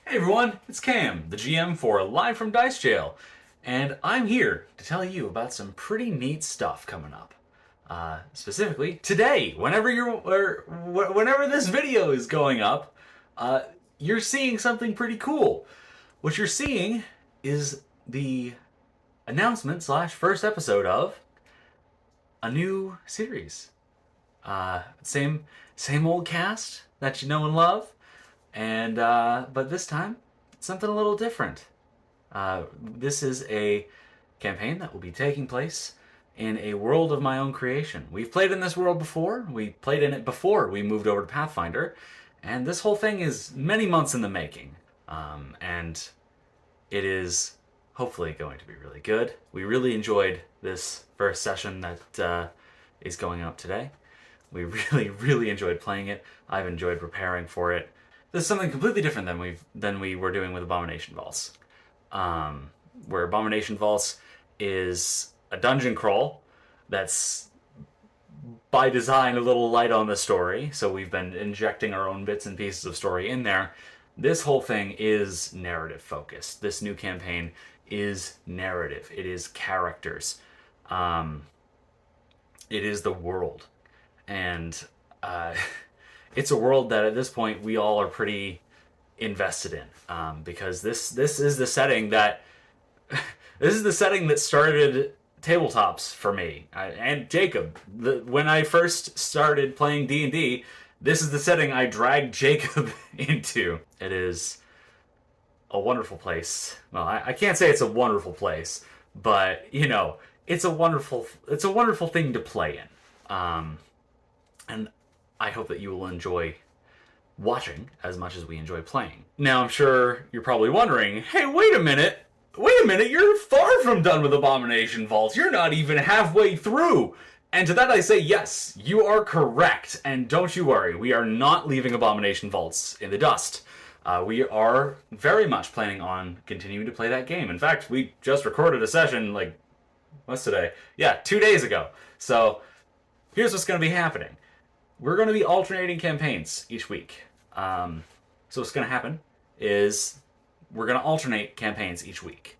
Hey everyone, it's Cam, the GM for Live from Dice Jail, and I'm here to tell you about some pretty neat stuff coming up. Specifically, today, whenever this video is going up, you're seeing something pretty cool. What you're seeing is the announcement slash first episode of a new series. Same old cast that you know and love. And but this time, something a little different. This is a campaign that will be taking place in a world of my own creation. We've played in this world before. We played in it before we moved over to Pathfinder, and this whole thing is many months in the making. And it is hopefully going to be really good. We really enjoyed this first session that is going up today. We really enjoyed playing it. I've enjoyed preparing for it. This is something completely different than we were doing with Abomination Vaults. Where Abomination Vaults is a dungeon crawl that's by design a little light on the story, so we've been injecting our own bits and pieces of story in there. This whole thing is narrative focused. This new campaign is narrative. It is characters. It is the world. And it's a world that at this point we all are pretty invested in, because this is the setting that started tabletops for me and Jacob. When I first started playing D&D, this is the setting I dragged Jacob into. It is a wonderful place. Well, I can't say it's a wonderful place, but you know, it's a wonderful thing to play in. And I hope that you will enjoy watching as much as we enjoy playing. Now, I'm sure you're probably wondering, hey, wait a minute, you're far from done with Abomination Vaults. You're not even halfway through. And to that I say, yes, you are correct. And don't you worry, we are not leaving Abomination Vaults in the dust. We are very much planning on continuing to play that game. In fact, we just recorded a session, what's today? Yeah, 2 days ago. So here's what's going to be happening. We're going to be alternating campaigns each week. So what's going to happen is we're going to alternate campaigns each week.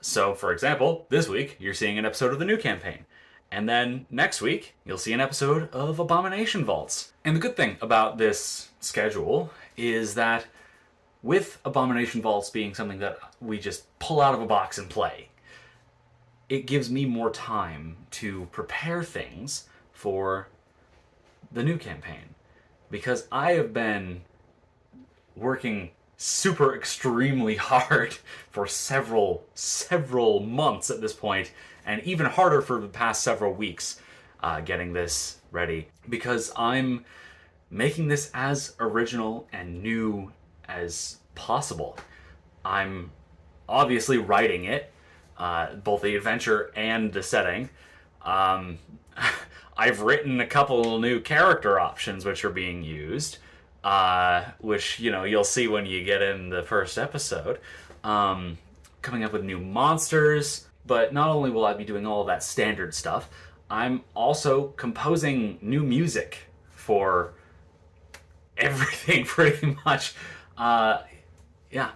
So, for example, this week, you're seeing an episode of the new campaign. And then next week, you'll see an episode of Abomination Vaults. And the good thing about this schedule is that with Abomination Vaults being something that we just pull out of a box and play, it gives me more time to prepare things for the new campaign, because I have been working super extremely hard for several months at this point, and even harder for the past several weeks, getting this ready, because I'm making this as original and new as possible. I'm obviously writing it, both the adventure and the setting. I've written a couple new character options which are being used, which, you know, you'll see when you get in the first episode. Coming up with new monsters, but not only will I be doing all of that standard stuff, I'm also composing new music for everything pretty much.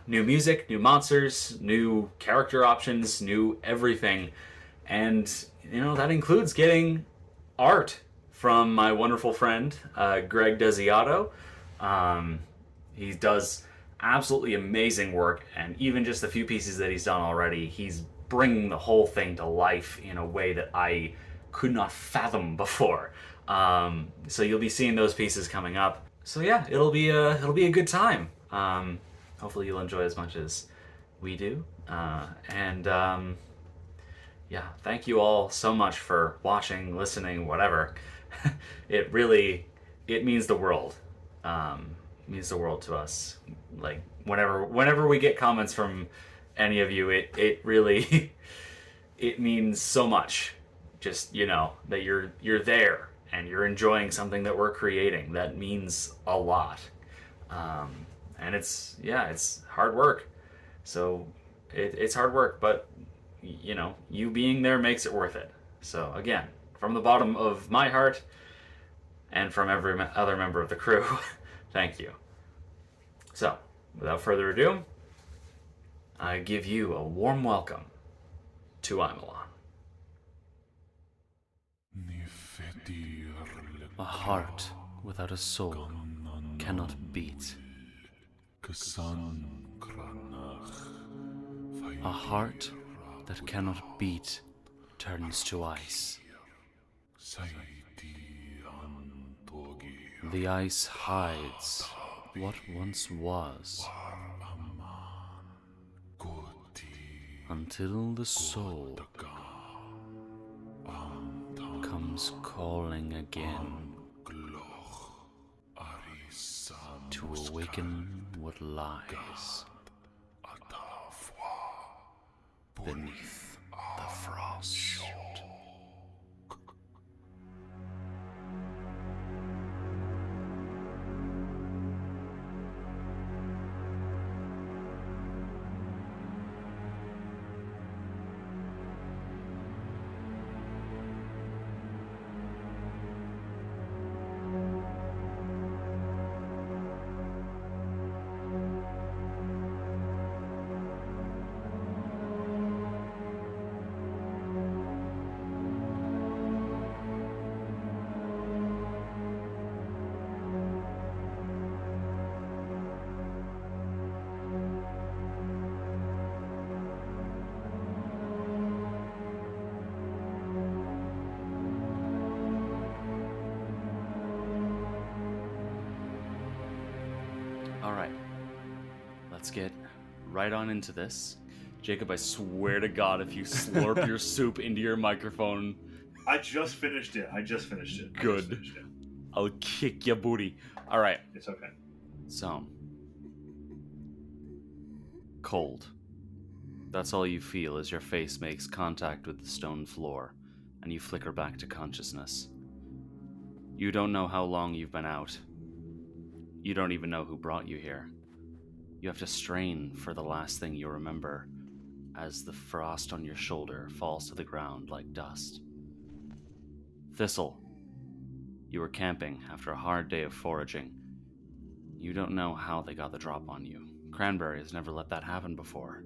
New music, new monsters, new character options, new everything. And, you know, that includes getting art from my wonderful friend, Greg Desiato. He does absolutely amazing work, and even just the few pieces that he's done already, he's bringing the whole thing to life in a way that I could not fathom before. So you'll be seeing those pieces coming up. So yeah, it'll be a good time. Hopefully you'll enjoy as much as we do. Yeah, thank you all so much for watching, listening, whatever. It means the world. It means the world to us. Like, whenever we get comments from any of you, it really, it means so much. Just, you know, that you're there and you're enjoying something that we're creating. That means a lot. And it's hard work. So it's hard work, but you know, you being there makes it worth it. So again, from the bottom of my heart and from every other member of the crew, thank you. So, without further ado, I give you a warm welcome to Imillon. A heart without a soul cannot beat. A heart that cannot beat turns to ice. The ice hides what once was until the soul comes calling again to awaken what lies beneath the frost. Alright, let's get right on into this. Jacob, I swear to God, if you slurp your soup into your microphone... I just finished it. Good. I'll kick your booty. Alright. It's okay. So. Cold. That's all you feel as your face makes contact with the stone floor, and you flicker back to consciousness. You don't know how long you've been out. You don't even know who brought you here. You have to strain for the last thing you remember as the frost on your shoulder falls to the ground like dust. Thistle. You were camping after a hard day of foraging. You don't know how they got the drop on you. Cranberry has never let that happen before.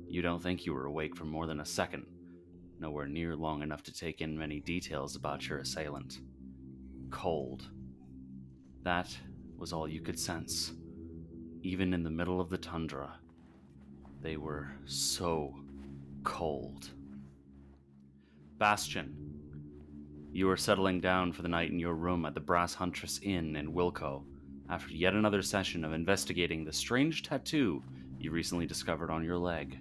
You don't think you were awake for more than a second, nowhere near long enough to take in many details about your assailant. Cold. That was all you could sense. Even in the middle of the tundra, they were so cold. Bastion. You were settling down for the night in your room at the Brass Huntress Inn in Wilco after yet another session of investigating the strange tattoo you recently discovered on your leg.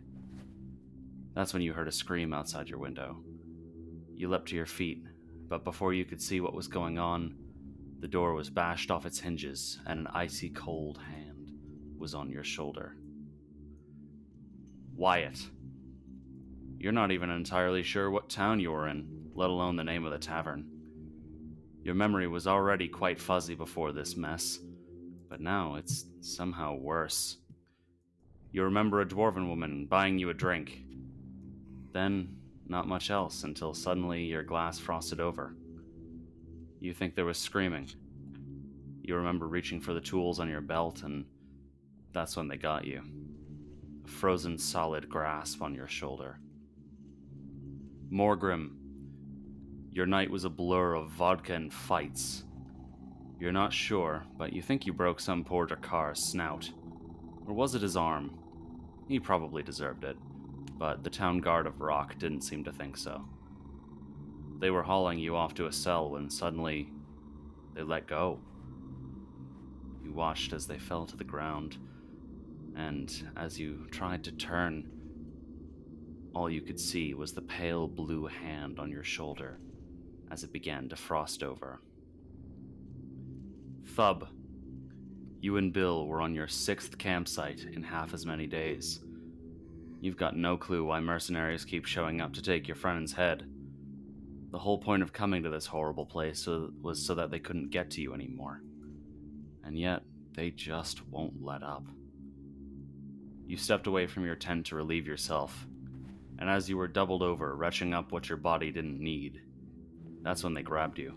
That's when you heard a scream outside your window. You leapt to your feet, but before you could see what was going on, the door was bashed off its hinges and an icy cold hand was on your shoulder. Wyatt. You're not even entirely sure what town you were in, let alone the name of the tavern. Your memory was already quite fuzzy before this mess, but now it's somehow worse. You remember a dwarven woman buying you a drink. Then, not much else until suddenly your glass frosted over. You think there was screaming. You remember reaching for the tools on your belt, and that's when they got you. A frozen solid grasp on your shoulder. Morgrim. Your night was a blur of vodka and fights. You're not sure, but you think you broke some poor Drakar's snout. Or was it his arm? He probably deserved it, but the town guard of Rock didn't seem to think so. They were hauling you off to a cell when suddenly they let go. You watched as they fell to the ground, and as you tried to turn, all you could see was the pale blue hand on your shoulder as it began to frost over. Thub. You and Bill were on your 6th campsite in half as many days. You've got no clue why mercenaries keep showing up to take your friend's head. The whole point of coming to this horrible place was so that they couldn't get to you anymore. And yet, they just won't let up. You stepped away from your tent to relieve yourself, and as you were doubled over, retching up what your body didn't need, that's when they grabbed you.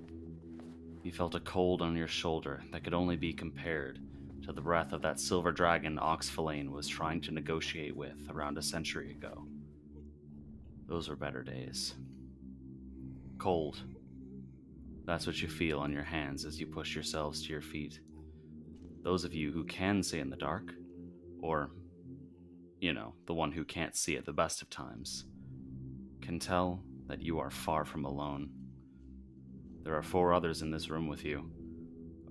You felt a cold on your shoulder that could only be compared to the breath of that silver dragon Oxfalane was trying to negotiate with around a century ago. Those were better days. Cold. That's what you feel on your hands as you push yourselves to your feet. Those of you who can see in the dark, or, the one who can't see at the best of times, can tell that you are far from alone. There are 4 others in this room with you.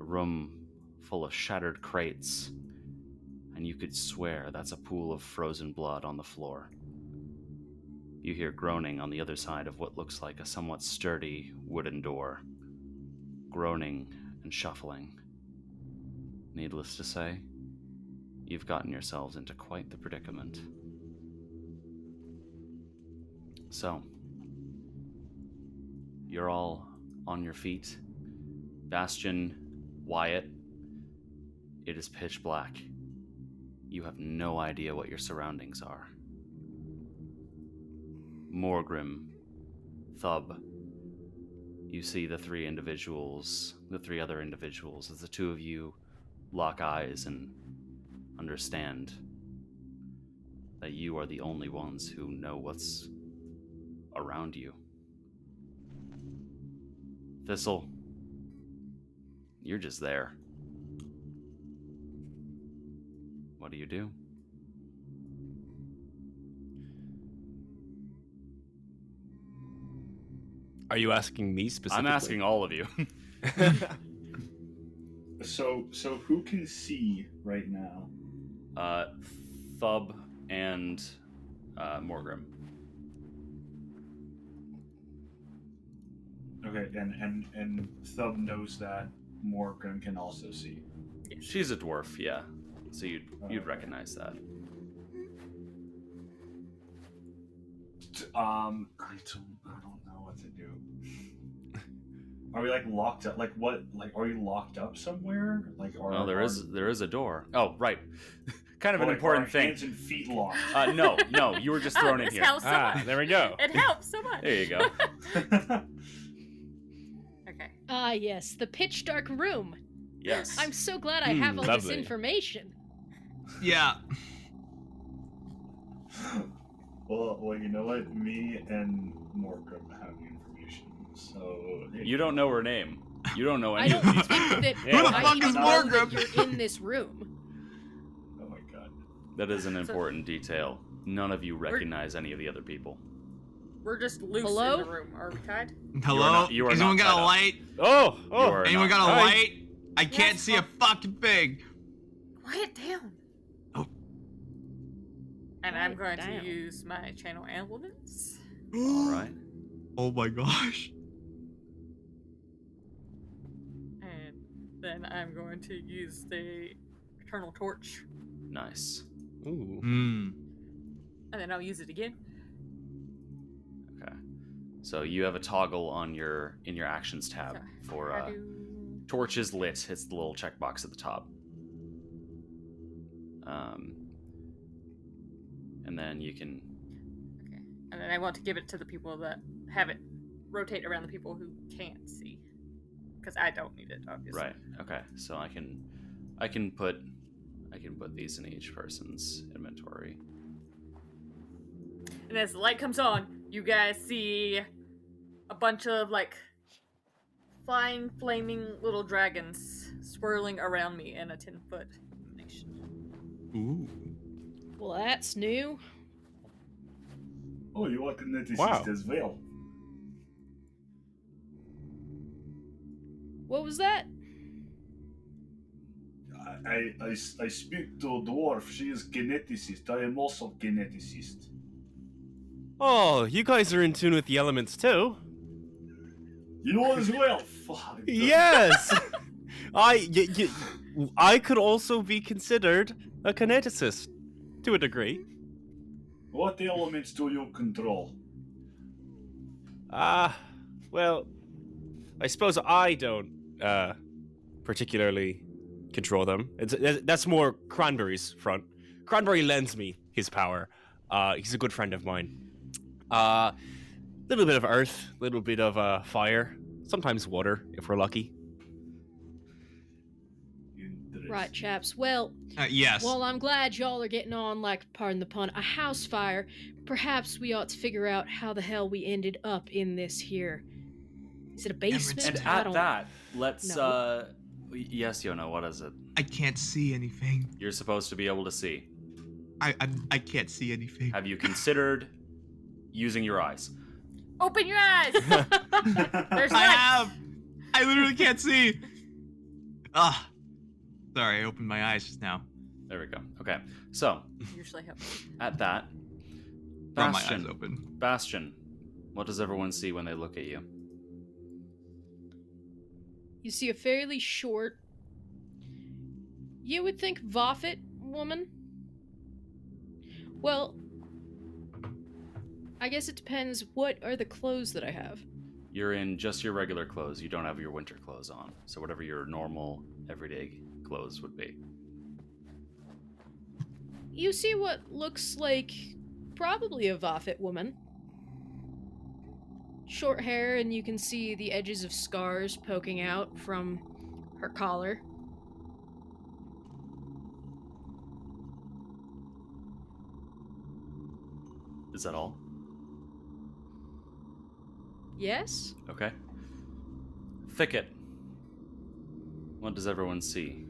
A room full of shattered crates, and you could swear that's a pool of frozen blood on the floor. You hear groaning on the other side of what looks like a somewhat sturdy wooden door. Groaning and shuffling. Needless to say, you've gotten yourselves into quite the predicament. So, you're all on your feet. Bastion, Wyatt, it is pitch black. You have no idea what your surroundings are. Morgrim, Thub, you see the 3 other individuals, as the 2 of you lock eyes and understand that you are the only ones who know what's around you. Thistle, you're just there. What do you do? Are you asking me specifically? I'm asking all of you. So who can see right now? Thub and Morgrim. Okay, and Thub knows that Morgan can also see. She's a dwarf, yeah. So you'd recognize that. I don't know what to do. Are we locked up? Are we locked up somewhere? No, there is a door. Oh, right. Kind of an are important our thing. Hands and feet locked. No, you were just thrown in this here. helps so much. There we go. It helps so much. There you go. Okay. Ah, yes, the pitch dark room. Yes. I'm so glad I have all this lovely. information. Yeah. Well, you know what? Me and Morgan have the information, so You don't know her name. You don't know I any don't of these think people. that Who the I fuck is know Morgan? that you're in this room. Oh my god. That is an important detail. None of you recognize any of the other people. We're just loose Hello? in the room. Are we tied? Hello? you are Has not anyone got tied a up. light? Oh, You are Anyone not- got a Hi. light? I can't Yes, see a fucking thing. Quiet down. Oh. And I'm going Quiet to down. use my channel elements. All right. Oh my gosh. And then I'm going to use the Eternal Torch. Nice. Ooh. Hmm. And then I'll use it again. Okay. So you have a toggle on in your actions tab for How do... torch is lit. It's the little checkbox at the top. And then you can. Okay. And then I want to give it to the people that have it rotate around the people who can't see. Because I don't need it, obviously. Right. Okay. So I can put these in each person's inventory. And as the light comes on, you guys see a bunch of flying, flaming little dragons swirling around me in a 10-foot nation. Ooh. Well, that's new. Oh, you are kineticist Wow. as well. What was that? I speak to a dwarf. She is geneticist. I am also geneticist. Oh, you guys are in tune with the elements too. You as well. Fuck. Yes. I could also be considered a kineticist to a degree. What elements do you control? Well, I suppose I don't particularly control them. That's more Cranberry's front. Cranberry lends me his power. He's a good friend of mine. Little bit of earth, little bit of fire, sometimes water if we're lucky. Right, chaps. Well, Yes. while I'm glad y'all are getting on, like, pardon the pun, a house fire, perhaps we ought to figure out how the hell we ended up in this here. Is it a basement? And I at don't that, let's know. yes, Yona, what is it? I can't see anything. You're supposed to be able to see. I can't see anything. Have you considered using your eyes? Open your eyes! There's I light! have. I literally can't see. Ah, sorry. I opened my eyes just now. There we go. Okay. So, Usually have. at that, Brought my eyes Bastion. open. Bastion, what does everyone see when they look at you? You see a fairly short, you would think Voffet woman. Well, I guess it depends. What are the clothes that I have? You're in just your regular clothes. You don't have your winter clothes on. So whatever your normal, everyday clothes would be. You see what looks like probably a Voffet woman. Short hair, and you can see the edges of scars poking out from her collar. Is that all? Yes? Okay. Thicket. What does everyone see?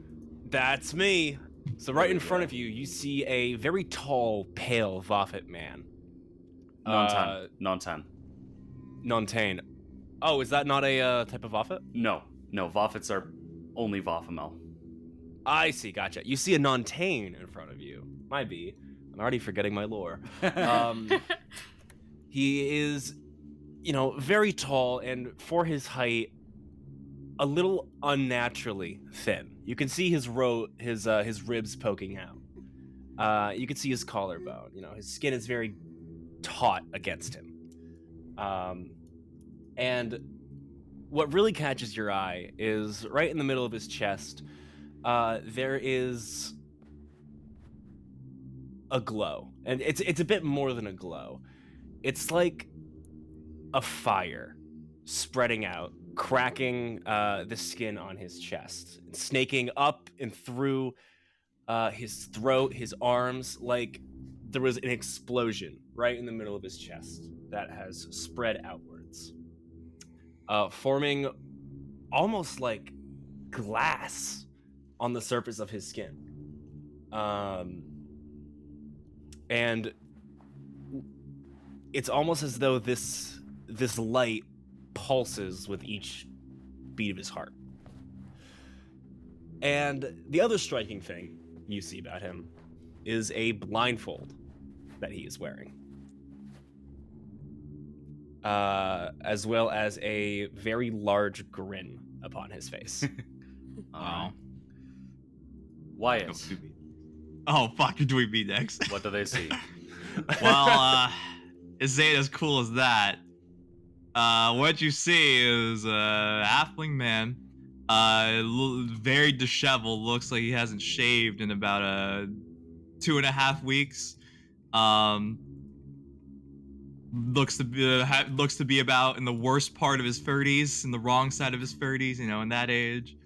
That's me. So right in front of you, you see a very tall, pale Voffet man. Non-tan. Non-tan. Nontane. Oh, is that not a type of Voffet? No. No, Voffets are only Voffamel. I see, gotcha. You see a Nontane in front of you. Might be. I'm already forgetting my lore. He is, very tall, and for his height, a little unnaturally thin. You can see his ribs poking out. You can see his collarbone. His skin is very taut against him. And what really catches your eye is right in the middle of his chest, there is a glow. And it's a bit more than a glow. It's like a fire spreading out, cracking the skin on his chest, snaking up and through his throat, his arms, like there was an explosion right in the middle of his chest that has spread outwards, forming almost like glass on the surface of his skin. And it's almost as though this light pulses with each beat of his heart. And the other striking thing you see about him is a blindfold that he is wearing, as well as a very large grin upon his face. Wow. Wyatt, Oh, fuck, you're doing me next. what do they see? Well, is it as cool as that? What you see is a halfling man, very disheveled, looks like he hasn't shaved in about 2.5 weeks. Looks to be about in the worst part of his 30s, in the wrong side of his 30s, in that age.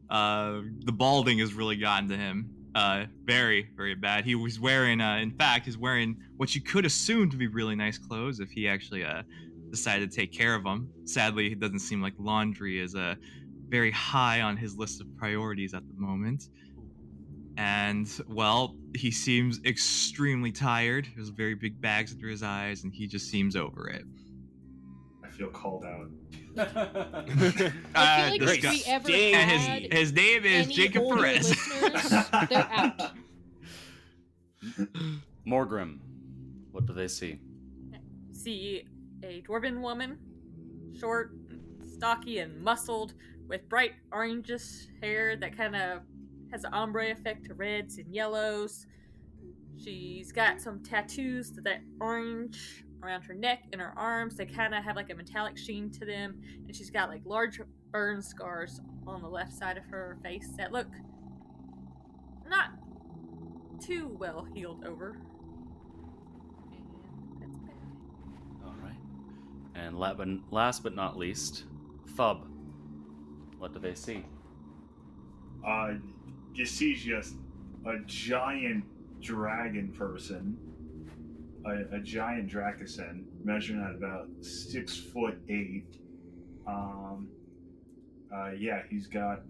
The balding has really gotten to him. Very, very bad. He was wearing, in fact, he's wearing what you could assume to be really nice clothes if he actually decided to take care of them. Sadly, it doesn't seem like laundry is very high on his list of priorities at the moment. And, well, he seems extremely tired. There's very big bags under his eyes, and he just seems over it. I feel called out. I feel like if we disgusting. ever And had his name is any Jacob older Perez. listeners, they're out. Morgrim, what do they see? See a dwarven woman, short, stocky, and muscled, with bright orangish hair that kind of has an ombre effect to reds and yellows. She's got some tattoos that orange around her neck and her arms. They kind of have like a metallic sheen to them, and she's got like large burn scars on the left side of her face that look not too well healed over. And that's about it. All right. And last but not least, Thub. What do they see? you see just a giant dragon person, a giant Dracosan, measuring at about 6'8". Yeah, he's got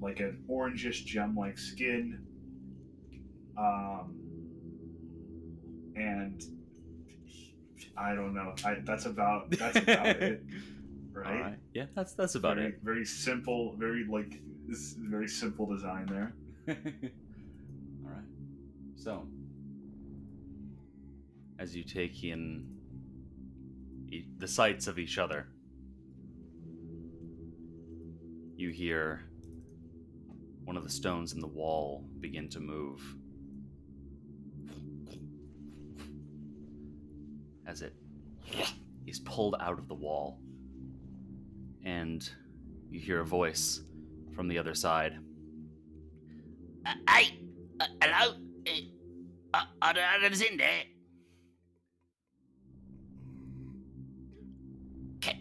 like an orangish gem-like skin, and I don't know. That's about it, right? All right. Yeah, that's about it. Very simple, this very simple design there. All right. So, as you take in the sights of each other, you hear one of the stones in the wall begin to move as it is pulled out of the wall, and you hear a voice from the other side. Hey, hello? Others in there?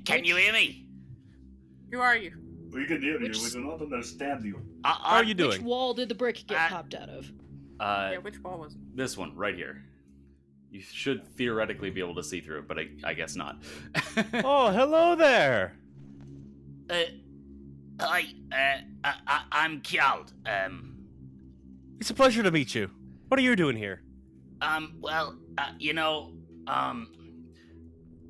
Can you hear me? Who are you? We can hear Which- you. We do not understand you. How are you Which doing? wall did the brick get popped out of? Yeah, which wall was it? This one right here. You should theoretically be able to see through it, but I guess not. Oh, hello there. Hi, I'm Kjald. It's a pleasure to meet you. What are you doing here? Well,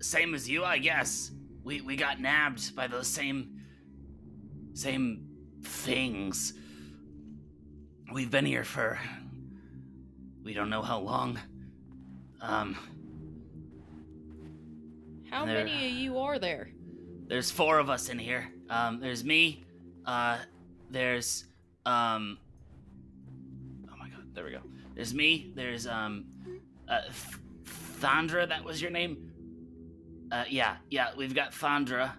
same as you, I guess. We got nabbed by those same things. We've been here for we don't know how long. How many of you are there? There's 4 of us in here. There's me. There's oh my god, there we go. There's me. There's Thandra. That was your name. Yeah. We've got Thandra.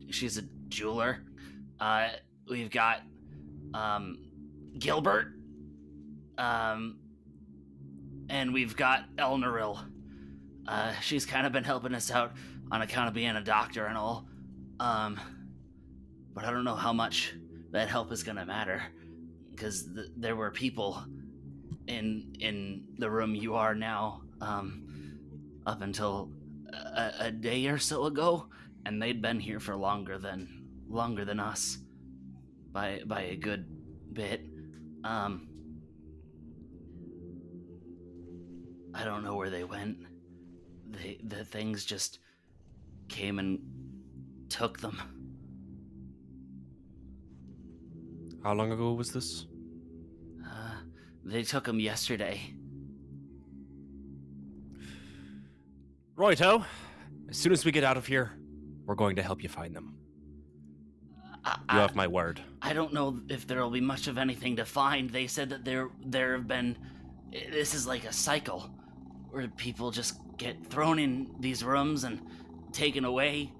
She's a jeweler. We've got Gilbert. And we've got Elnoril. She's kind of been helping us out on account of being a doctor and all. But I don't know how much that help is gonna matter, because there were people in the room you are now, up until a day or so ago, and they'd been here for longer than us by a good bit. I don't know where they went. The things just came and took them. How long ago was this? They took them yesterday. Righto. As soon as we get out of here, we're going to help you find them. You have my word. I don't know if there'll be much of anything to find. They said that there have been... This is like a cycle where people just get thrown in these rooms and taken away,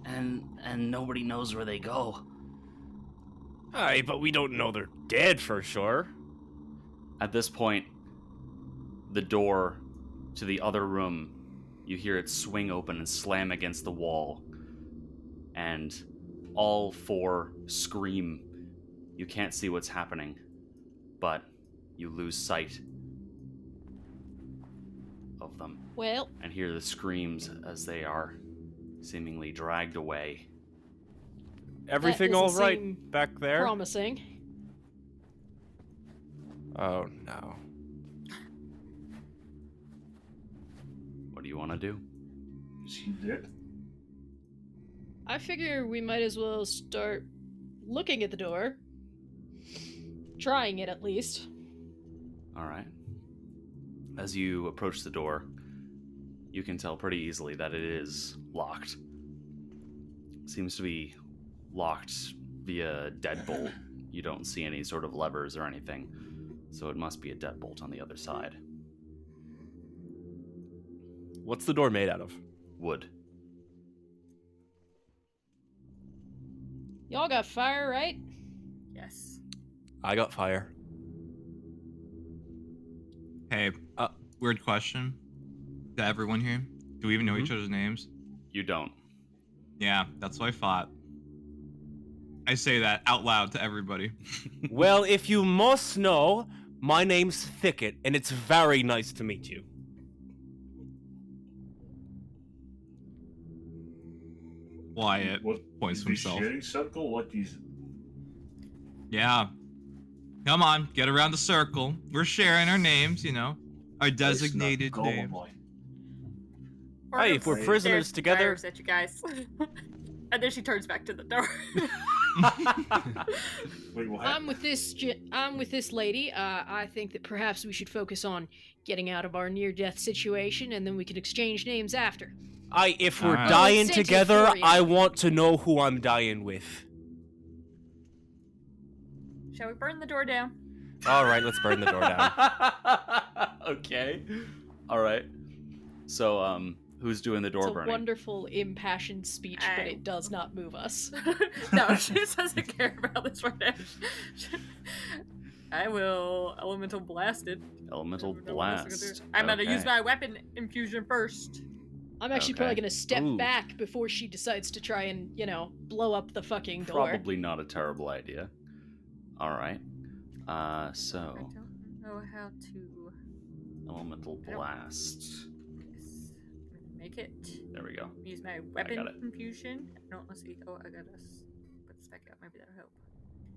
and nobody knows where they go. Aye, but we don't know they're dead for sure. At this point, the door to the other room, you hear it swing open and slam against the wall, and all 4 scream. You can't see what's happening, but you lose sight of them Well, and hear the screams as they are seemingly dragged away. Everything doesn't all right seem back there? promising. Oh no. What do you want to do? Is he dead? I figure we might as well start looking at the door. Trying it, at least. All right. As you approach the door, you can tell pretty easily that it is locked. Seems to be locked via deadbolt. You don't see any sort of levers or anything, so it must be a deadbolt on the other side. What's the door made out of? Wood. Y'all got fire, right? Yes. I got fire. Hey, weird question to everyone here. Do we even know each other's names? You don't. Yeah, that's what I thought. I say that out loud to everybody. Well, if you must know, my name's Thicket, and it's very nice to meet you. Wyatt What points is to this himself. sharing circle? What is? Yeah. Come on, get around the circle. We're sharing our names, you know. Our designated names. Hey, if we're Orcus prisoners stares together- glares at you guys. And then she turns back to the door. Wait, what? I'm with this lady. I think that perhaps we should focus on getting out of our near-death situation, and then we can exchange names after. If we're Alright. dying Incentive together, for ya. I want to know who I'm dying with. Shall we burn the door down? All right, let's burn the door down. Okay. All right. So, who's doing the door It's a burning? wonderful, impassioned speech, but I- it does not move us. No, she just doesn't care about this right now. I will elemental blast it. Elemental I don't know what else I can do. blast. I'm gonna use Okay. my weapon infusion first. I'm actually Okay. probably gonna step Ooh. back before she decides to try and, blow up the fucking door. Probably not a terrible idea. All right. I So don't know how to elemental I don't- blast. yes. I'm gonna make it. There we go. Use my weapon got it. infusion. No, let's see. Oh, I gotta put this back out. Maybe that'll help.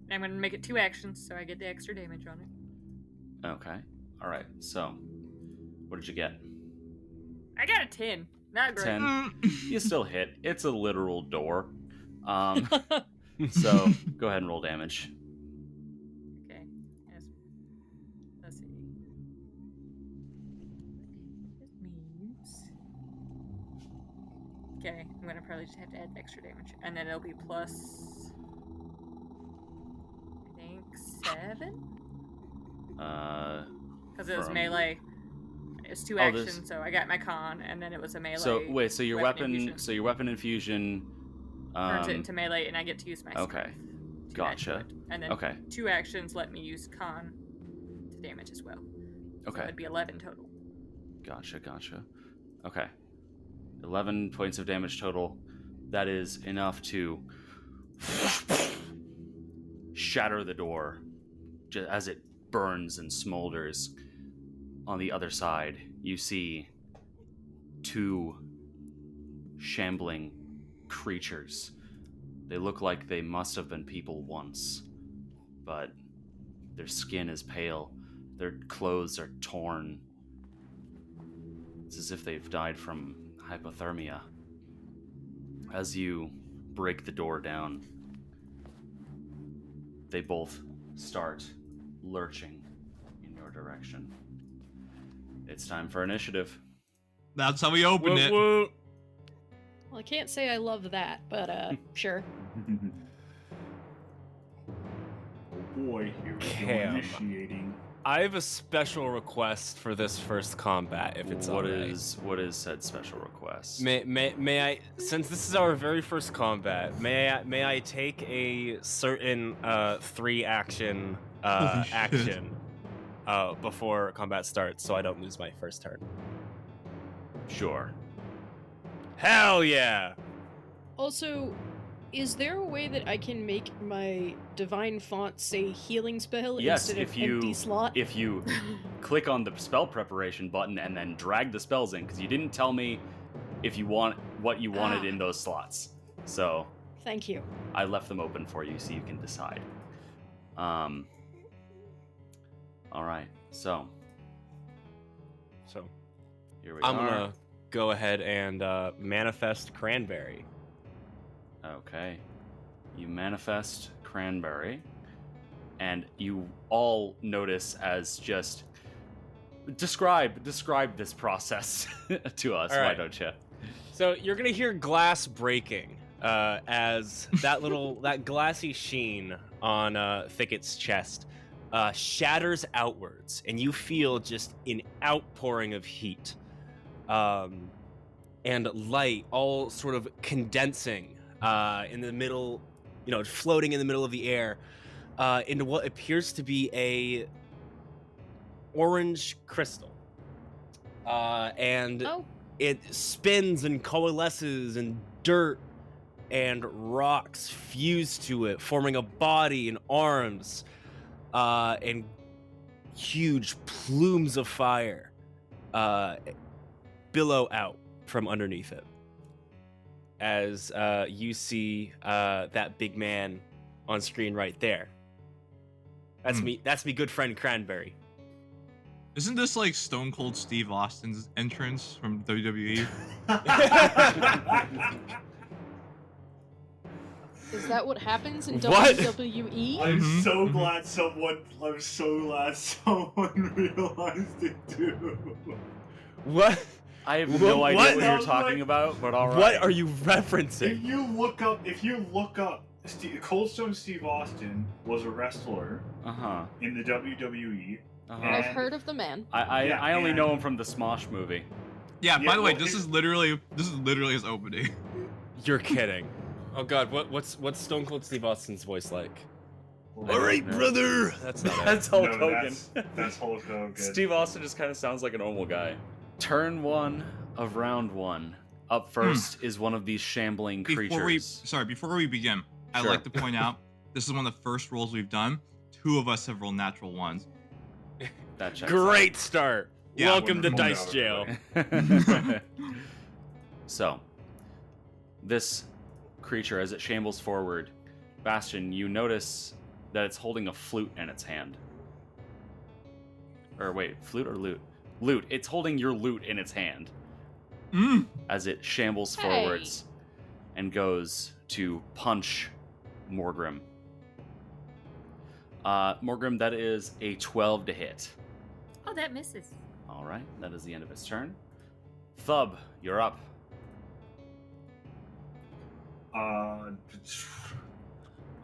And I'm gonna make it 2 actions, so I get the extra damage on it. Okay. All right. So, what did you get? I got a 10. Not great. 10. You still hit. It's a literal door. So go ahead and roll damage. Okay. Yes. Let's see. This means. Okay, I'm gonna probably just have to add extra damage, and then it'll be plus. I think 7, because it was From- melee. It's 2 Oh, this- actions, so I got my con, and then it was a melee. So wait. So your weapon. infusion. So your weapon infusion. Turns it into melee, and I get to use my. Okay. strength to Gotcha. add to it. And then Okay. 2 actions let me use con to damage as well. So Okay. it'd be 11 total. Gotcha. Okay. 11 points of damage total. That is enough to shatter the door just as it burns and smolders. On the other side, you see 2 shambling creatures. They look like they must have been people once, but their skin is pale, their clothes are torn. It's as if they've died from hypothermia. As you break the door down, they both start lurching in your direction. It's time for initiative. That's how we open it. Well, I can't say I love that, but sure. Oh boy, here we go. Cam. Initiating. I have a special request for this first combat, if it's What alright. is said special request? May I, since this is our very first combat, may I take a certain 3 action Holy shit. action before combat starts, so I don't lose my first turn? Sure. Hell yeah! Also, is there a way that I can make my divine font say healing spell Yes, instead if of you empty slot? if you click on the spell preparation button and then drag the spells in, because you didn't tell me if you want what you wanted in those slots. So Thank you. I left them open for you so you can decide. All right. So So here we I'm are. gonna go ahead and manifest Cranberry. Okay. You manifest Cranberry, and you all notice as just describe this process to us. All Why right. don't you? So you're gonna hear glass breaking as that glassy sheen on Thicket's chest shatters outwards, and you feel just an outpouring of heat and light, all sort of condensing in the middle, floating in the middle of the air into what appears to be a orange crystal, and Oh, it spins and coalesces, and dirt and rocks fuse to it, forming a body and arms, and huge plumes of fire billow out from underneath it. As you see that big man on screen right there. That's me. That's me, good friend Cranberry. Isn't this like Stone Cold Steve Austin's entrance from WWE? Is that what happens in What? WWE? I'm Mhm, so mhm. glad someone. I'm so glad someone realized it too. What? I have What- no idea what? what you're talking about, but all right. What are you If referencing? you look up, Cold Stone Steve Austin was a wrestler Uh-huh. in the WWE. Uh-huh. And- I've heard of the man. I only and- know him from the Smosh movie. Yeah. Yeah, By the way, well, this it- is literally his opening. You're kidding. Oh God, what's Stone Cold Steve Austin's voice like? All right, brother. That's not it. That's Hulk No, Hogan. that's Hulk Hogan. Steve Austin just kind of sounds like a normal guy. Turn 1 of round 1. Up first is one of these shambling creatures. Before we begin, I'd Sure. like to point out this is one of the first rolls we've done. 2 of us have rolled natural ones. That checks Great start. Yeah, Welcome to wonderful. Dice Jail. out. So, this creature, as it shambles forward, Bastion, you notice that it's holding a flute in its hand. Or wait, flute or lute? Lute. It's holding your lute in its hand as it shambles Hey. forwards and goes to punch Morgrim. Morgrim, that is a 12 to hit. Oh, that misses. All right, that is the end of its turn. Thub, you're up.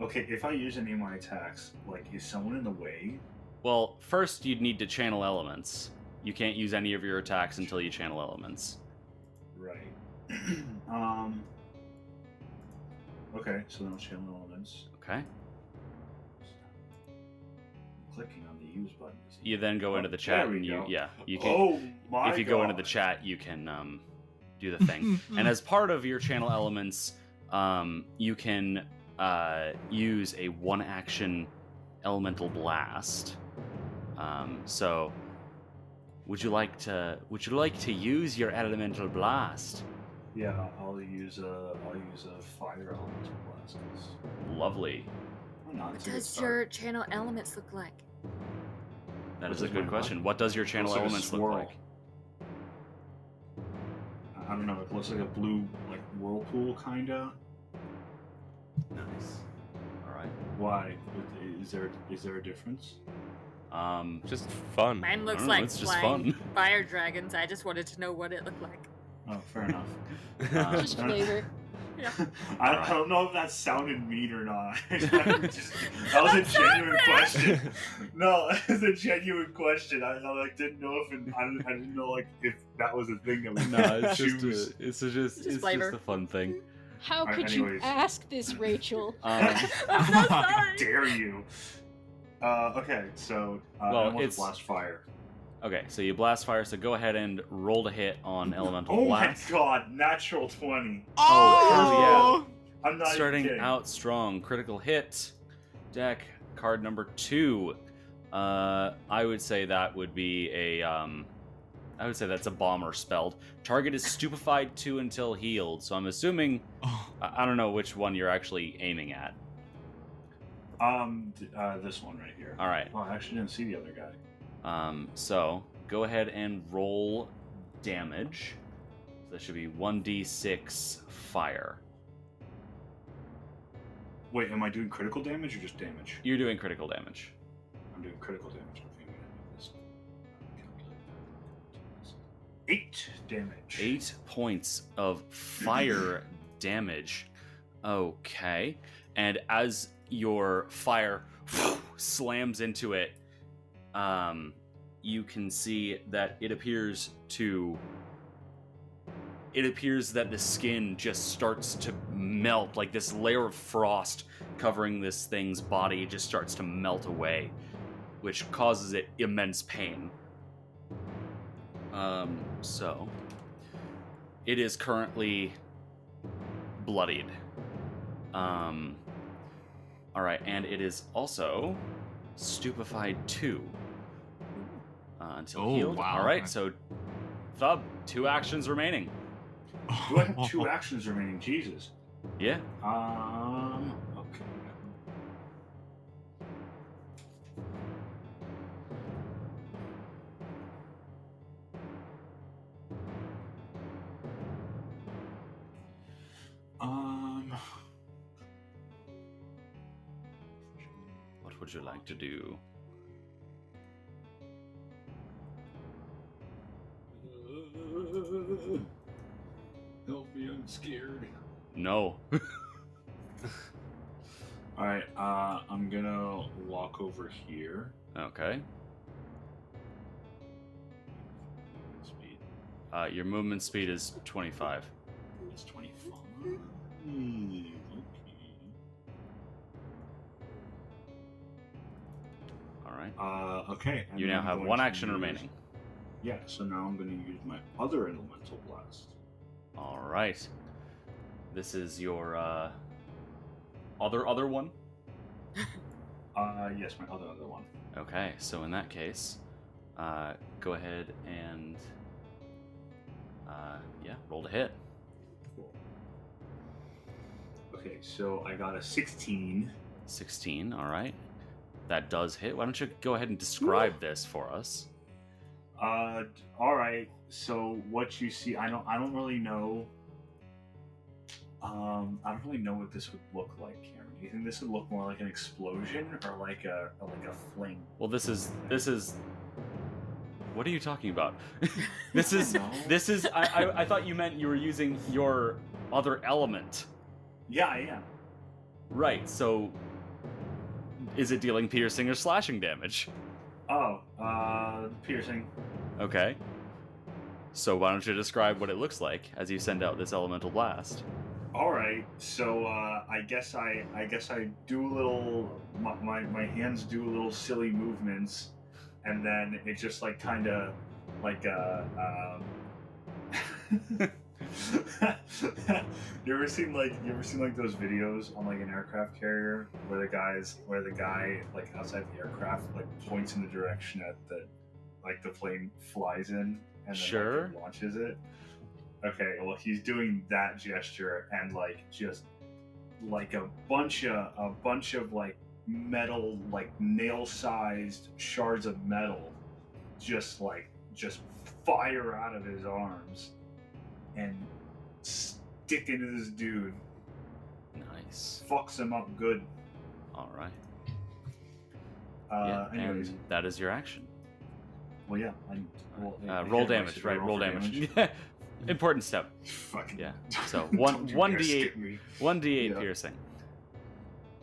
Okay, if I use any of my attacks, like, is someone in the way? Well, first you'd need to channel elements. You can't use any of your attacks until you channel elements. Right. Okay, so then I'll channel elements. Okay. I'm clicking on the use button. You then go into the Oh, chat there we and you go. you can Oh my if you go into the God. chat you can do the thing. And as part of your channel elements, you can use a 1-action elemental blast. So would you like to use your elemental blast? Yeah, I'll use a fire elemental blast. 'cause- Lovely. Why not? What It's a good does start. your channel elements look like? That What is a does good my question. What does your channel Looks like a elements look swirl. like? I don't know. It looks like a blue, like whirlpool, kinda. Nice. All right. Why? Is there a difference? Just fun. Mine looks don't know, like it's just flying fun. fire dragons. I just wanted to know what it looked like. Oh, fair enough. Just flavor. Yeah. I don't know if that sounded mean or not. That was a genuine question. No, it was a genuine question. I like didn't know if I didn't know like if that was a thing that we could choose. it's flavor. just a fun thing. How Alright, could you anyways. ask this, Rachel? I'm so How sorry. dare you? Okay, so Well, I want it's- to blast fire. Okay, so you blast fire. So go ahead and roll to hit on elemental Oh blast. my God! Natural 20. Oh, I'm not even Starting kidding. out strong, critical hit. Deck card number 2. I would say that would be a. I would say that's a bomber spelled. Target is stupefied 2 until healed. So I'm assuming. Oh. I don't know which one you're actually aiming at. This one right here. All right. Oh, I actually didn't see the other guy. So go ahead and roll damage. So that should be 1d6 fire. Wait, am I doing critical damage or just damage? You're doing critical damage. I'm doing critical damage. Okay, I'm gonna do this. Calculate that. 8 damage. 8 points of fire damage. Okay. And as your fire slams into it, you can see that it appears that the skin just starts to melt, like this layer of frost covering this thing's body just starts to melt away, which causes it immense pain. So it is currently bloodied. All right, and it is also stupefied 2 until Oh, healed. wow. All right, so Thub, 2 actions remaining. Do I have 2 actions remaining? Jesus. Yeah. Okay. What would you like to do? Help me, I'm scared. No. Alright, I'm gonna walk over here. Okay. Speed. Your movement speed is 25. It's 25. Okay. All right. Okay. and You then now I'm have going 1 to action use- remaining. Yeah, so now I'm gonna use my other elemental blast. All right. This is your other one. Yes, my other one. Okay, so in that case, go ahead and roll to hit. Cool. Okay, so I got a 16. 16. All right, that does hit. Why don't you go ahead and describe this for us? All right. So what you see, I don't really know. I don't really know what this would look like, Cameron. Do you think this would look more like an explosion or like a flame? Well, this is. What are you talking about? This is. I thought you meant you were using your other element. Yeah, I am. Right. So, is it dealing piercing or slashing damage? Oh, piercing. Okay. So why don't you describe what it looks like as you send out this elemental blast? All right. So I guess I do a little. My hands do little silly movements, and then it just like kind of like you ever seen like those videos on like an aircraft carrier where the guy like outside the aircraft like points in the direction that the plane flies in and then Sure. like, it launches it. Okay, well he's doing that gesture and like just like a bunch of like metal, like nail-sized shards of metal just fire out of his arms and stick into this dude. Nice. Fucks him up good. All right. Anyways, and that is your action. well, yeah. Roll damage, right? Roll damage. Important step. Fucking Yeah. So don't you one dare d8, skip me. 1d8 Yeah. piercing.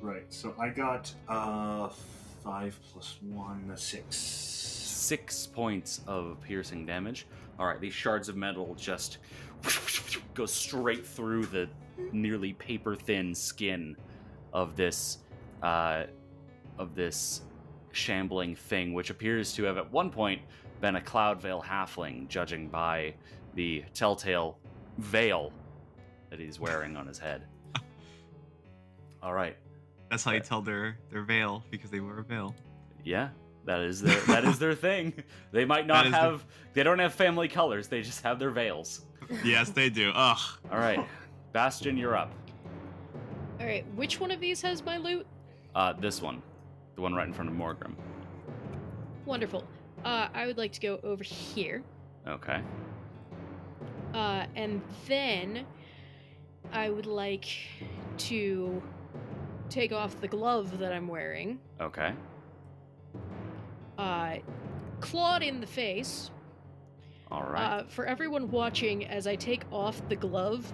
Right. So I got 5 plus 1, 6. 6 points of piercing damage. All right, these shards of metal just go straight through the nearly paper-thin skin of this shambling thing, which appears to have at one point been a Cloudvale halfling, judging by the telltale veil that he's wearing on his head. All right. That's how you tell their veil, because they wear a veil. Yeah, that is their thing. They might not have they don't have family colors, they just have their veils. Yes, they do. Ugh. All right. Bastion, you're up. All right, which one of these has my loot? This one. The one right in front of Morgrim. Wonderful. I would like to go over here. Okay. And then I would like to take off the glove that I'm wearing. Okay. Clawed in the face. All right. For everyone watching, as I take off the glove,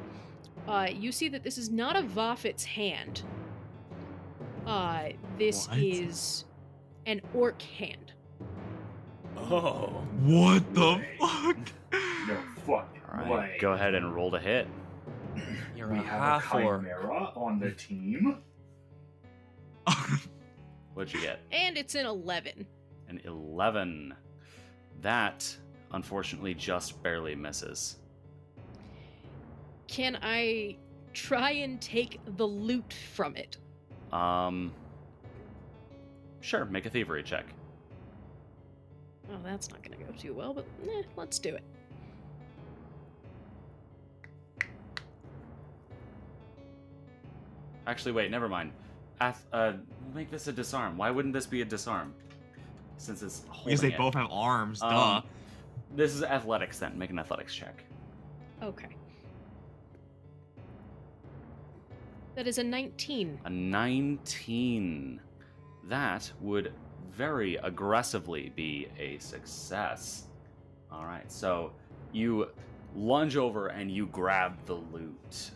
you see that this is not a Vafit's hand. This What? is an orc hand. Oh. What the Way. fuck? No, fuck. All right. Way. Go ahead and roll to hit. You're We a have a half orc. chimera on the team. What'd you get? And it's an 11. An 11. That, unfortunately, just barely misses. Can I try and take the loot from it. Sure, make a thievery check. Oh, that's not gonna go too well, but let's do it. Actually, wait, never mind. We'll make this a disarm. Why wouldn't this be a disarm? Since it's holding Because they it. both have arms, duh. This is athletics then. Make an athletics check. Okay. That is a 19. A 19. That would very aggressively be a success. Alright, so you lunge over and you grab the loot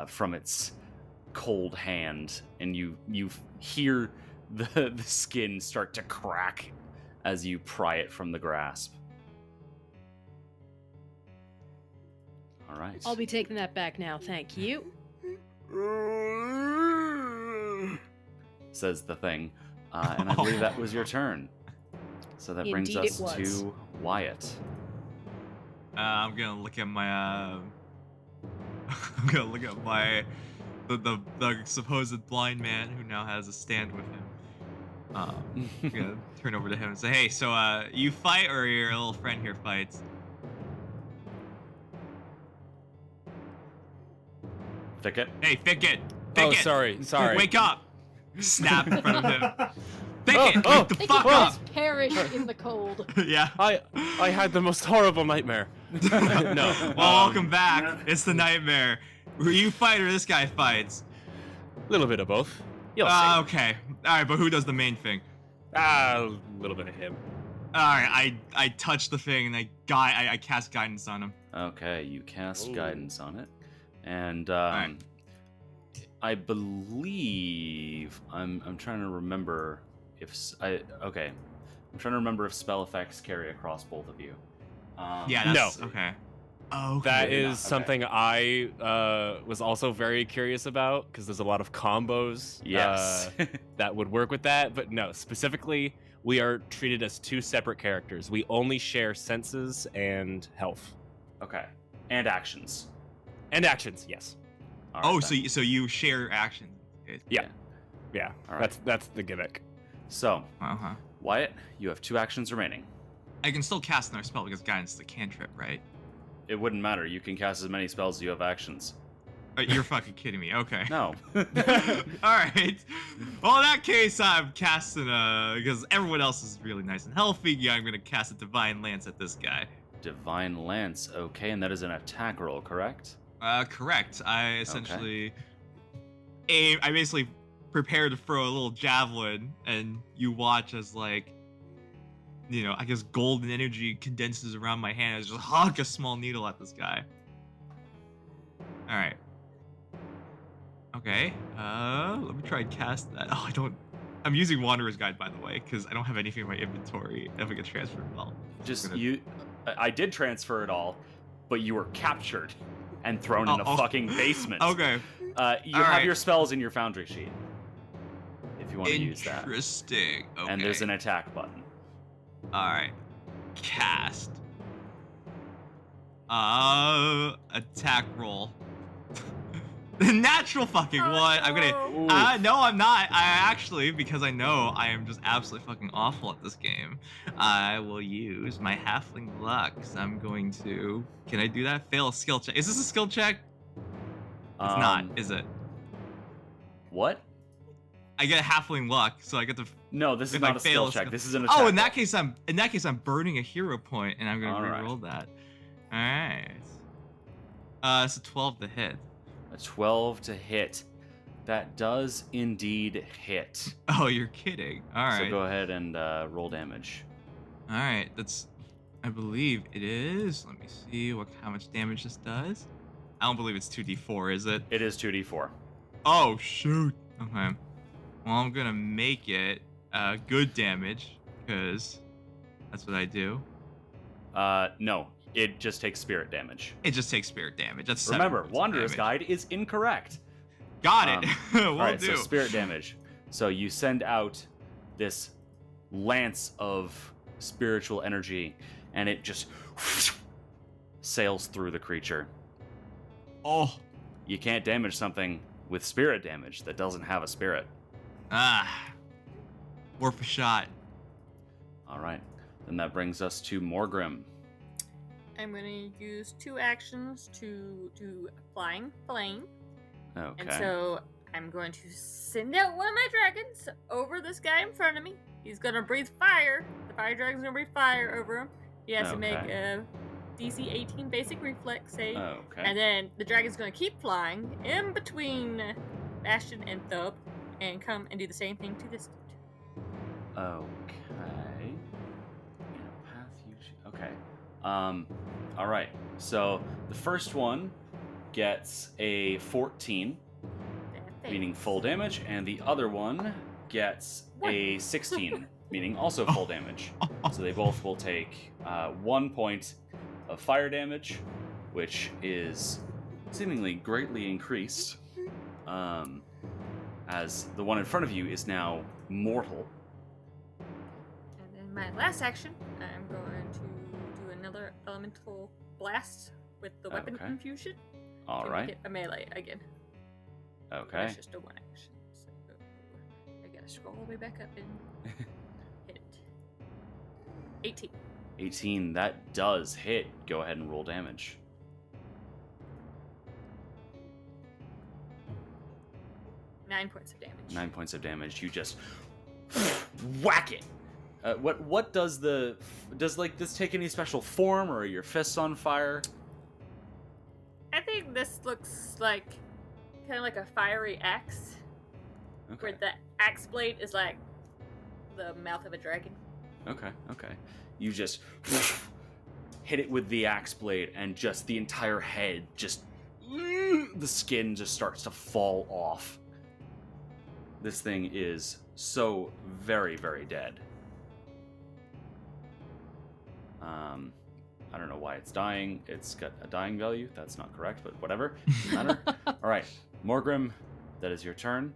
from its cold hand, and you hear the skin start to crack as you pry it from the grasp. Alright. I'll be taking that back now, thank you. Says the thing. And I believe that was your turn. So that brings Indeed us it was. to Wyatt. I'm gonna look at my I'm gonna look at my the supposed blind man who now has a stand with him. I'm gonna turn over to him and say, "Hey, so you fight or your little friend here fights?" Thicket. Hey, Thicket! Oh, Thicket! sorry. Wake up! Snap in front of him. Thicket! Oh, wake the They fuck can up! just perish in the cold. Yeah. I had the most horrible nightmare. No. Well, welcome back. It's the nightmare. You fight or this guy fights? A little bit of both. You'll see. Okay. Alright, but who does the main thing? A little bit of him. Alright, I touch the thing and I cast guidance on him. Okay, you cast Ooh. guidance on it. And Alright. I believe I'm trying to remember if I'm trying to remember if spell effects carry across both of you. Yeah, that's okay. Okay. That maybe is not. Okay. something I was also very curious about, because there's a lot of combos Yes. that would work with that. But no, specifically, we are treated as two separate characters. We only share senses and health. Okay. And actions. And actions, yes. All right, Oh, then. so you share actions. Okay. Yeah. Yeah, All right. that's the gimmick. So, Uh-huh. Wyatt, you have 2 actions remaining. I can still cast another spell because guidance is a cantrip, right? It wouldn't matter. You can cast as many spells as you have actions. You're fucking kidding me. Okay. No. All right. Well, in that case, I'm casting because everyone else is really nice and healthy. Yeah, I'm gonna cast a divine lance at this guy. Divine Lance. Okay, and that is an attack roll, correct? Correct. I essentially aim. I basically prepare to throw a little javelin, and you watch as I guess golden energy condenses around my hand. I just hug a small needle at this guy. All right. Okay. Let me try and cast that. Oh, I don't. I'm using Wanderer's Guide, by the way, because I don't have anything in my inventory if I get transferred well. Just gonna- you. I did transfer it all, but you were captured and thrown in a Oh. fucking basement. Okay. You All have right. your spells in your foundry sheet, if you want to use that. Interesting. Okay. And there's an attack button. All right. Cast. Attack roll. Natural fucking Oh, one. I'm gonna. no. No, I'm not. I actually, because I know I am just absolutely fucking awful at this game. I will use my halfling luck. So I'm going to. Can I do that? Fail a skill check. Is this a skill check? It's not, is it? What? I get a halfling luck, so I get to. No, this is If not I a skill fail a check. skill- This is an attack. Oh, in that roll. case, I'm burning a hero point, and I'm gonna All right. re-roll that. All right. It's a 12 to hit. A 12 to hit. That does indeed hit. Oh, you're kidding. All right. So go ahead and roll damage. All right. I believe it is. Let me see how much damage this does. I don't believe it's 2d4, is it? It is 2d4. Oh shoot. Okay. Well, I'm gonna make it good damage because that's what I do. No, it just takes spirit damage. It just takes spirit damage. That's 7 Remember, points of Wanderer's damage. Guide is incorrect. Got it. Will All right, do. so spirit damage. So you send out this lance of spiritual energy, and it just sails through the creature. Oh, you can't damage something with spirit damage that doesn't have a spirit. Worth a shot. All right. Then that brings us to Morgrim. I'm going to use 2 actions to do a flying flame. Okay. And so I'm going to send out one of my dragons over this guy in front of me. He's going to breathe fire. The fire dragon's going to breathe fire over him. He has to make a DC 18 basic reflex save. Okay. And then the dragon's going to keep flying in between Bastion and Thub and come and do the same thing to this dude. Okay. In a path you okay. All right. So the first one gets a 14, meaning full damage, and the other one gets a 16, meaning also full damage. So they both will take 1 point of fire damage, which is seemingly greatly increased, as the one in front of you is now mortal. And then my last action, I'm going to do another elemental blast with the weapon infusion. All to right. make it a melee again. Okay. That's just a 1 action. So I gotta scroll all the way back up and hit it. 18. 18, that does hit. Go ahead and roll damage. 9 points of damage. 9 points of damage. You just whack it. What does like this take any special form, or are your fists on fire? I think this looks like kind of like a fiery axe, where the axe blade is like the mouth of a dragon. Okay. You just hit it with the axe blade, and just the entire head, just the skin just starts to fall off. This thing is so very, very dead. I don't know why it's dying. It's got a dying value. That's not correct, but whatever. Doesn't matter. All right, Morgrim, that is your turn.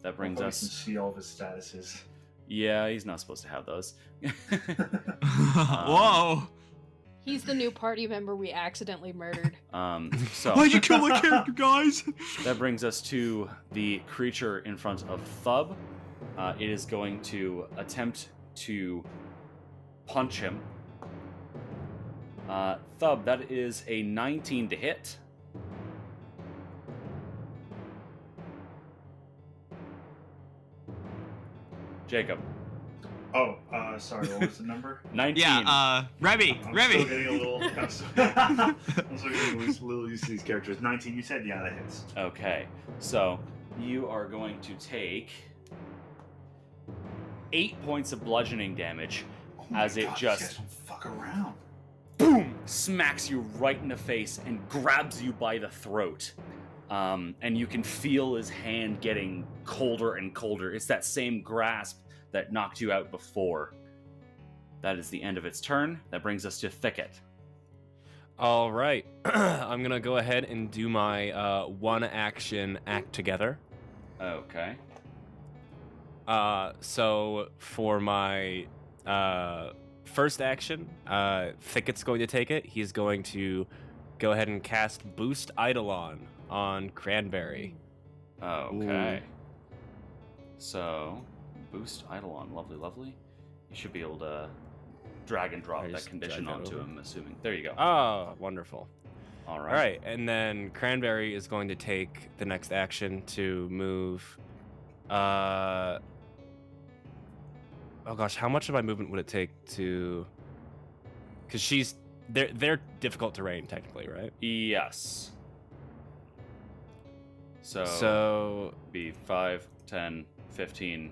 That brings us. You can see all of his statuses. Yeah, he's not supposed to have those. Whoa! He's the new party member we accidentally murdered. So Why'd you kill my character, guys? that brings us to the creature in front of Thub. It is going to attempt to punch him. Thub, that is a 19 to hit. Jacob. Oh, sorry, what was the number? 19. Yeah, Remy. I'm still getting a little. I'm still getting a little used to these characters. 19, you said? Yeah, that hits. Okay, so you are going to take 8 points of bludgeoning damage as it just don't fuck around. boom smacks you right in the face and grabs you by the throat. And you can feel his hand getting colder and colder. It's that same grasp that knocked you out before. That is the end of its turn. That brings us to Thicket. All right. I'm going to go ahead and do my 1 action act together. Okay. So for my first action, Thicket's going to take it. He's going to go ahead and cast Boost Eidolon on Cranberry. Okay. So, Boost Eidolon. Lovely. You should be able to drag and drop I that just condition drag that onto over. him, assuming. There you go. Oh, wonderful. All All right, and then Cranberry is going to take the next action to move. Oh gosh, how much of my movement would it take to? Because they're difficult terrain technically, right? Yes. So be 5, 10, 15,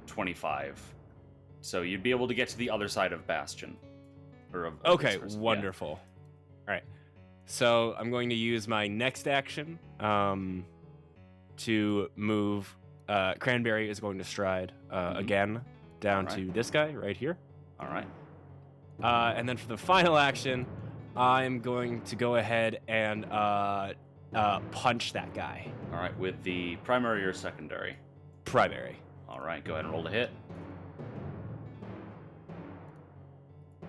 25. So you'd be able to get to the other side of Bastion. Or of okay, this person, yeah. wonderful. All right, so I'm going to use my next action to move. Cranberry is going to stride again down All right. to this guy right here. All right. And then for the final action, I'm going to go ahead and punch that guy. All right, with the primary or secondary? Primary. All right, go ahead and roll to hit.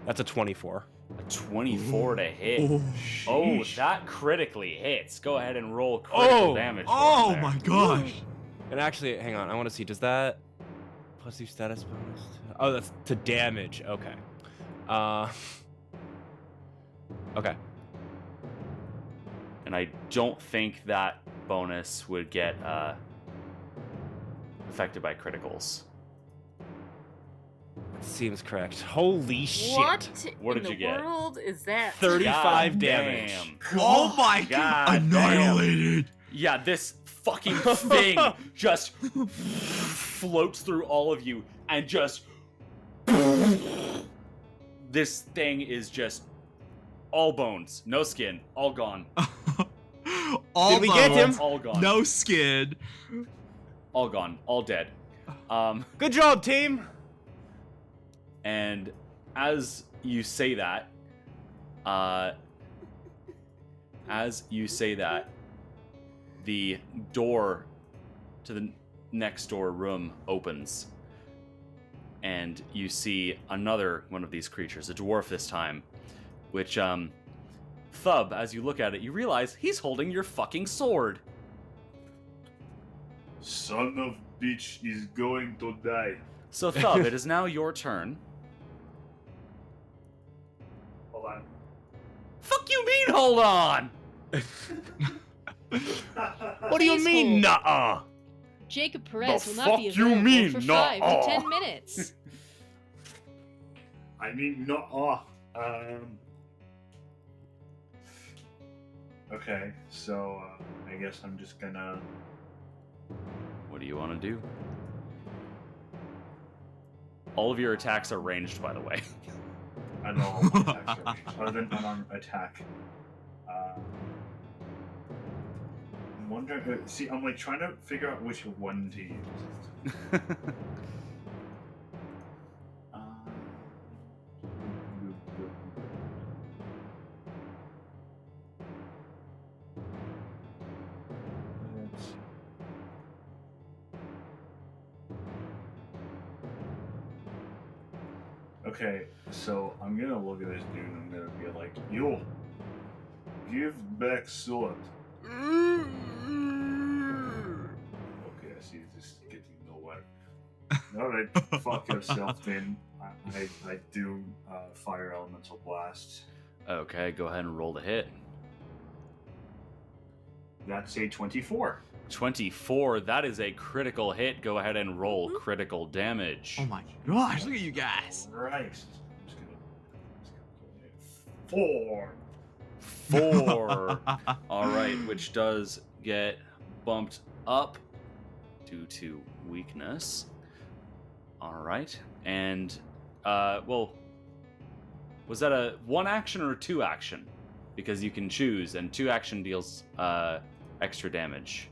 That's a 24. A 24 to hit. Oh, Oh, Sheesh. that critically hits. Go ahead and roll critical damage. for oh him there. my gosh. And actually, hang on. I want to see. Does that plus your status bonus? Oh, that's to damage. Okay. Okay. And I don't think that bonus would get affected by criticals. Seems correct. Holy shit. What in did you the get? world is that? 35 God damage. damn. Oh my God god. Annihilated. Yeah, this fucking thing just floats through all of you and just. This thing is just all bones, no skin, all gone. All Did we get bones, him? All gone. No skin. All gone. All dead. Good job, team. And as you say that, the door to the next door room opens, and you see another one of these creatures, a dwarf this time, which, Thub, as you look at it, you realize he's holding your fucking sword. Son of bitch is going to die. So, Thub, it is now your turn. Hold on. Fuck you mean, hold on! What do you Please mean, hold. nuh-uh? Jacob Perez The will not be fuck you available mean, for not 5 to all? 10 minutes. I mean, not Okay, so I guess I'm just gonna. What do you want to do? All of your attacks are ranged, by the way. I know all my attacks are ranged, other than unarmed attack. I'm wondering. See, I'm like trying to figure out which one to use. Let's see. Okay, so I'm gonna look at this dude and I'm gonna be like, yo, give back sword. Okay, I see this is getting nowhere. Alright, fuck yourself then. I do fire elemental blast. Okay, go ahead and roll the hit. That's a 24. 24, that is a critical hit. Go ahead and roll critical damage. Oh my gosh, look at you guys. Right. I'm just gonna 4. 4. Alright, which does get bumped up due to weakness. Alright, and, well, was that a 1 action or a 2 action? Because you can choose, and 2 action deals extra damage.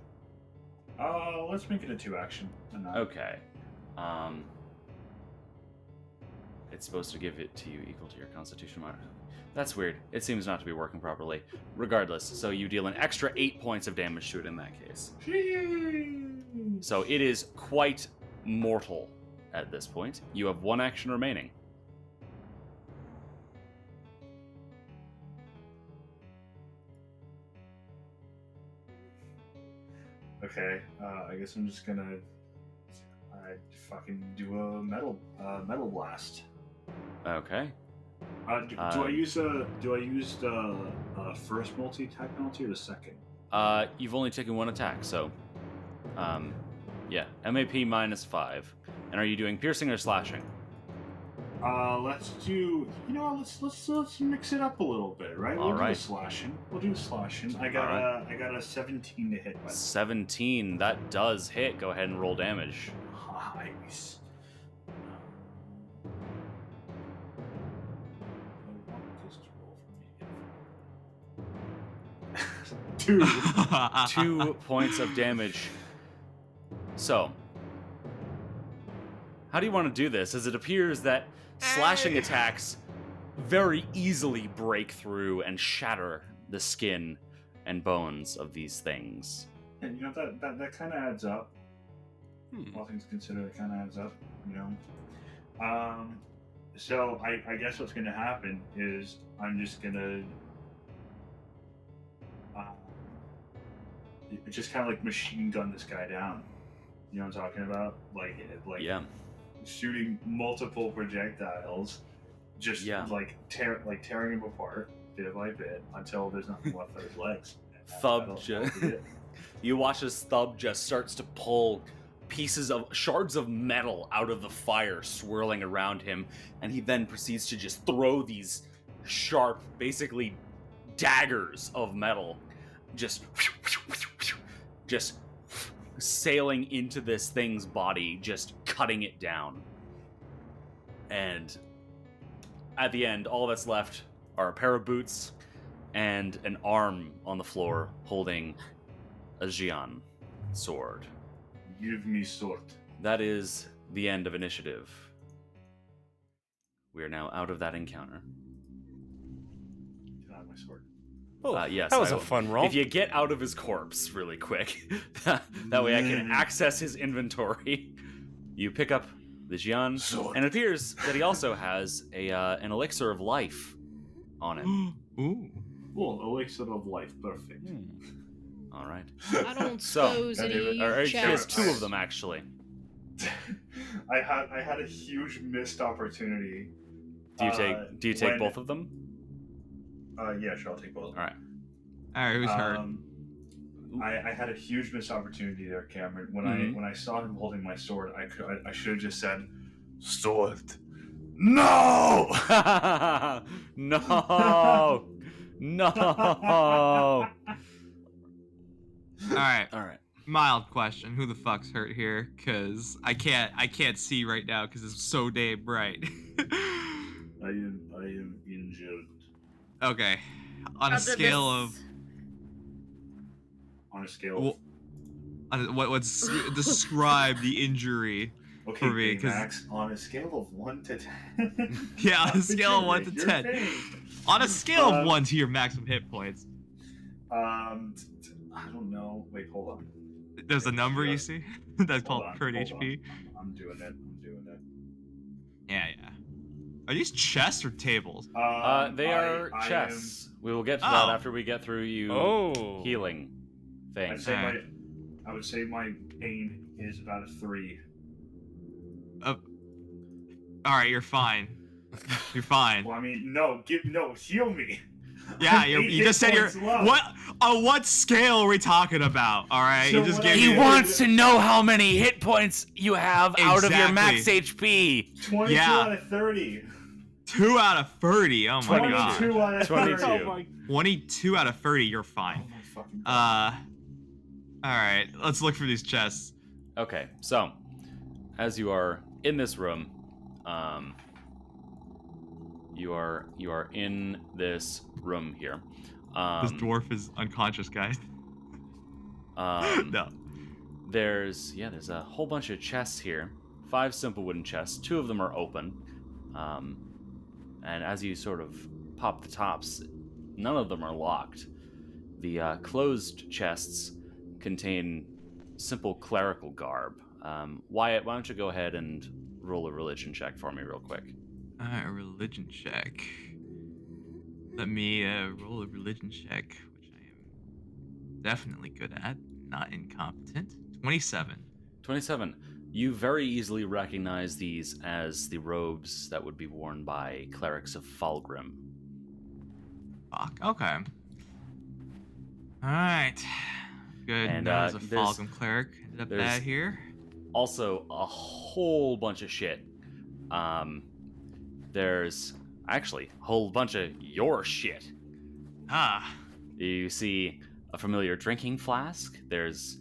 Let's make it a 2 action. Okay. It's supposed to give it to you equal to your constitution modifier. That's weird. It seems not to be working properly. Regardless, so you deal an extra 8 points of damage to it in that case. So it is quite mortal at this point. You have 1 action remaining. Okay, I guess I'm just gonna fucking do a metal blast. Okay. Do I use the first multi-attack penalty or the second? You've only taken 1 attack, so yeah, MAP -5. And are you doing piercing or slashing? Let's do. You know, let's mix it up a little bit, right? We'll do Alright. slashing. We'll do slashing. I got a 17 to hit. By the way. 17, that does hit. Go ahead and roll damage. Nice. I want this to roll for me. 2 points of damage. So, how do you want to do this? As it appears that slashing attacks very easily break through and shatter the skin and bones of these things. And you know that kind of adds up. All things considered, it kind of adds up. You know. So I guess what's gonna happen is I'm just gonna just kind of like machine gun this guy down. You know what I'm talking about? Like Yeah. shooting multiple projectiles, just Yeah. tearing him apart bit by bit until there's nothing left of his legs. Thub you watch as Thub just starts to pull shards of metal out of the fire swirling around him, and he then proceeds to just throw these sharp, basically daggers of metal, just sailing into this thing's body, just cutting it down. And at the end, all that's left are a pair of boots and an arm on the floor holding a Jian sword. Give me sword. That is the end of initiative. We are now out of that encounter. Can I have my sword? Oh, Yes, that was I a will. fun roll. If you get out of his corpse really quick, that way I can access his inventory. You pick up the Jian, Sword. and it appears that he also has an elixir of life on him. Ooh. Well, elixir of life, perfect. All right. I don't So, suppose any of you Or he has chaps. 2 of them, actually. I had a huge missed opportunity. Do you take when- both of them? Yeah, sure, I'll take both. All right. All right, who's hurt? I had a huge missed opportunity there, Cameron. Mhm. When I saw him holding my sword, I should have just said, "Sword, no!" No! No! All right. All right. Mild question: who the fuck's hurt here? Cause I can't see right now because it's so damn bright. I am injured. Okay, on a scale of Well, what's describe the injury okay, for me? Because Max, on a scale of 1 to 10. yeah, on a scale of 1 to You're 10, paying. on a scale of 1 to your maximum hit points, I don't know. Wait, hold on. there's a number you see that's Hold called on, current hold HP. on. I'm doing it. Yeah. Are these chests or tables? They are I chests. We will get to that Oh. after we get through you Oh. healing I things. would say my pain is about a 3. All right, you're fine. You're fine. Well, I mean, heal me. Yeah, I'm you 8 just said hit you're points low. what? On what scale are we talking about? All right, So you just what gave I me. He did- wants to know how many hit points you have out of your max Exactly. HP. 22 Yeah. out of 30. 2 out of 30. Oh my 22. god. 22 out of 30. 22. 22 out of 30. You're fine. Oh my fucking God. All right. Let's look for these chests. Okay, so as you are in this room, you are in this room here. This dwarf is unconscious, guys. No. There's a whole bunch of chests here. 5 simple wooden chests. 2 of them are open. And as you sort of pop the tops, none of them are locked. The closed chests contain simple clerical garb. Wyatt, why don't you go ahead and roll a religion check for me real quick? All right, a religion check. Let me roll a religion check, which I am definitely good at. Not incompetent. 27. 27. You very easily recognize these as the robes that would be worn by clerics of Falgrim. Fuck. Okay. All right. Good. And, As a there's- Falcon cleric, ended up there's- bad here. Also, a whole bunch of shit. There's actually a whole bunch of your shit. Ah. You see a familiar drinking flask. There's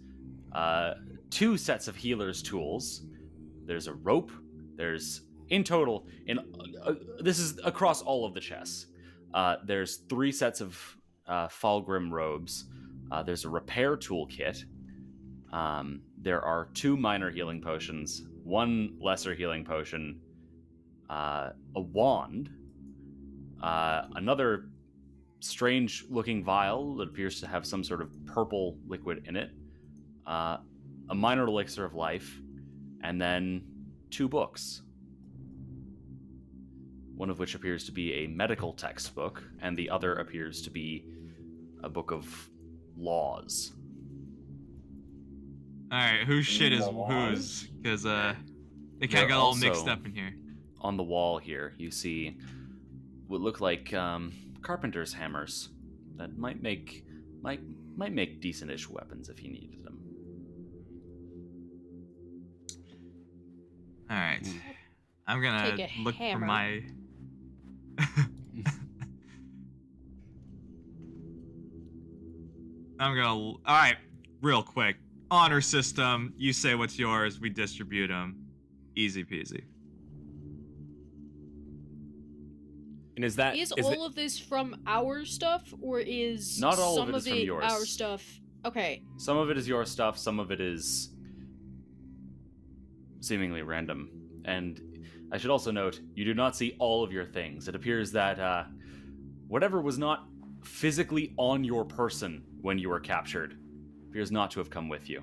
2 sets of healer's tools. There's a rope. There's, in total, this is across all of the chests. There's 3 sets of Falgrim robes. There's a repair toolkit. There are 2 minor healing potions, 1 lesser healing potion, a wand, another strange-looking vial that appears to have some sort of purple liquid in it, a minor elixir of life, and then 2 books. one of which appears to be a medical textbook, and the other appears to be a book of laws. All right, whose shit is Laws? whose? Because they kind They're of got all mixed also- up in here. On the wall here, you see what look like carpenter's hammers that might make decent-ish weapons if you needed them. All right, I'm gonna Take a look for hammer. my. All right, real quick. Honor system. You say what's yours. We distribute them. Easy peasy. And is that Is is all of this from our stuff, or is Not all of some it is from yours. our stuff? Okay. Some of it is your stuff, some of it is seemingly random. And I should also note, you do not see all of your things. It appears that whatever was not physically on your person when you were captured appears not to have come with you.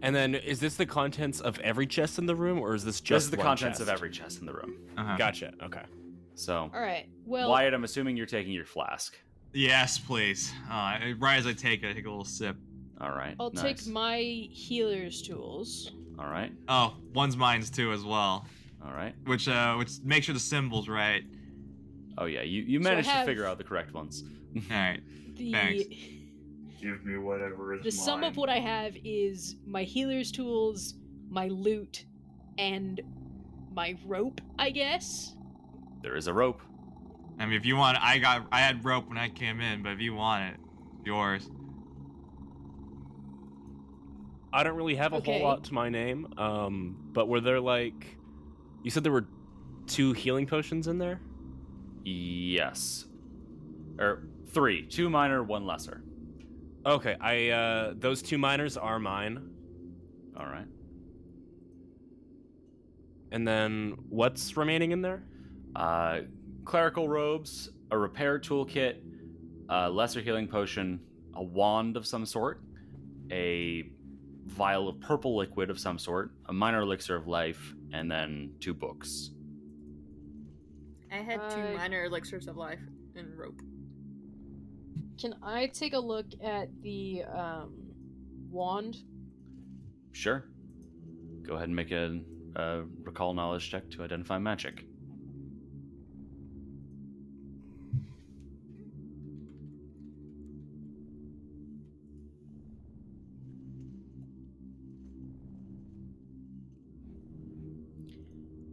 And then is this the contents of every chest in the room, or is this just This is the one contents chest? of every chest in the room. Uh-huh. Gotcha. Okay. So, All right. Well, Wyatt, I'm assuming you're taking your flask. Yes, please. Right as I take it, I take a little sip. All right. I'll nice. take my healer's tools. All right. Oh, one's mine's too as well. All right. Which make sure the symbol's right. Oh yeah, you So I managed to have- figure out the correct ones. All right. The Thanks. Give me whatever is the sum of mine. what I have is my healer's tools, my loot, and my rope, I guess. There is a rope. I mean, if you want, I had rope when I came in, but if you want it, yours. I don't really have a Okay. whole lot to my name. But were there like, you said there were 2 healing potions in there? Yes. Or 3. 2 minor, 1 lesser. Okay, those 2 minors are mine. All right. And then what's remaining in there? Clerical robes, a repair toolkit, a lesser healing potion, a wand of some sort, a vial of purple liquid of some sort, a minor elixir of life, and then 2 books. I had 2 I- minor elixirs of life and rope. Can I take a look at the wand? Sure. Go ahead and make a recall knowledge check to identify magic.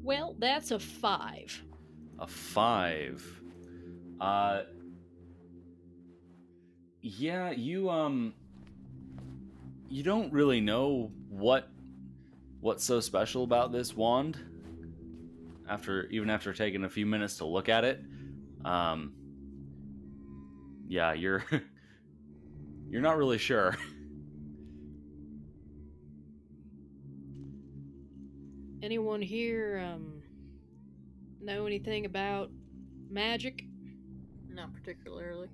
Well, that's a 5. A 5. Yeah, you don't really know what's so special about this wand after taking a few minutes to look at it. Yeah, you're you're not really sure. Anyone here know anything about magic? Not particularly.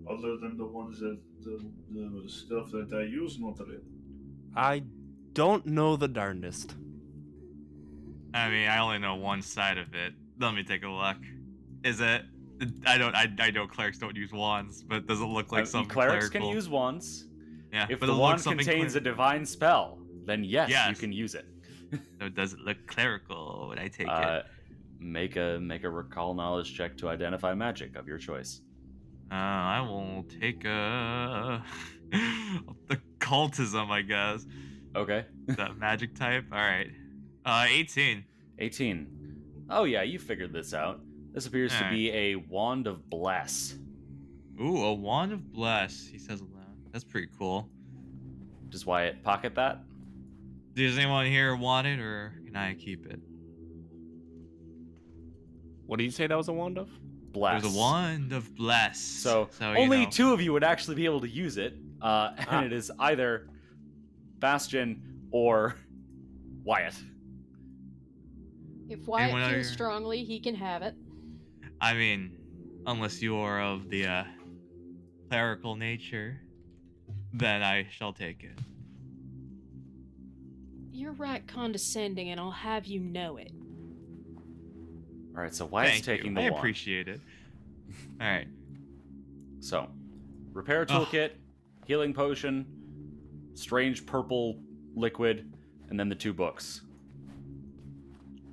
Other than the ones that the stuff that I use, not really. I don't know the darndest. I mean, I only know one side of it. Let me take a look. Is it? I know clerics don't use wands, but does it look like something Clerics clerical? can use wands. Yeah, If but the it wand looks something contains a cler- divine spell, then yes, you Yes. can use it. So does it look clerical when I take it? Make a recall knowledge check to identify magic of your choice. I will take the cultism, I guess. Okay. That magic type. All right. 18. 18. Oh yeah, you figured this out. This appears to be a wand of bless. Ooh, a wand of bless. He says aloud. That's pretty cool. Does Wyatt pocket that? Does anyone here want it, or can I keep it? What did you say that was a wand of? Bless. There's a wand of bless. So you only know. 2 of you would actually be able to use it, and it is either Bastion or Wyatt. If Wyatt Anyone feels other- strongly, he can have it. I mean, unless you are of the clerical nature, then I shall take it. You're right condescending, and I'll have you know it. All right, so Wyatt's Thank taking you. the I wand. appreciate it. All right. So, repair toolkit, healing potion, strange purple liquid, and then the 2 books.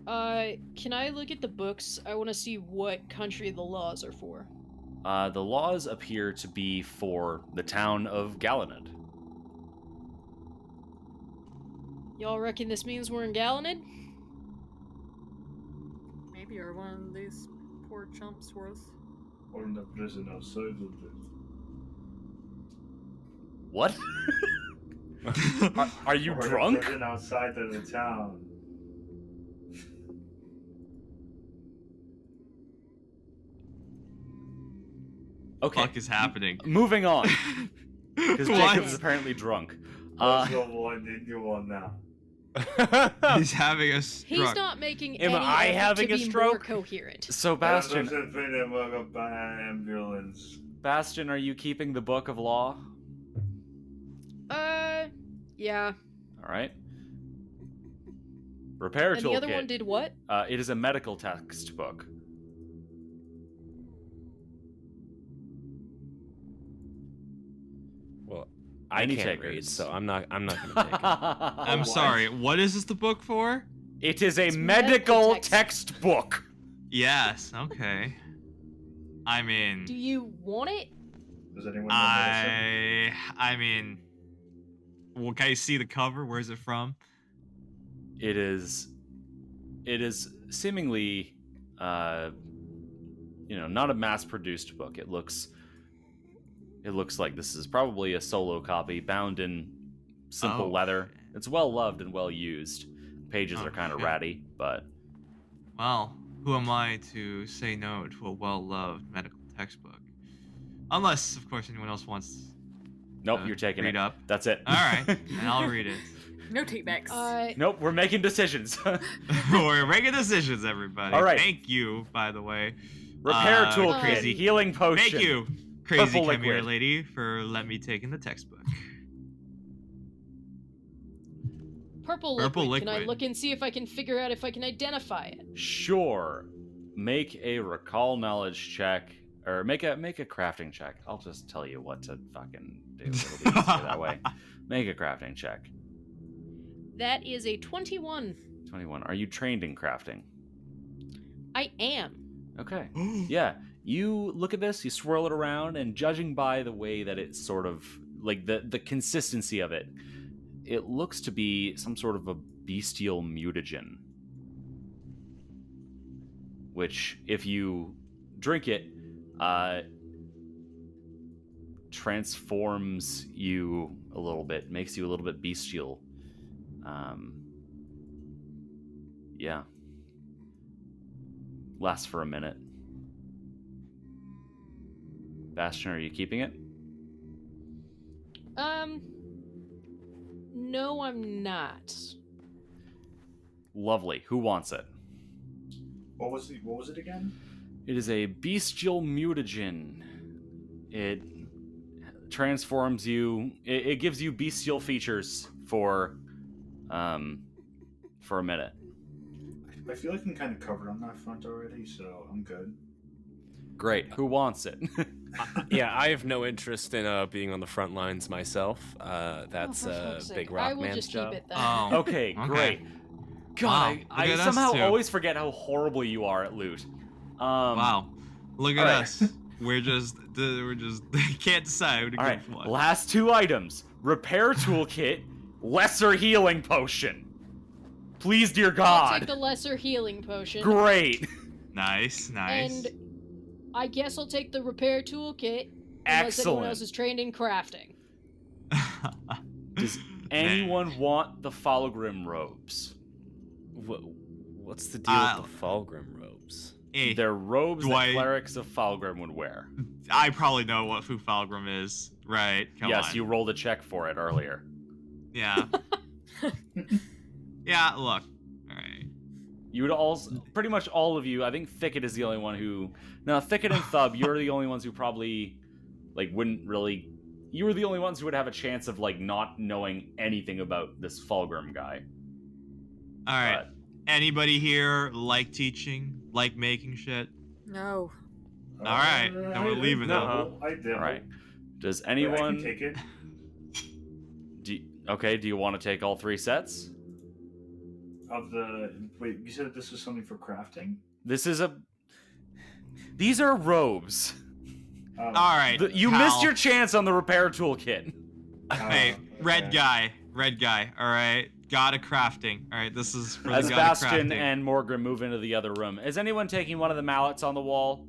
Can I look at the books? I want to see what country the laws are for. The laws appear to be for the town of Galanad. Y'all reckon this means we're in Galanad? Maybe you're one of these poor chumps worth. Or in the prison outside of it. What? are you Or the drunk? prison outside of the town. Okay, Fuck is happening? moving on. Because What? Jacob's apparently drunk. What's the one in you on now? He's having a stroke. He's not making Am any I effort having to a be more stroke? coherent. So Bastion, Ambulance. Bastion, are you keeping the book of law? Yeah. All right. Repair And toolkit. the other one did what? It is a medical textbook. Well, I Any can't takers? read, so I'm not gonna take it. I'm What? sorry. What is this the book for? It is a It's medical medical textbook. Yes. Okay. I mean, Do you want it? Does anyone know medicine? I mean, well, can you see the cover? Where's it from? It is seemingly, not a mass-produced book. It looks like this is probably a solo copy, bound in simple Oh. leather. It's well loved and well used. Pages Oh, are kind of shit. ratty, but Well, who am I to say no to a well-loved medical textbook? Unless, of course, anyone else wants. nope, you're taking read it. up. That's it. All right, and I'll read it. No takebacks. Nope, we're making decisions. We're making decisions, everybody. All right. Thank you, by the way. Repair toolkit, crazy. healing potion. Thank you, crazy Purple come here liquid. lady, for letting me take in the textbook. Purple Purple liquid. Can I liquid. look and see if I can figure out if I can identify it? Sure. Make a recall knowledge check, or make a crafting check. I'll just tell you what to fucking do. It'll be easier that way. Make a crafting check. That is a 21. 21. Are you trained in crafting? I am. Okay. Yeah. You look at this, you swirl it around, and judging by the way that it's sort of like the consistency of it, it looks to be some sort of a bestial mutagen. Which, if you drink it, transforms you a little bit, makes you a little bit bestial. Yeah. Lasts for a minute. Bastion, are you keeping it? No, I'm not. Lovely. Who wants it? What was it again? It is a bestial mutagen. It transforms you. It gives you bestial features for a minute. I feel like I'm kind of covered on that front already, so I'm good. Great. Who wants it? Yeah, I have no interest in being on the front lines myself. That's Oh, for fuck's Big sake. Rock I will Man's just job. keep it then. Oh, Okay, great. God, Wow, I look at us somehow two. always forget how horrible you are at loot. Wow. Look at all right. us. We're just can't decide. All right, One. last 2 items. Repair toolkit, lesser healing potion. Please, dear I'll God. take the lesser healing potion. Great. Nice. And I guess I'll take the repair toolkit. Unless anyone else Excellent. is trained in crafting. Does anyone want the Falgrim robes? What's the deal with the Falgrim robes? They're robes Do that I- clerics of Falgrim would wear. I probably know what Fufalgrim is, right? Come Yes, on. you rolled a check for it earlier. Yeah. Yeah. Look. All right. You would also, pretty much all of you, I think Thicket is the only one who, no, Thicket and Thub, you're the only ones who probably, wouldn't really, you were the only ones who would have a chance of, not knowing anything about this Fulgrim guy. All right. Anybody here like teaching, like making shit? No. All right, then we're leaving them. I dibble. All right. Does Wait, I anyone? can take it. Okay. Do you want to take all 3 sets? Wait, you said this was something for crafting? These are robes. Oh. All right. You pal. missed your chance on the repair toolkit. Hey, okay. red guy. All right. God of crafting. All right, this is for the As god Bastion of crafting. and Morgrim move into the other room, is anyone taking one of the mallets on the wall,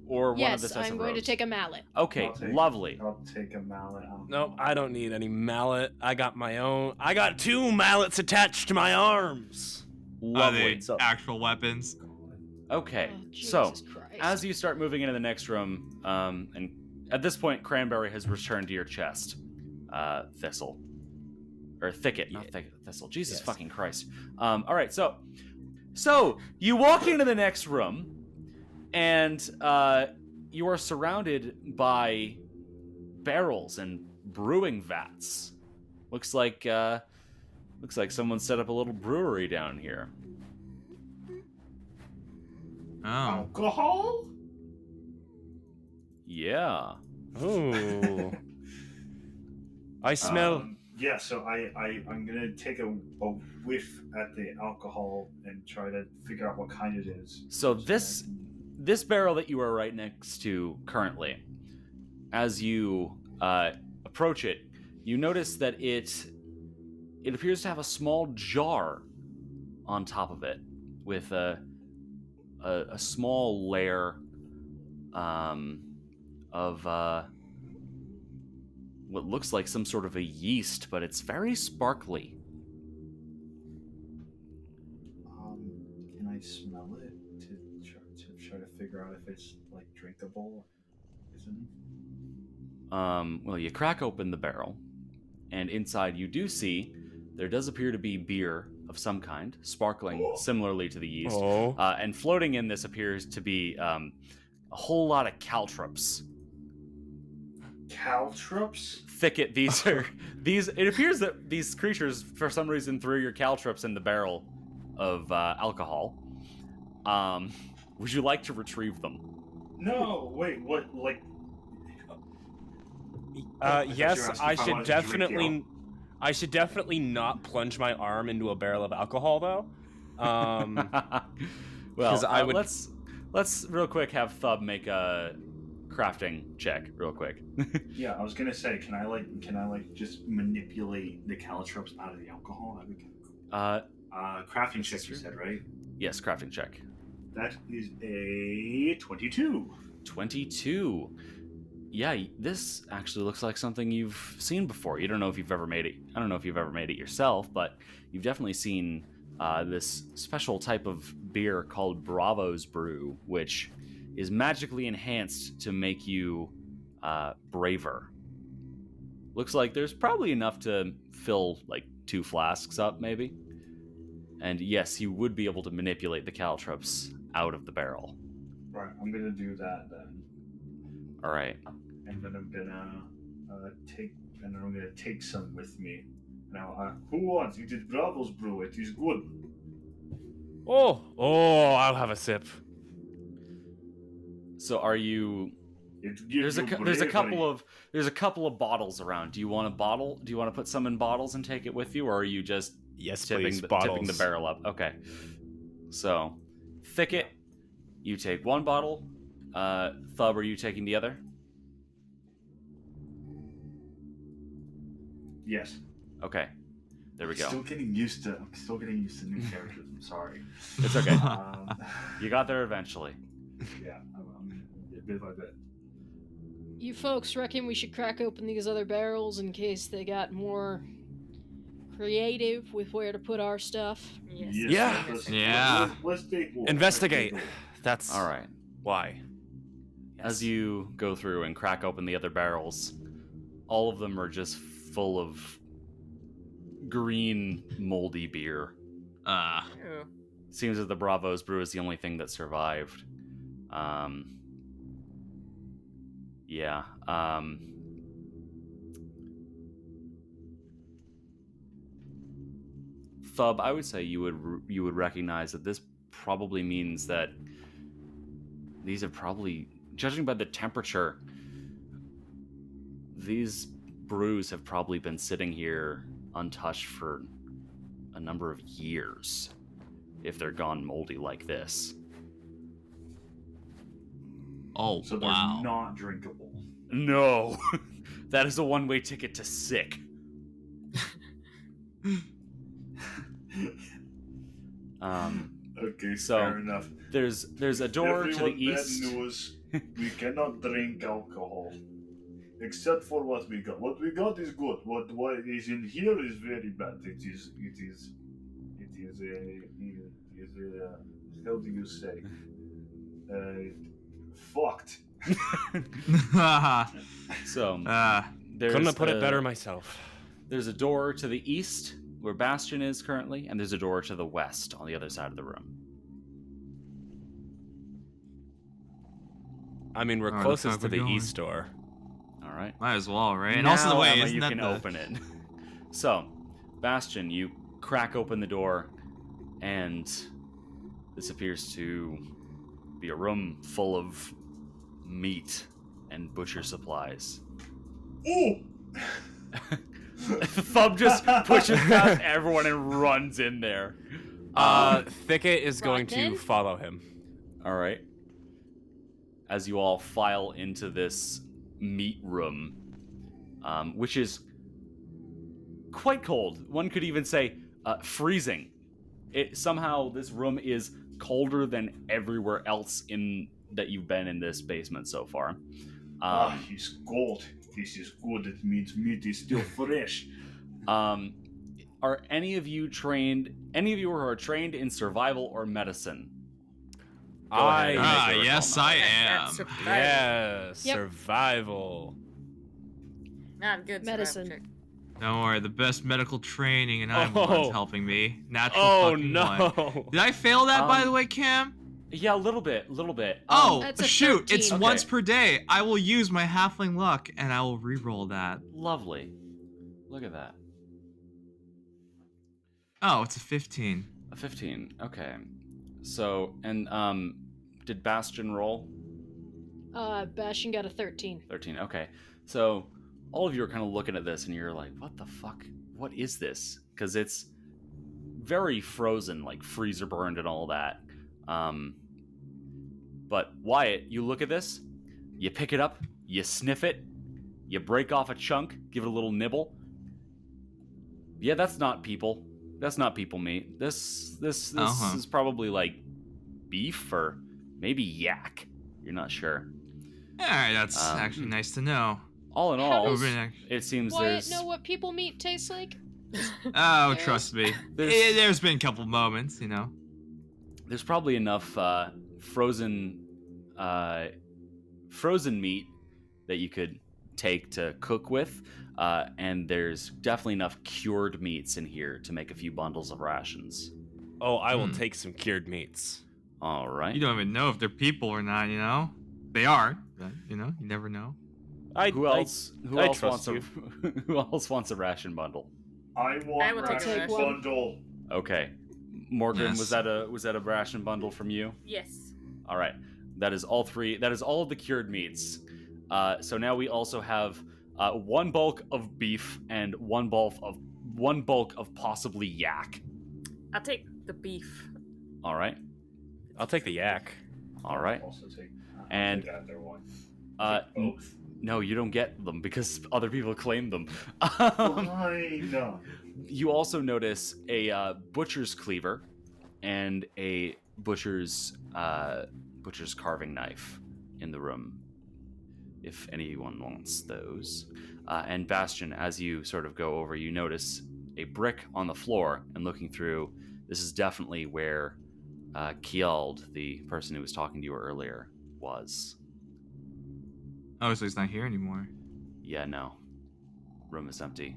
or one of the Yes, sets I'm of going to robes? take a mallet. Okay, lovely. I'll take a mallet. Nope, I don't need any mallet. I got my own. I got 2 mallets attached to my arms. Are Lovely. they actual weapons? Okay, Oh, so Jesus Christ. as you start moving into the next room, and at this point, Cranberry has returned to your chest. Thistle. Or Thicket, not Thistle. Jesus Yes. fucking Christ. All right, so you walk into the next room, and you are surrounded by barrels and brewing vats. Looks like someone set up a little brewery down here. Oh. Alcohol? Yeah. Ooh. I smell. Yeah, so I'm gonna take a whiff at the alcohol and try to figure out what kind it is. So this barrel that you are right next to currently, as you approach it, you notice that it appears to have a small jar on top of it with a small layer of what looks like some sort of a yeast, but it's very sparkly. Can I smell it to try to figure out if it's like drinkable? Isn't it? Well, you crack open the barrel, and inside you do see there does appear to be beer of some kind, sparkling similarly to the yeast. Oh. And floating in this appears to be a whole lot of caltrops. Caltrops? Thicket. It appears that these creatures, for some reason, threw your caltrops in the barrel of alcohol. Would you like to retrieve them? No, wait, what? Like? Yes, I should definitely. I should definitely not plunge my arm into a barrel of alcohol, though. Well, I would. Let's real quick have Thub make a crafting check, real quick. Yeah, I was gonna say, can I just manipulate the caltrops out of the alcohol? That'd be kind of cool. Crafting check, you said, right? Yes, crafting check. That is a 22. 22. Yeah, this actually looks like something you've seen before. You don't know if you've ever made it. I don't know if you've ever made it yourself, but you've definitely seen this special type of beer called Bravo's Brew, which is magically enhanced to make you braver. Looks like there's probably enough to fill like 2 flasks up, maybe. And yes, you would be able to manipulate the caltrops out of the barrel. Right, I'm gonna do that then. All right. And then I'm gonna take some with me. Now, who wants? It is Bravo's brew. It is good. Oh, I'll have a sip. So are you? There's a couple of bottles around. Do you want a bottle? Do you want to put some in bottles and take it with you, or are you just tipping the barrel up? Okay. So, Thicket, you take 1 bottle. Thub, are you taking the other? Yes. Okay. There we go. I'm still getting used to new characters. I'm sorry. It's okay. You got there eventually. Yeah, I'm bit by bit. You folks reckon we should crack open these other barrels in case they got more creative with where to put our stuff? Yes. Yeah. Let's take one. Investigate. Let's take one. That's All right. why. As you go through and crack open the other barrels, all of them are just full of green, moldy beer. Ew. Seems that the Bravo's Brew is the only thing that survived. Yeah. Thub, I would say you would recognize that this probably means that these have probably, judging by the temperature, these brews have probably been sitting here untouched for a number of years, if they're gone moldy like this. Oh, So they're wow. not drinkable. No, that is a one-way ticket to sick. Okay, So, fair enough. There's a door to the Everyone east. bad news. We cannot drink alcohol. Except for what we got. What we got is good. What is in here is very bad. It is how do you say? Fucked. So there's Couldn't have put it a- better myself. There's a door to the east where Bastion is currently, and there's a door to the west on the other side of the room. I mean, we're Alright, closest to let's the keep going. east door. All right. Might as well, right? And also the Now, way, Emma, isn't you that can the... open it. So, Bastion, you crack open the door, and this appears to be a room full of meat and butcher supplies. Oh! Thumb just pushes past everyone and runs in there. Thicket is going to Rotten? follow him. All right. As you all file into this meat room, which is quite cold. One could even say freezing. Somehow this room is colder than everywhere else that you've been in this basement so far. He's cold. This is good. It means meat is still fresh. Are any of you who are trained in survival or medicine? Go ahead and make a recall yes, now. I That's am. survival. Yeah, Yep. survival. Not good. survival Medicine. check. Don't worry, the best medical training, and I'm the one's Oh. helping me. Natural Oh fucking no! one. Did I fail that, by the way, Cam? Yeah, a little bit. Oh, That's a shoot! 13. It's Okay. once per day. I will use my halfling luck, and I will re-roll that. Lovely. Look at that. Oh, it's a 15. A 15. Okay. So, and did Bastion roll? Bastion got a 13. 13. Okay. So, all of you are kind of looking at this and you're like, what the fuck? What is this? Because it's very frozen, like freezer burned and all that. But Wyatt, you look at this, you pick it up, you sniff it, you break off a chunk, give it a little nibble. Yeah, that's not people. That's not people meat. This Uh-huh. is probably like beef or maybe yak. You're not sure. Alright, that's actually nice to know. All in How all, does- it seems Wyatt there's know what people meat tastes like? Oh, Yes. trust me. There's- There's been a couple moments, you know. there's probably enough frozen meat that you could take to cook with, and there's definitely enough cured meats in here to make a few bundles of rations. Oh, I will take some cured meats. All right. You don't even know if they're people or not, you know? They are, but, you know, you never know. Who else I wants trust a you. who else wants a ration bundle? I want I will take a ration ration. bundle. Okay. Morgan, Yes. was that a ration bundle from you? Yes. All right. That is all three. That is all of the cured meats. So now we also have one bulk of beef and one bulk of possibly yak. I'll take the beef. All right. I'll take the yak. All right. Also take. And, take either one. Take Take both. No, you don't get them because other people claim them. Fine. You also notice a butcher's cleaver and a butcher's carving knife in the room, if anyone wants those. And Bastion, as you sort of go over, you notice a brick on the floor, and looking through, this is definitely where Kjeld, the person who was talking to you earlier, was. Oh, so he's not here anymore. Yeah, no. Room is empty.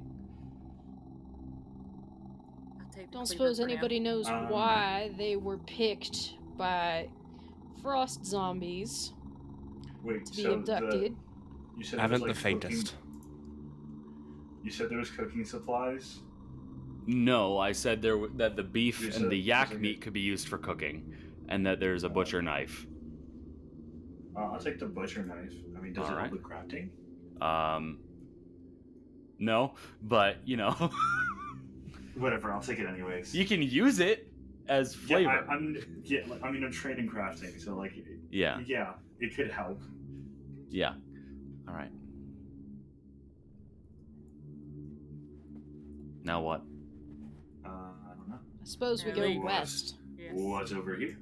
I'll take the Don't cleaver suppose for now. anybody knows why they were picked by frost zombies Wait, to be so abducted. you said Haven't there was, the faintest. You said there was cooking supplies. No, I said that the beef You and said- the yak you said- meat could be used for cooking, and that there's a butcher knife. I'll take the butcher knife. I mean, does it Alright. help with crafting? No, but Whatever, I'll take it anyways. you can use it as flavor. I'm trained in crafting, so like, Yeah. yeah, it could help. Yeah. All right. Now what? I don't know. I suppose we Yeah, go leave. west. Yes. What's over here?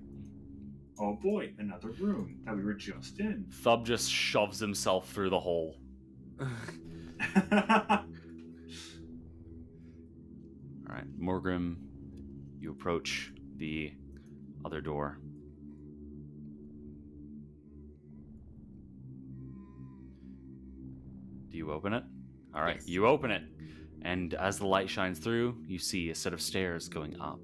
Oh boy, another room that we were just in. Thub just shoves himself through the hole. All right, Morgrim, you approach the other door. Do you open it? All right, Yes. you open it. And as the light shines through, you see a set of stairs going up.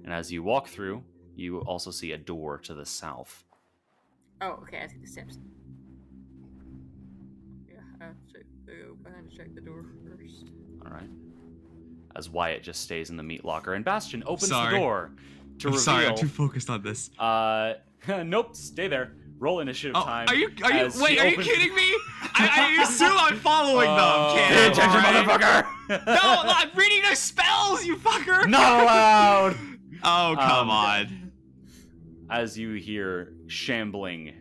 And as you walk through, you also see a door to the south. Oh, okay, I see the steps. Yeah, I have to go behind to check the door first. All right. As Wyatt just stays in the meat locker, and Bastion opens the Sorry. door to I'm reveal. sorry, I'm too focused on this. Nope, stay there. Roll initiative Oh, time. are you as she wait, are you opens- kidding me? I assume I'm following them, kid. Pay attention, alright? motherfucker! No, I'm reading their spells, you fucker! Not allowed! Oh, come Um, on. As you hear shambling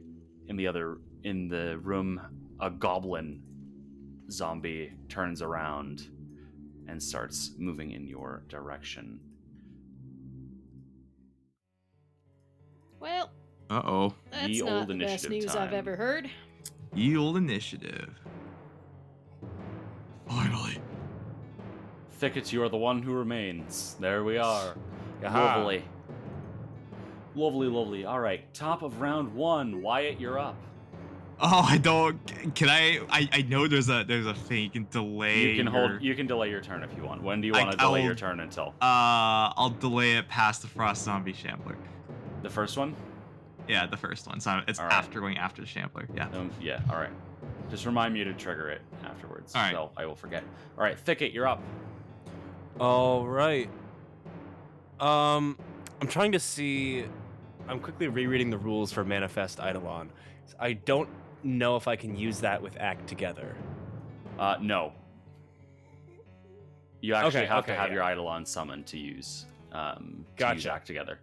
in the room, a goblin zombie turns around and starts moving in your direction. Well, Uh-oh. that's Ye not old the best initiative news I've time. ever heard. Ye old initiative. Finally. Thicket, you are the one who remains. There we are. Yaha. Lovely. Lovely, lovely. All right, top of round 1. Wyatt, you're up. Oh, I don't. Can I know there's a thing you can delay. You can delay your turn if you want. When do you I- want to delay I'll- your turn until? I'll delay it past the frost zombie shambler. The first one? Yeah, the first one. So it's All right. after going after the shambler. Yeah. Yeah, all right. Just remind me to trigger it afterwards. All right. So I will forget. All right, Thicket, you're up. All right. I'm trying to see. I'm quickly rereading the rules for Manifest Eidolon. I don't know if I can use that with Act Together. No. You actually have to okay, have yeah. your Eidolon summoned to use Gotcha. Act Together.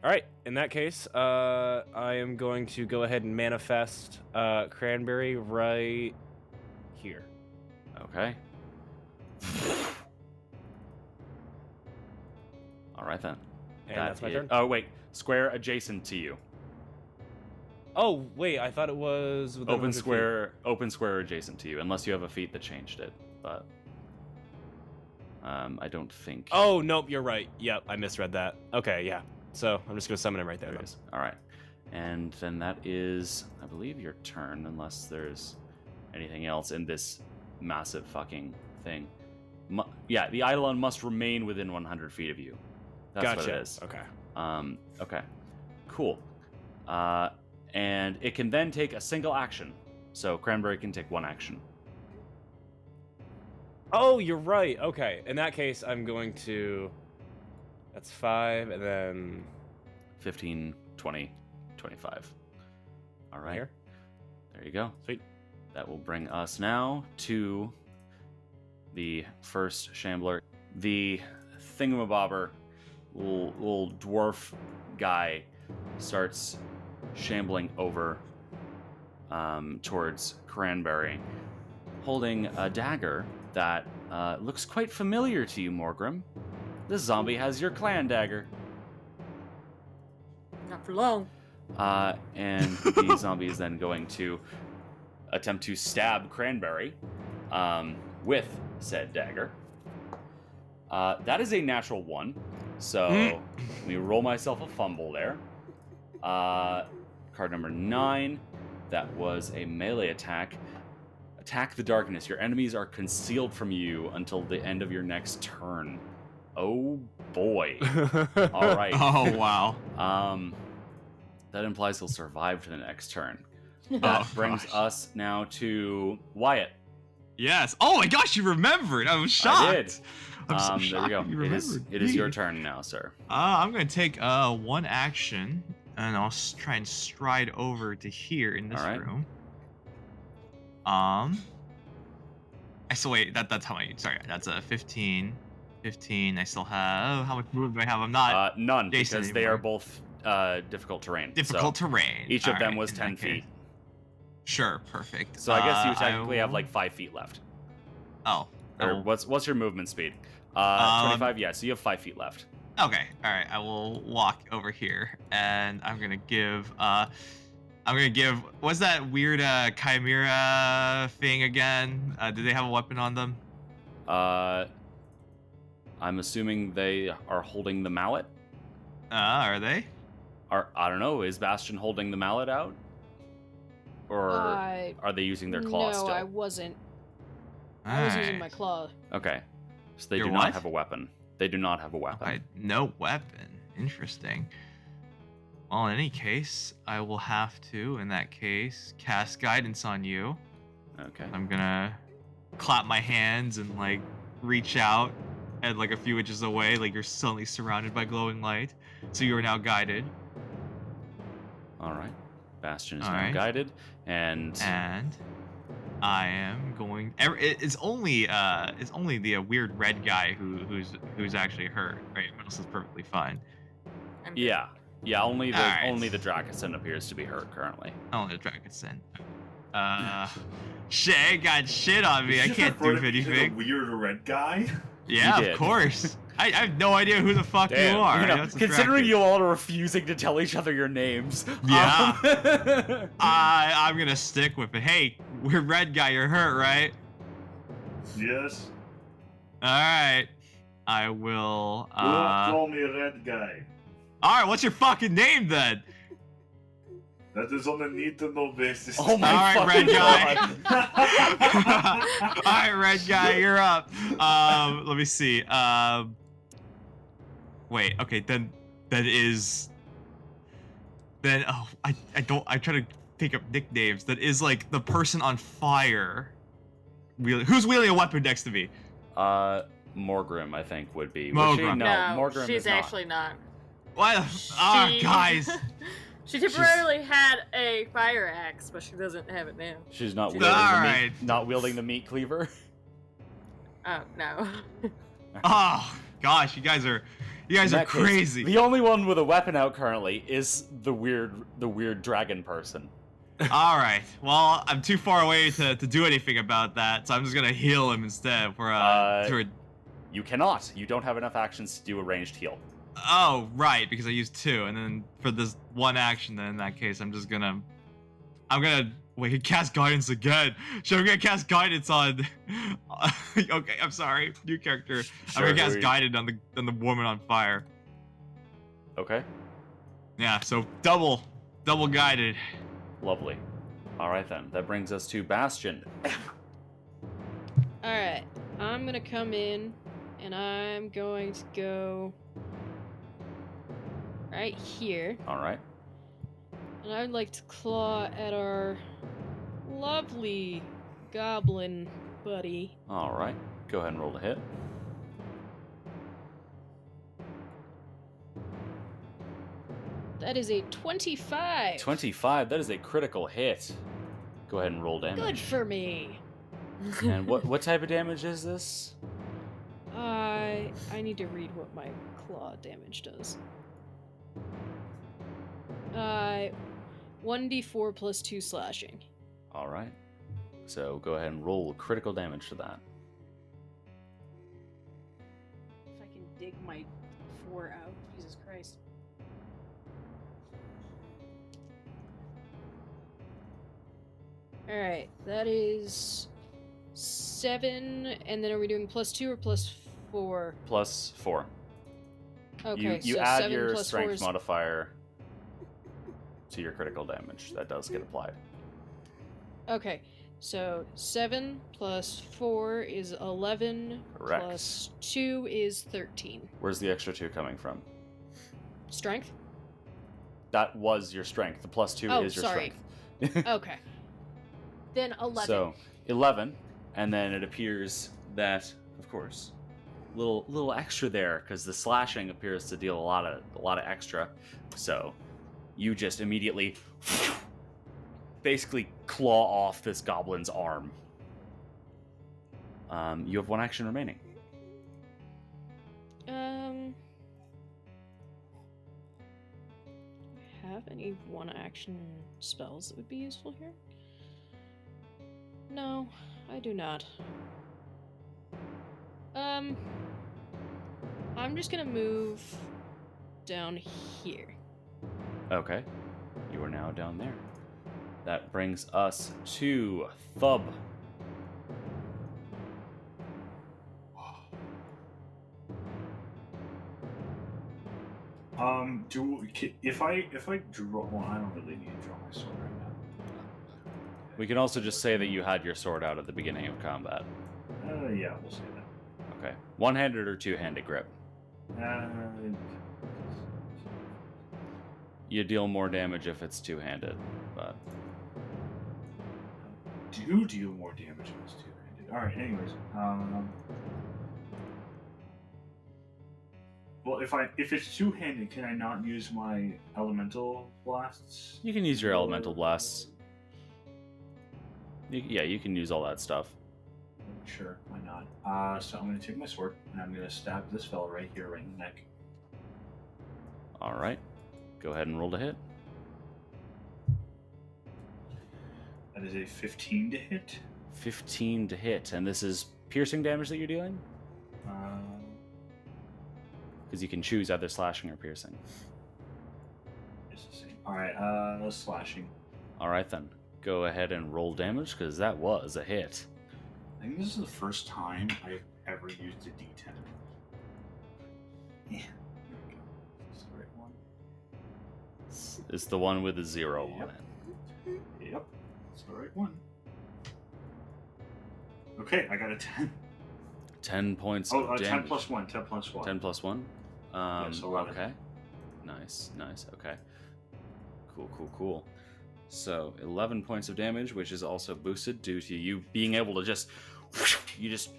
All right. In that case, I am going to go ahead and manifest Cranberry right here. Okay. All right then. And that's my is- turn. Oh wait, square adjacent to you. Oh wait, I thought it was within Open 100 feet. open square adjacent to you, unless you have a feat that changed it. But I don't think. Oh nope, you're right. Yep, I misread that. Okay, yeah. So I'm just gonna summon him right there. There it then. is. All right, and then that is, I believe, your turn, unless there's anything else in this massive fucking thing. Yeah, the Eidolon must remain within 100 feet of you. That's Gotcha. what it is. Okay. Okay. Cool. And it can then take a single action. So Cranberry can take one action. Oh, you're right. Okay. In that case, I'm going to. That's 5, and then 15, 20, 25. All right. here. There you go. Sweet. That will bring us now to the first shambler. The thingamabobber, little dwarf guy, starts shambling over towards Cranberry, holding a dagger that looks quite familiar to you, Morgrim. This zombie has your clan dagger. Not for long. And the zombie is then going to attempt to stab Cranberry with said dagger. That is a natural 1. So let me roll myself a fumble there. Card number 9. That was a melee attack. Attack the darkness. Your enemies are concealed from you until the end of your next turn. Oh boy. All right. Oh wow. That implies he'll survive to the next turn. Oh, That brings gosh. us now to Wyatt. Yes. Oh my gosh, you remembered. I was shocked. I did. I'm so There we shocked go. that you It is remembered your me. turn now, sir. I'm gonna take one action, and I'll try and stride over to here in this All right. room. I still wait. That's how many. Sorry, that's a 15. 15. I still have. How much movement do I have? I'm not None, Jason because they are anymore. both difficult terrain. difficult so terrain. Each of them Alright, was in 10 that case. feet. Sure, perfect. So I guess you I technically have will- like 5 feet left. Oh. I Or will- what's your movement speed? 25. Yeah, so you have 5 feet left. Okay. All right. I will walk over here, and I'm gonna give. What's that weird chimera thing again? Do they have a weapon on them? I'm assuming they are holding the mallet. Are they? I don't know. Is Bastion holding the mallet out, or are they using their claw no, still? I wasn't. I was using my Alright. claw. Okay, so they Your do what? not have a weapon. They do not have a weapon. No weapon. Interesting. Well, in any case, I will have to, in that case, cast guidance on you. Okay. I'm gonna clap my hands and like reach out and like a few inches away, like you're suddenly surrounded by glowing light. So you are now guided. All right. Bastion is All now right. guided, and I am going. It's only the weird red guy who's actually hurt. Right, everyone else is perfectly fine. I'm good. yeah. Only the Alright. Dracosan appears to be hurt currently. Only the dragon sent. Shit, I got shit on me. I You can't refer do to me as a anything. weird red guy. Yeah, did. of course. I have no idea who the fuck you are. you know, That's considering distracting. you all are refusing to tell each other your names. Yeah. um, I'm gonna stick with it. Hey, we're red guy. You're hurt, right? Yes. All right. I will. Do not call me a red guy. All right. What's your fucking name then? That is on a need to know basis. Oh my All right, fucking red guy. God. All right, red guy, you're up. Let me see. Wait. Okay. Then that is. Then I try to think of nicknames. That is like the person on fire. Who's wielding a weapon next to me? Morgrim, I think, would be. Would she? Morgrim. No, Morgrim she's is not. actually not. What? Ah, She- guys. She temporarily had a fire axe, but she doesn't have it now. She's not She's wielding the Alright. meat, not wielding the meat cleaver. Oh no. Oh gosh, you guys are In are that case, crazy. the only one with a weapon out currently is the weird dragon person. All right. Well, I'm too far away to do anything about that, so I'm just gonna heal him instead. You cannot. You don't have enough actions to do a ranged heal. Oh, right, because I used 2, and then for this one action, then in that case, I'm gonna wait, cast guidance again. So I'm gonna cast guidance on. Okay, I'm sorry, new character. Sure, I'm gonna who cast are you- guided on the woman on fire. Okay. Yeah, so double guided. Lovely. All right then. That brings us to Bastion. Alright, I'm gonna come in and I'm going to go right here. All right. And I'd like to claw at our lovely goblin buddy. All right. Go ahead and roll to hit. That is a 25. 25. That is a critical hit. Go ahead and roll damage. Good for me. And what type of damage is this? I need to read what my claw damage does. 1d4 plus 2 slashing. All right. So go ahead and roll critical damage for that. If I can dig my 4 out, Jesus Christ. Alright, that is 7, and then are we doing plus 2 or plus 4? Plus 4. Okay, You so add 7 your plus 4 strength is... modifier to your critical damage. That does get applied. Okay, so 7 plus 4 is 11, Correct. plus 2 is 13. Where's the extra 2 coming from? Strength? That was your strength. The plus 2 Oh, is your sorry. strength. Okay. Then 11. So 11, and then it appears that, of course, little extra there because the slashing appears to deal a lot of extra. So you just immediately basically claw off this goblin's arm. You have one action remaining. Have any one action spells that would be useful here? No, I do not. I'm just gonna move down here. Okay. You are now down there. That brings us to Thub. If I draw, well, I don't really need to draw my sword right now. We can also just say that you had your sword out at the beginning of combat. Yeah, we'll say that. Okay. One-handed or two-handed grip? You deal more damage if it's two-handed, but... Do deal more damage if it's two-handed. Alright, anyways. Well, if it's two-handed, can I not use my elemental blasts? You can use your elemental blasts. You can use all that stuff. Sure, why not? So I'm going to take my sword, and I'm going to stab this fella right here, right in the neck. Alright. Go ahead and roll to hit. That is a 15 to hit. 15 to hit. And this is piercing damage that you're dealing? Because you can choose either slashing or piercing. It's the same. Alright, slashing. Alright then. Go ahead and roll damage, because that was a hit. I think this is the first time I've ever used a D10. Yeah. Here we go. Is this the right one? It's the one with a 0 Yep. on it. Yep. It's the right one. Okay, I got a 10. 10 points Oh, of 10 damage. plus 1. 10 plus 1. 10 plus 1? Yes, 11. Okay. Nice. Okay. Cool. So, 11 points of damage, which is also boosted due to you being able to just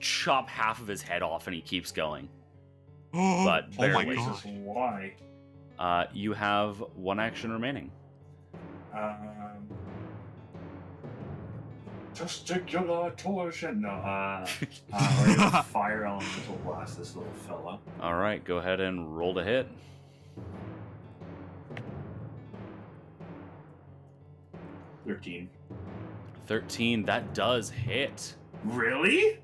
chop half of his head off and he keeps going. But Oh my barely. god. Why? You have one action remaining. Testicular torsion. No, we're gonna fire elemental blast this little fella. Alright, go ahead and roll to hit. 13, that does hit. Really?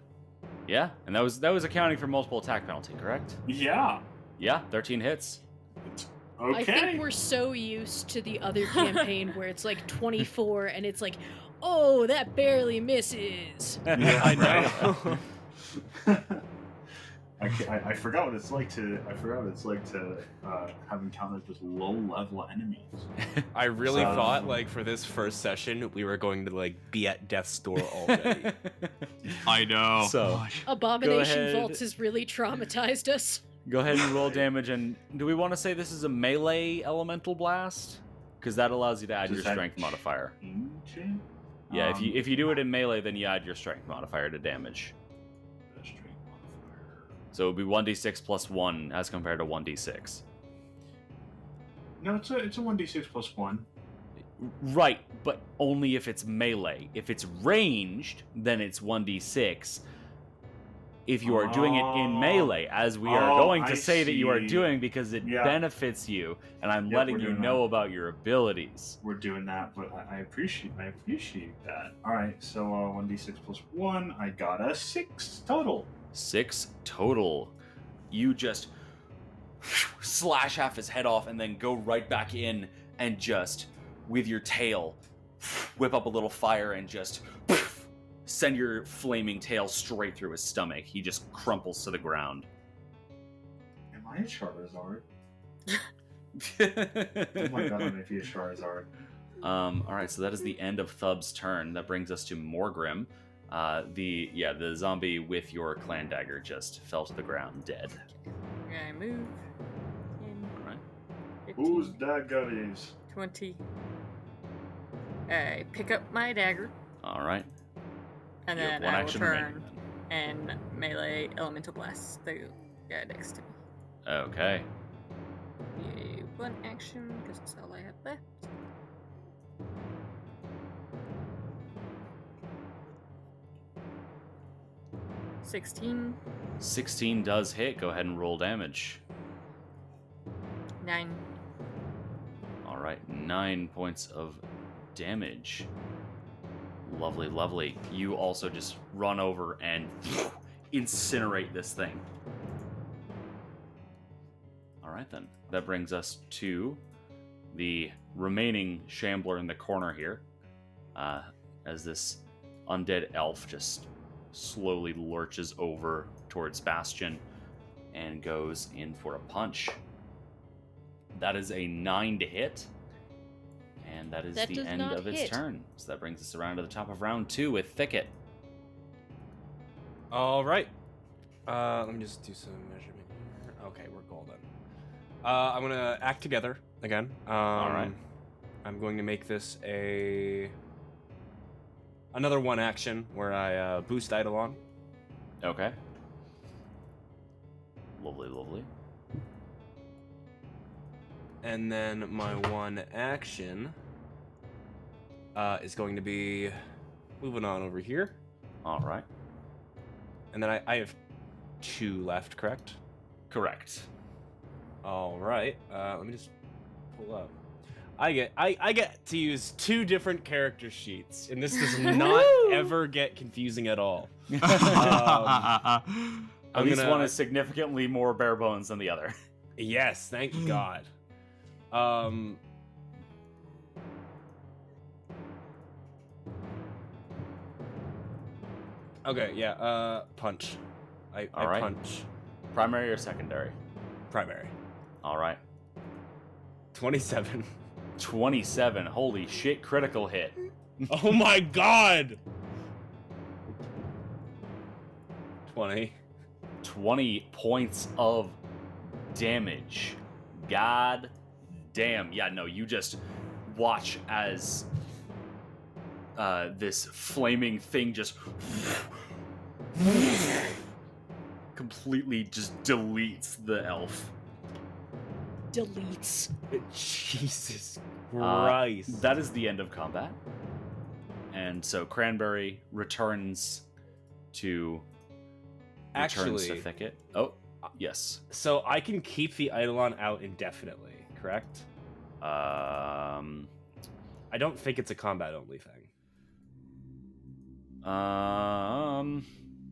Yeah, and that was accounting for multiple attack penalty, correct? Yeah. Yeah, 13 hits. Okay. I think we're so used to the other campaign where it's like 24 and it's like, oh, that barely misses. Yeah, I know. I forgot what it's like to. Have encountered with low-level enemies. I really So- thought, like, for this first session, we were going to, like, be at death's door already. I know. So- Gosh. Abomination ahead. Vaults has really traumatized us. Go ahead and roll damage, and do we want to say this is a melee elemental blast? Because that allows you to add Does your that strength modifier. Ancient? Yeah, if you do it in melee, then you add your strength modifier to damage. Strength modifier. So it would be 1d6 plus 1 as compared to 1d6. No, it's a 1d6 plus 1. Right, but only if it's melee. If it's ranged, then it's 1d6. If you are doing it in melee, as we are going to I say that you are see. doing because it Yeah. benefits you, and I'm Yep, letting we're you doing know that. about your abilities. We're doing that, but I appreciate that. All right, so 1d6 plus 1. I got a 6 total. 6 total. You just slash half his head off and then go right back in and just, with your tail, whip up a little fire and just send your flaming tail straight through his stomach. He just crumples to the ground. Am I a Charizard? Oh my god, I might be a Charizard. Alright, so that is the end of Thub's turn. That brings us to Morgrim. The zombie with your clan dagger just fell to the ground dead. I move. 10, Alright. 15, Whose dagger is? 20. I pick up my dagger, Alright. and You have then one I will action turn remaining then. and melee elemental blast the guy next to me. Okay. Be a one action, because that's all I have left. $16, 16 does hit. Go ahead and roll damage. 9. All right, 9 points of damage. Lovely, lovely. You also just run over and incinerate this thing. All right, then. That brings us to the remaining shambler in the corner here. As this undead elf just slowly lurches over towards Bastion and goes in for a punch. That is a 9 to hit. And that is That the does end not of its hit. turn. So that brings us around to the top of round 2 with Thicket. All right. Let me just do some measurement here. Okay, we're golden. I'm gonna act together again. All right. I'm going to make this another one action where I boost Eidolon. Okay. Lovely, lovely. And then my one action is going to be moving on over here. All right. And then I have 2 left, correct? Correct. All right. Let me just pull up. I get to use 2 different character sheets, and this does not ever get confusing at all. At I'm least gonna- one is significantly more bare bones than the other. Yes, thank God. Okay, yeah, punch. I All right. punch. Primary or secondary? Primary. All right. 27. 27. Holy shit, critical hit. Oh my God! 20. 20 points of damage. God damn. Yeah, no, you just watch as this flaming thing just completely just deletes the elf. Deletes. Jesus Christ. That is the end of combat. And so Cranberry returns to Actually, Thicket. Oh, yes. so I can keep the Eidolon out indefinitely, correct? I don't think it's a combat only thing.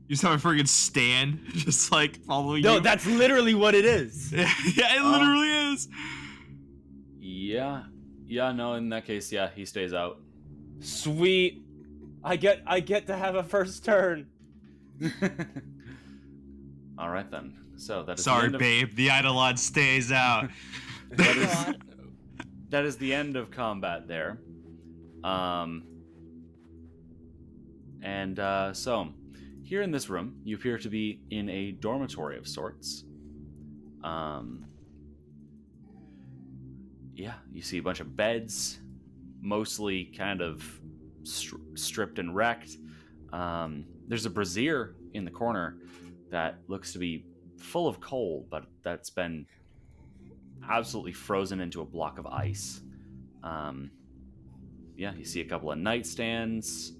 You just have a friggin' stand, just like following No, you. that's literally what it is. Yeah, it literally is. Yeah. Yeah, no, in that case, yeah, he stays out. Sweet. I get to have a first turn. All right, then. So that is the Sorry, end of, babe. The Eidolon stays out. that is, God. that is the end of combat there. So here in this room, you appear to be in a dormitory of sorts. Yeah, you see a bunch of beds, mostly kind of stripped and wrecked. There's a brazier in the corner that looks to be full of coal, but that's been absolutely frozen into a block of ice. Yeah, you see a couple of nightstands.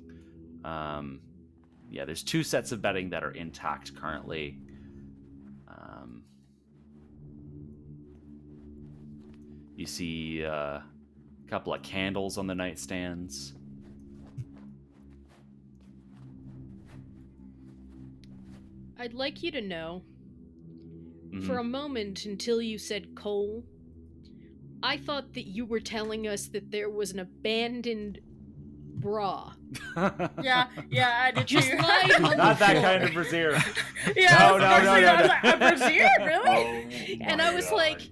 Yeah, there's 2 sets of bedding that are intact currently. You see a couple of candles on the nightstands. I'd like you to know, Mhm. for a moment until you said coal, I thought that you were telling us that there was an abandoned bra. Yeah, I did Just too. lying on Not the that floor. kind of brazier. Yeah, No, that's no, the no, first thing I was no, like, a brazier, really? And I was like,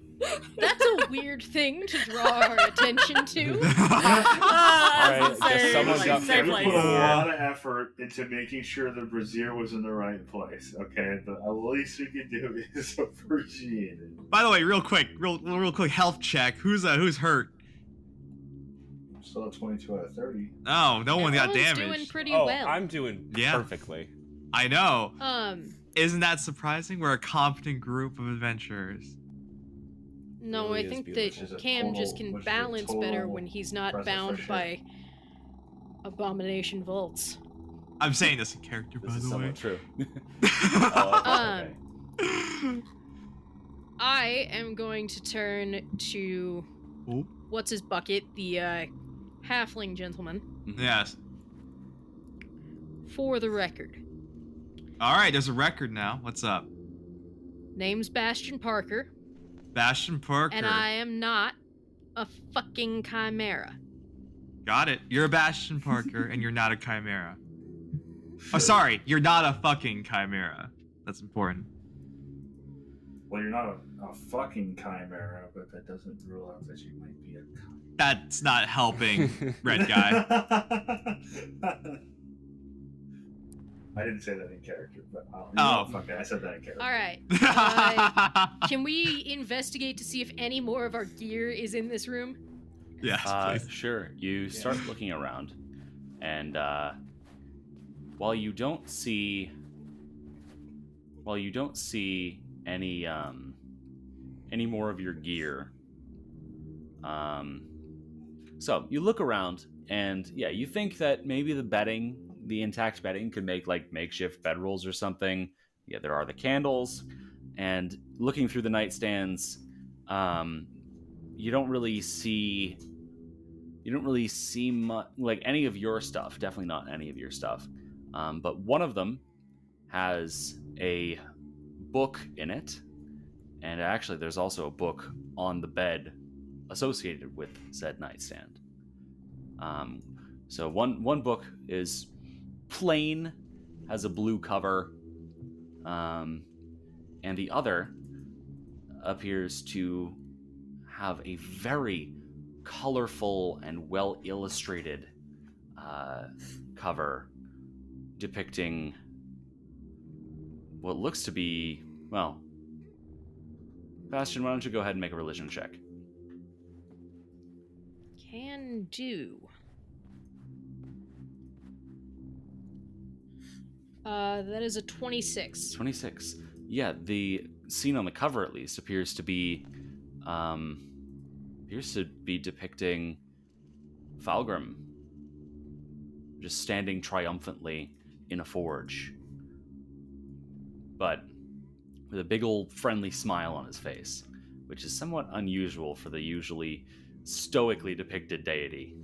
that's a weird thing to draw our attention to. Alright, Same, guess someone's got same We place. put a Yeah. lot of effort into making sure the brazier was in the right place. Okay, the least we can do is appreciate it. By the way, real quick, health check. Who's hurt? Still at 22 out of 30. Oh, no one got Everyone's damaged. doing pretty Oh, well. I'm doing Yeah. perfectly. I know. Isn't that surprising? We're a competent group of adventurers. No, Really I is think beautiful. that Which is a Cam just total- can which is a balance better total when he's not breath of bound fresh by abomination vaults. I'm saying this in character, This by is the way. somewhat true. Um, I am going to turn to Oh, what's his bucket, the halfling gentleman, yes. for the record. All right, there's a record now. What's up? Name's Bastion Parker, Bastion Parker. and I am not a fucking chimera. Got it. You're a Bastion Parker, and you're not a chimera. Oh, sorry. You're not a fucking chimera. That's important. Well, you're not a fucking chimera, but that doesn't rule out that you might be a That's not helping, red guy. I didn't say that in character, but fuck it, I said that in character. All right. Can we investigate to see if any more of our gear is in this room? Yes, please. Sure. You start looking around, and while you don't see any more of your gear, so you look around, and yeah, you think that maybe the intact bedding could make like makeshift bedrolls or something. Yeah, there are the candles, and looking through the nightstands, you don't really see like any of your stuff. Definitely not any of your stuff. But one of them has a book in it, and actually there's also a book on the bed associated with said nightstand. So one book is plain, has a blue cover, and the other appears to have a very colorful and well illustrated cover depicting what looks to be, well, Bastion, why don't you go ahead and make a religion check? Can do. That is a 26. 26. Yeah, the scene on the cover at least appears to be depicting Falgrim just standing triumphantly in a forge, but with a big old friendly smile on his face, which is somewhat unusual for the usually stoically depicted deity.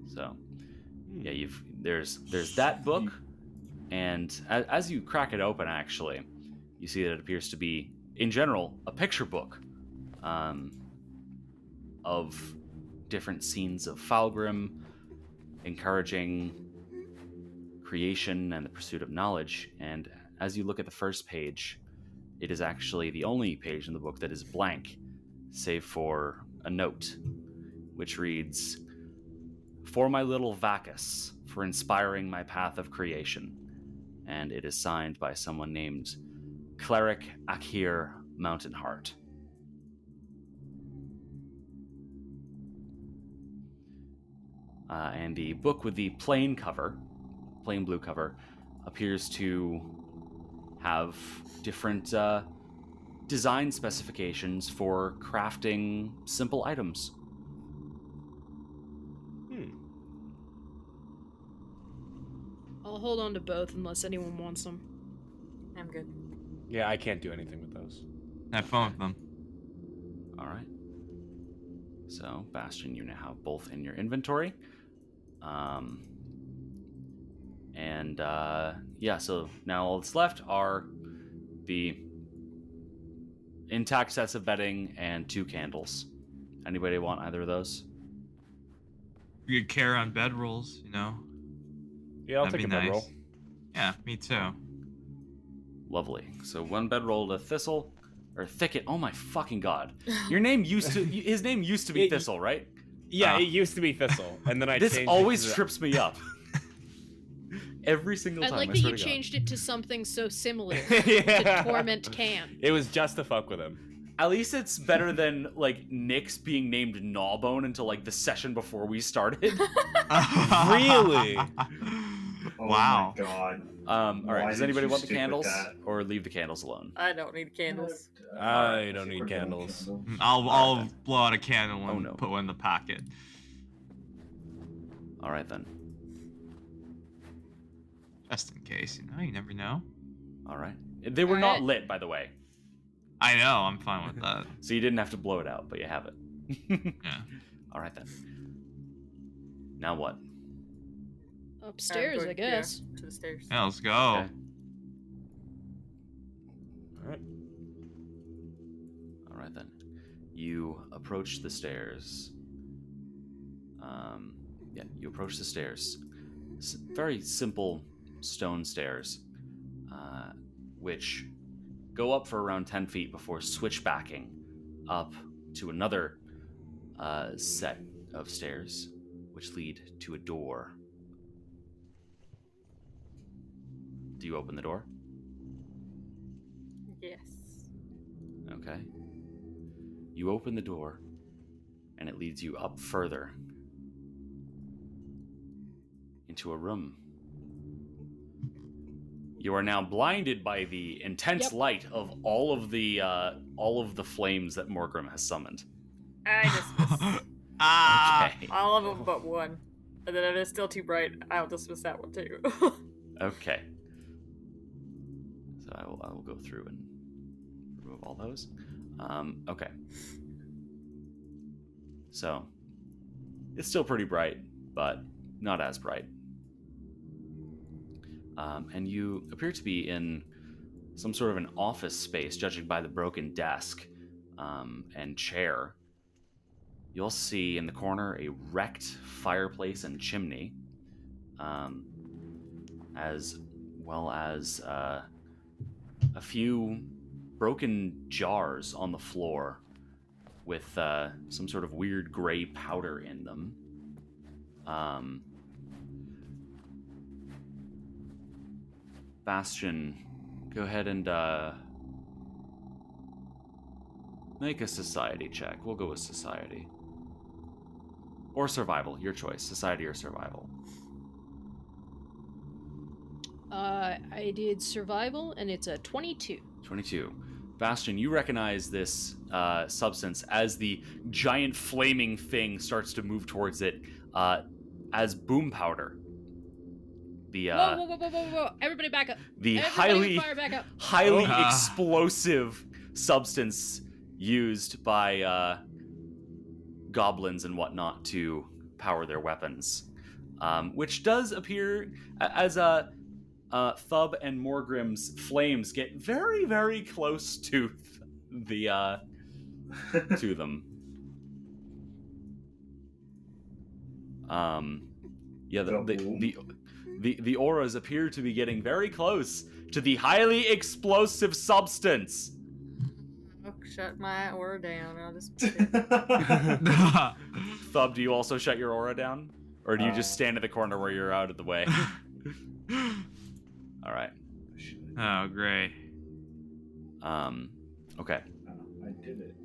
So, yeah, there's that book, and as you crack it open, actually, you see that it appears to be, in general, a picture book of different scenes of Falgrim, encouraging creation and the pursuit of knowledge. And as you look at the first page, it is actually the only page in the book that is blank, save for a note, which reads, "For my little Vacus, for inspiring my path of creation." And it is signed by someone named Cleric Akhir Mountainheart. And the book with the plain blue cover, appears to have different design specifications for crafting simple items. I'll hold on to both unless anyone wants them. I'm good. Yeah, I can't do anything with those. Have fun with them. All right. So, Bastion, you now have both in your inventory. So now all that's left are the intact sets of bedding and 2 candles. Anybody want either of those? You could care on bedrolls, you know? Yeah, I'll That'd take a be bedroll. nice. Yeah, me too. Lovely. So 1 bedroll to Thistle, or Thicket. Oh my fucking god! His name used to be Thistle, right? Yeah, it used to be Thistle, and then I This changed always it to trips me up. Every single I time. like I that swear you to God. changed it to something so similar Yeah. to torment Cam. It was just to fuck with him. At least it's better than like Nyx being named Gnawbone until like the session before we started. Really? Oh Wow. my god. All right. Why Does did anybody you want the stick with candles, that? or leave the candles alone? I don't need candles. I don't need candles. I'll then. blow out a candle and Oh, no. put one in the pocket. All right then. Just in case, you never know. All right. They were All not right. lit, by the way, I know, I'm fine with that. so you didn't have to blow it out, but you have it. Yeah. All right then. Now what? Upstairs, I guess. Yeah, to the stairs. Yeah, let's go. Okay. All right. All right then. You approach the stairs. Yeah, you approach the stairs. Very simple stone stairs, which go up for around 10 feet before switchbacking up to another set of stairs, which lead to a door. Do you open the door? Yes. Okay. You open the door, and it leads you up further into a room. You are now blinded by the intense Yep. light of all of the flames that Morgrim has summoned. I dismiss Ah. Okay. all of them but one. And then if it's still too bright, I'll dismiss that one too. Okay. So I will go through and remove all those. Okay. So it's still pretty bright, but not as bright. And you appear to be in some sort of an office space, judging by the broken desk and chair. You'll see in the corner a wrecked fireplace and chimney, as well as a few broken jars on the floor with some sort of weird gray powder in them. Bastion, go ahead and make a society check. We'll go with society. Or survival, your choice. Society or survival. I did survival, and it's a 22. 22. Bastion, you recognize this substance as the giant flaming thing starts to move towards it as boom powder. The Whoa! Everybody back up. the Everybody fire back up. highly Oh. explosive substance used by goblins and whatnot to power their weapons, which does appear as Thub and Morgrim's flames get very, very close to the to them. Yeah, the auras appear to be getting very close to the highly explosive substance. I'll shut my aura down. I'll just. Thub, do you also shut your aura down? Or do you just stand in the corner where you're out of the way? Alright. Oh, great. Okay. I did it.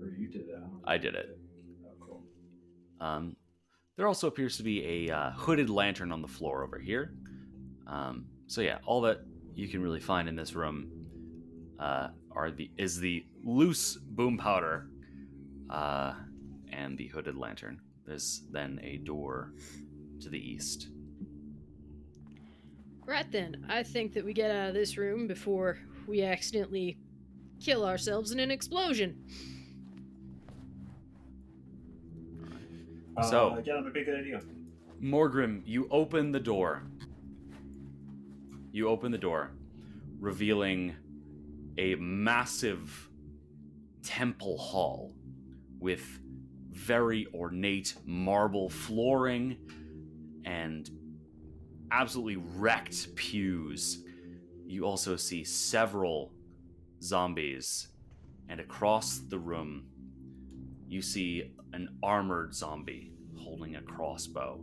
Or you did it. I did it. Oh, cool. There also appears to be a hooded lantern on the floor over here. So yeah, all that you can really find in this room is the loose boom powder and the hooded lantern. There's then a door to the east. Right then, I think that we get out of this room before we accidentally kill ourselves in an explosion. So- yeah, that would be a good idea. Morgrim, you open the door. You open the door, revealing a massive temple hall with very ornate marble flooring and absolutely wrecked pews. You also see several zombies, and across the room, you see an armored zombie holding a crossbow.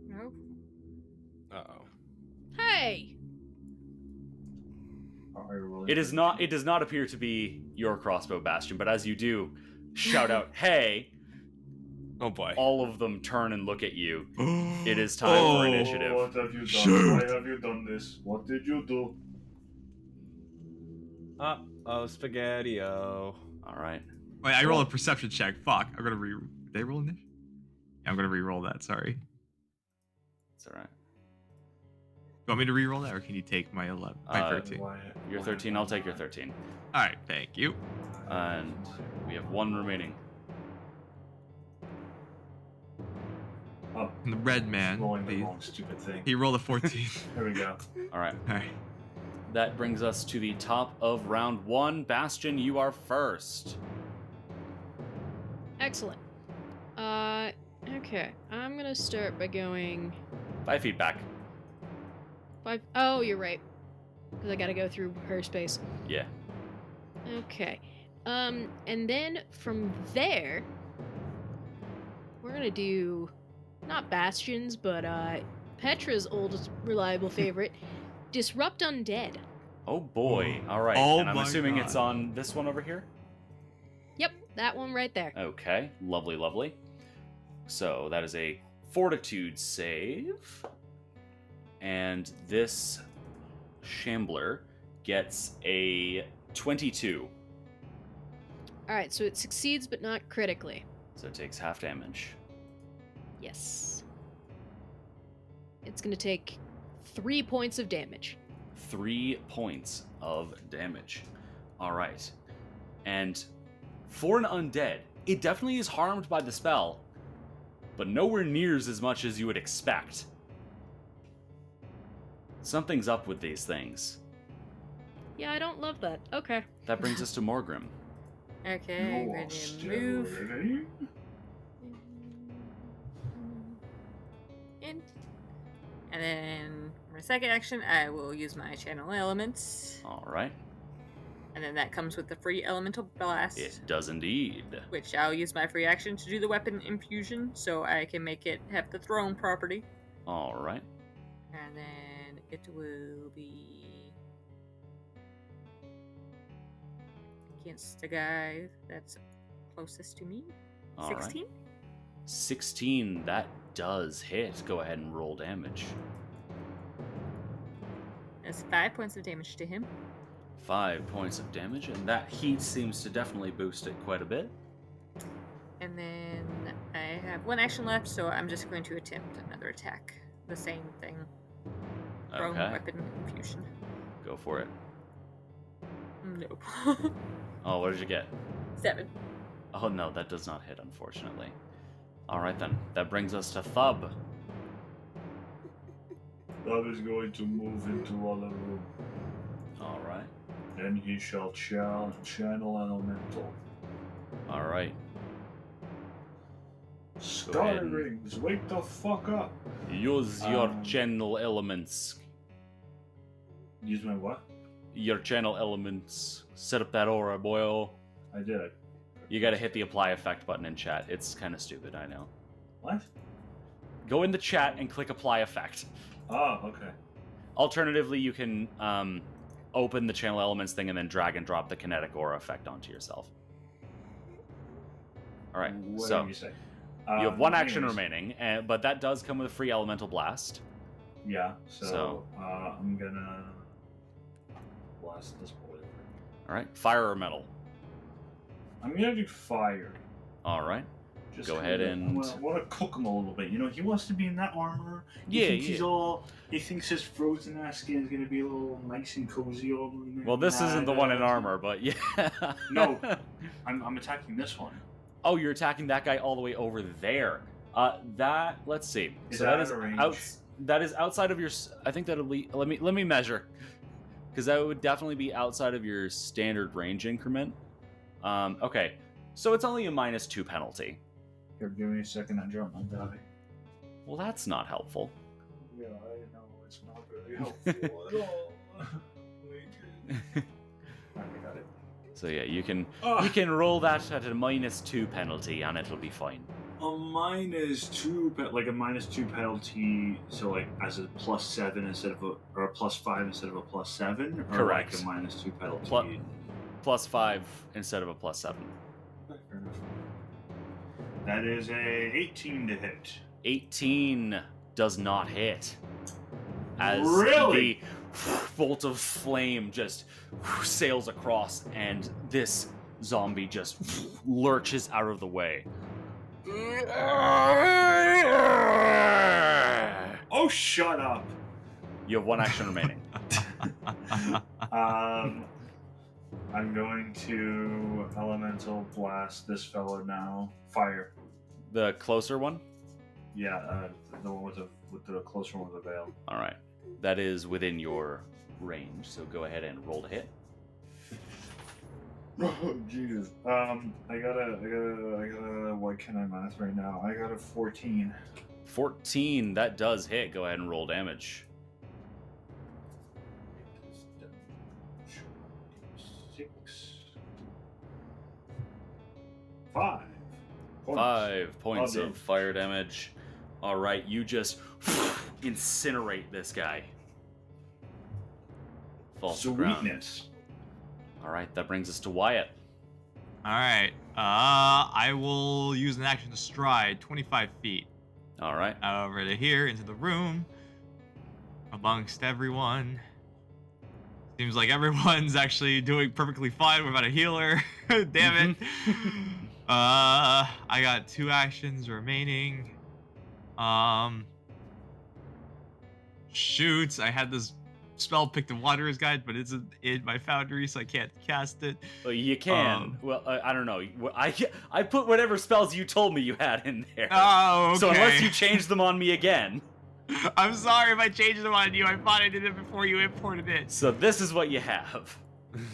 No. Uh-oh. Hey! It does not appear to be your crossbow, Bastion, but as you do shout out, "Hey!" Oh boy. all of them turn and look at you. It is time for initiative. Oh, what have you done? Shoot. Why have you done this? What did you do? Oh, spaghetti-o. All right. Wait, I roll a perception check. Fuck. I'm gonna Did they roll initiative? Yeah, I'm gonna re-roll that. Sorry. It's all right. You want me to re-roll that, or can you take my 11? My 13. You're 13. I'll take your 13. All right. Thank you. And we have one remaining. Oh, And the red man. rolling the wrong stupid thing. He rolled a 14. There we go. All right. All right. That brings us to the top of round 1. Bastion, you are first. Excellent. Okay. I'm gonna start by going 5 feet back. 5. Oh, you're right. Because I gotta go through her space. Yeah. Okay. And then from there, we're gonna do not bastions, but Petra's oldest reliable favorite, disrupt undead. Oh boy. All right. Oh and I'm my assuming God. it's on this one over here? Yep, that one right there. Okay. Lovely, lovely. So that is a fortitude save. And this shambler gets a 22. All right, so it succeeds, but not critically. So it takes half damage. Yes. It's gonna take 3 points of damage. 3 points of damage. All right. And for an undead, it definitely is harmed by the spell, but nowhere near as much as you would expect. Something's up with these things. Yeah, I don't love that. Okay. That brings us to Morgrim. Okay, You're ready to still move living? in. And then for my second action, I will use my channel elements. All right. And then that comes with the free elemental blast. It does indeed. Which I'll use my free action to do the weapon infusion, so I can make it have the thrown property. All right. And then it will be against the guy that's closest to me. All right. 16? 16, that does hit. Go ahead and roll damage. That's 5 points of damage to him. 5 points of damage, and that heat seems to definitely boost it quite a bit. And then I have one action left, so I'm just going to attempt another attack. The same thing. Thrown Okay. weapon infusion. Go for it. Nope. Oh, what did you get? 7. Oh no, that does not hit, unfortunately. Alright then, that brings us to Thub. Thub is going to move into other room. Alright. Then he shall channel elemental. Alright. Star rings, wake the fuck up. Use your channel elements. Use my what? Your channel elements. Set up that aura, boyo. I did. You gotta hit the apply effect button in chat. It's kinda stupid, I know. What? Go in the chat and click apply effect. Oh, okay. Alternatively, you can open the channel elements thing and then drag and drop the kinetic aura effect onto yourself. Alright, What so did you say? you have one action anyways, remaining, but that does come with a free elemental blast. Yeah, So- so I'm gonna blast this boy. Alright, fire or metal. I'm gonna do fire. Alright. Just Go ahead and- I want to cook him a little bit. You know, he wants to be in that armor. He Yeah, thinks yeah. he's all. He thinks his frozen ass skin is gonna be a little nice and cozy. All Well, this isn't the one in armor, but yeah. No. I'm attacking this one. Oh, you're attacking that guy all the way over there. Let's see. Is So that that is out of range? that is outside of your. I think that'll be. Let me measure, because that would definitely be outside of your standard range increment. Okay, so it's only a -2 penalty. Here, give me a second. I dropped my die. Well, that's not helpful. Yeah, I know it's not very helpful at all. I got it. So yeah, you can Ah. you can roll that at a -2 penalty, and it'll be fine. A -2, like a -2 penalty. So like as a +7 instead of or a +5 instead of a +7, or Correct. like a -2 penalty. +5 instead of a +7. Okay, fair enough. That is a 18 to hit. 18 does not hit. As Really? the bolt of flame just sails across, and this zombie just lurches out of the way. Oh, shut up. You have one action remaining. I'm going to elemental blast this fellow now. Fire. The closer one? Yeah, the one with the closer one with the veil. All right. That is within your range, so go ahead and roll to hit. Oh Jesus. I gotta. What can I math right now? I got a 14. 14, that does hit. Go ahead and roll damage. 6. 5. 5 points Oh, of fire damage. All right, you just incinerate this guy. Falls to the ground. Sweetness. All right, that brings us to Wyatt. All right. I will use an action to stride 25 feet All right. over to here into the room amongst everyone. Seems like everyone's actually doing perfectly fine without a healer. Damn it. I got 2 actions remaining. Shoot, I had this spell Pick the Wanderer's Guide, but it's in my foundry, so I can't cast it. Well, you can. I don't know. I put whatever spells you told me you had in there. Oh, okay. So unless you change them on me again. I'm sorry if I changed them on you. I thought I did it before you imported it. So this is what you have.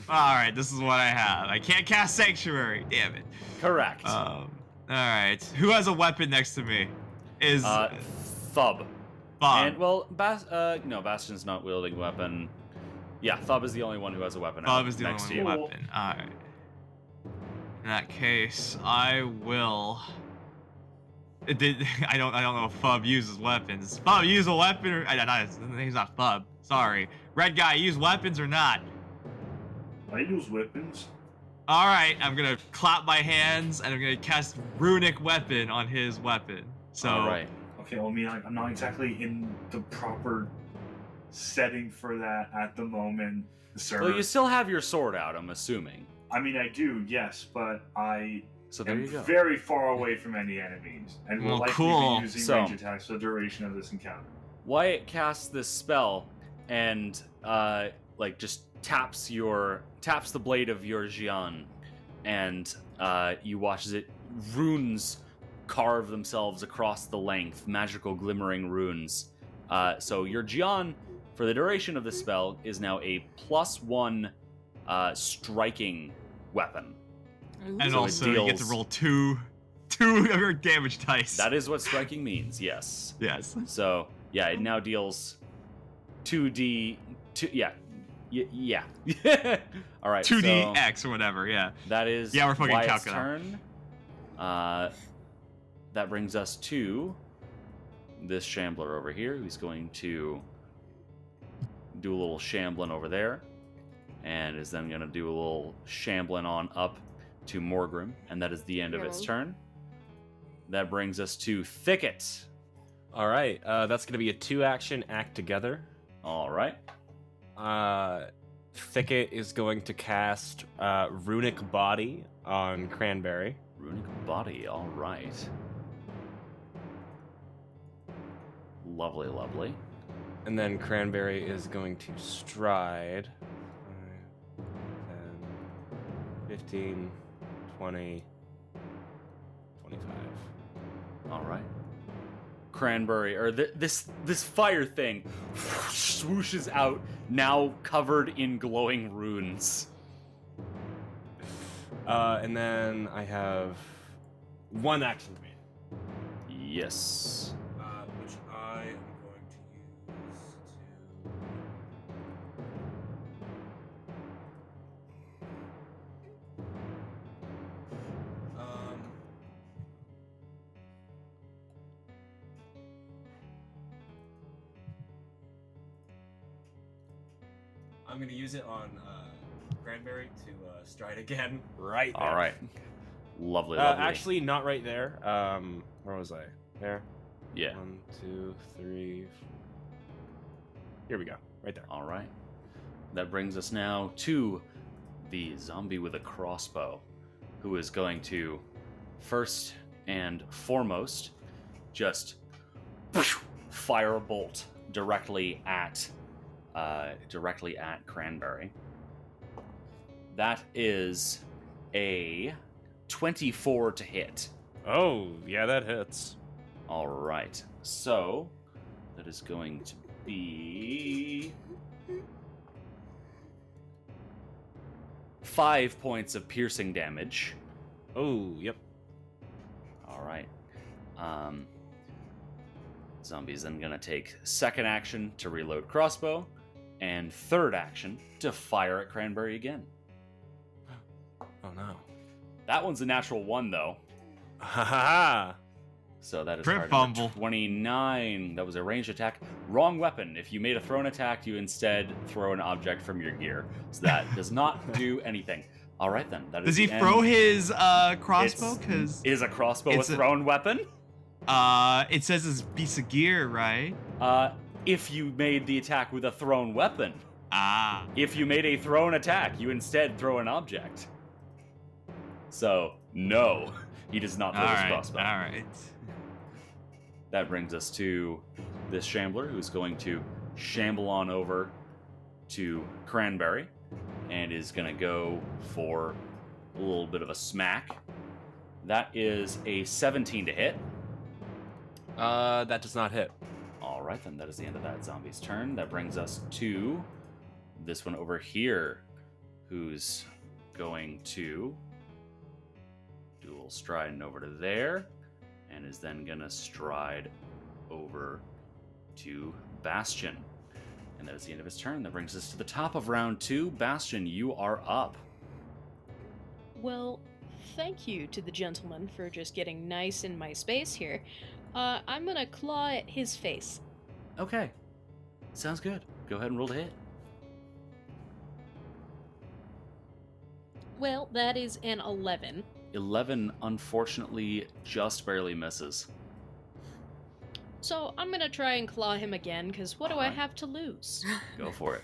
Alright, this is what I have. I can't cast Sanctuary. Damn it. Correct. Alright. Who has a weapon next to me? Is Thub. Bob. And well, no, Bastion's not wielding a weapon. Yeah, Thub is the only one who has a weapon. Bob is the next only to one you. with a weapon. Alright. In that case, I will. I don't know if Fub uses weapons. Fub use a weapon or he's not Fub. Sorry. Red guy, use weapons or not? I use weapons. Alright, I'm gonna clap my hands and I'm gonna cast Runic Weapon on his weapon. So Alright. Okay, well, I mean, I'm not exactly in the proper setting for that at the moment, sir. Well, you still have your sword out, I'm assuming. I mean, I do, yes, but I So there am you go. very far away from any enemies, and will Well, likely cool. be using So- range attacks for the duration of this encounter. Wyatt casts this spell and just taps the blade of your Jian, and you watch as it runes carve themselves across the length, magical glimmering runes. So your Jian, for the duration of the spell, is now a +1 striking weapon. and So it also you get to deals- roll two of your damage dice. That is what striking means, yes. Yes. So yeah, it now deals 2d. Yeah. All right. 2dx or whatever, yeah. That is Yeah, we're fucking Wyatt's calculating. turn. That brings us to this shambler over here, who's going to do a little shambling over there, and is then going to do a little shambling on up to Morgrim, and that is the end of its Hello. turn. That brings us to Thicket. All right, that's gonna be a 2-action act together. All right. Thicket is going to cast Runic Body on Cranberry. Runic Body, all right. Lovely, lovely. And then Cranberry is going to stride 5, 10, 15, 20, 25. All right. Cranberry, or this fire thing swooshes out, now covered in glowing runes. And then I have 1 action remaining. Yes. Which I am going to use to. I'm going to use it on Cranberry to stride again. Right. All there. right. Lovely, lovely. Actually, not right there. Where was I? There. Yeah. 1, 2, 3. Here we go. Right there. All right. That brings us now to the zombie with a crossbow, who is going to, first and foremost, just fire a bolt directly at Cranberry. That is a 24 to hit. Oh, yeah, that hits. All right. So that is going to be 5 points of piercing damage. Oh, yep. All right. Zombie's then gonna take second action to reload crossbow, and third action to fire at Cranberry again. Oh no. That one's a natural 1 though. Ha ha ha! So that is Crit target number fumble. 29. That was a ranged attack. Wrong weapon. If you made a thrown attack, you instead throw an object from your gear. So that does not do anything. All right then. That is Does he the end. throw his crossbow? It's- Because Is a crossbow a It's a- thrown weapon? it says it's a piece of gear, right? If you made the attack with a thrown weapon. Ah. If you made a thrown attack, you instead throw an object. So, no, he does not throw his crossbow. All right. That brings us to this shambler, who's going to shamble on over to Cranberry and is going to go for a little bit of a smack. That is a 17 to hit. That does not hit. All right, then that is the end of that zombie's turn. That brings us to this one over here, who's going to dual stride over to there, and is then gonna stride over to Bastion. And that is the end of his turn. That brings us to the top of round 2. Bastion, you are up. Well, thank you to the gentleman for just getting nice in my space here. I'm gonna claw at his face. Okay, sounds good. Go ahead and roll to hit. Well, that is an 11. 11, unfortunately, just barely misses. So I'm gonna try and claw him again, because what do I Alright. have to lose? Go for it.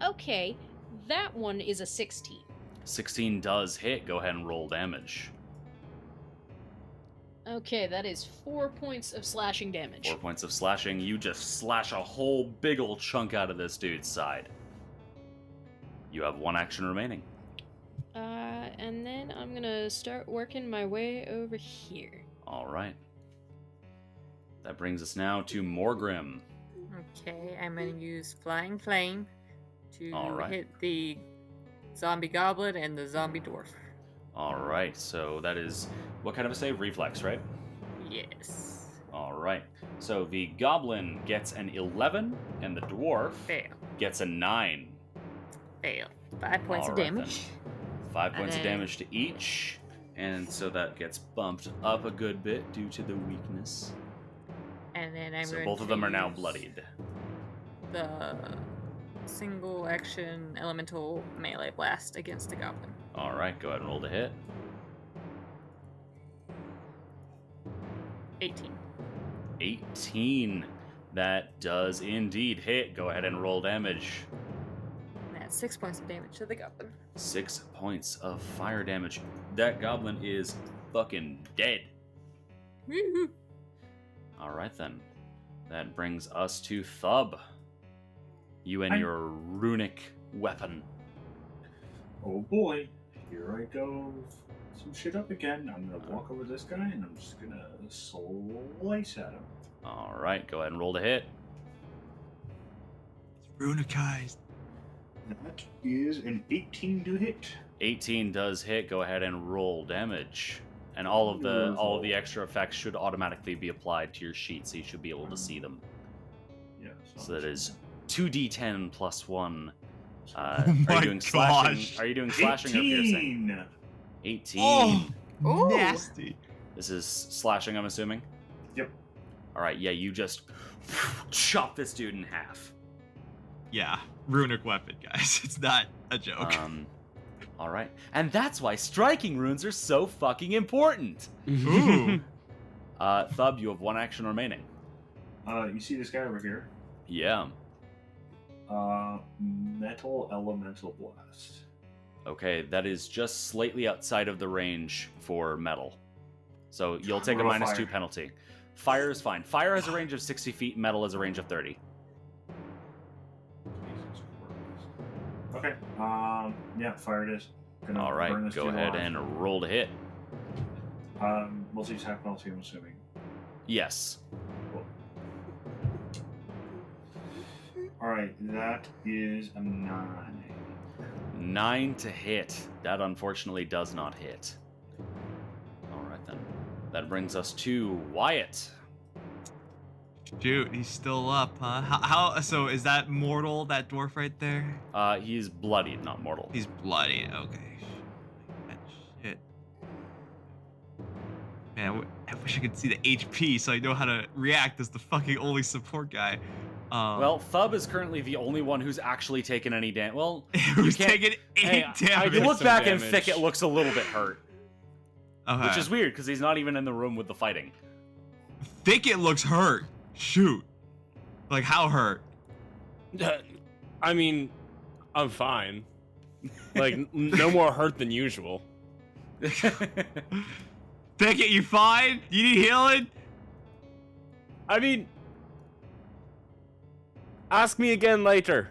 Okay, that one is a 16. 16 does hit. Go ahead and roll damage. Okay, that is 4 points of slashing damage. 4 points of slashing. You just slash a whole big ol' chunk out of this dude's side. You have 1 action remaining. And then I'm gonna start working my way over here. All right. That brings us now to Morgrim. Okay, I'm gonna use Flying Flame to Alright. hit the zombie goblin and the zombie dwarf. All right. So that is what kind of a save? Reflex, right? Yes. All right. So the goblin gets an 11, and the dwarf Fail. gets a 9. Fail. 5 points of Alright, damage. 5 points of then- damage to each, and so that gets bumped up a good bit due to the weakness. And then I'm So going both of to them are now use bloodied. The single action elemental melee blast against the goblin. All right, go ahead and roll to hit. 18. 18. That does indeed hit. Go ahead and roll damage. And that's 6 points of damage to the goblin. 6 points of fire damage. That goblin is fucking dead. Woo-hoo. All right, then. That brings us to Thub. You and your runic weapon. Oh boy, here I go. Some shit up again. I'm gonna walk over this guy and I'm just gonna slice at him. All right, go ahead and roll to hit. It's runicized. That is an 18 to hit. 18 does hit. Go ahead and roll damage. And all of the extra effects should automatically be applied to your sheet, so you should be able to see them. Yeah. So that is 2d10 plus 1. Oh Are my you doing slashing? gosh. Are you doing slashing or piercing? 18. Oh, Ooh. nasty. This is slashing, I'm assuming? Yep. Alright, yeah, you just chop this dude in half. Yeah, runic weapon, guys. It's not a joke. All right. And that's why striking runes are so fucking important. Ooh. Thub, you have 1 action remaining. You see this guy over here? Yeah. Metal Elemental Blast. Okay, that is just slightly outside of the range for metal. So you'll take a What about -2 fire? penalty. Fire is fine. Fire has a range of 60 feet, metal has a range of 30. Jesus Christ. Okay. Yeah, fire it is. Gonna All burn right, this go dude ahead alive. and roll to hit. Multi-attack penalty, I'm assuming. Yes. Cool. Alright, that is a 9. 9 to hit. That unfortunately does not hit. All right, then. That brings us to Wyatt. Shoot, he's still up, huh? How? So is that mortal? That dwarf right there? He's bloodied, not mortal. He's bloody. Okay. That shit. Man, I wish I could see the HP so I know how to react as the fucking only support guy. Well, Thub is currently the only one who's actually taken any damage. Well, who's can't- taking 8 hey, I damage? look some back and damage. Thicket looks a little bit hurt, Okay. which is weird because he's not even in the room with the fighting. Thicket looks hurt. Shoot. Like how hurt? I mean, I'm fine. Like, no more hurt than usual. Thicket, you fine? You need healing? I mean, ask me again later.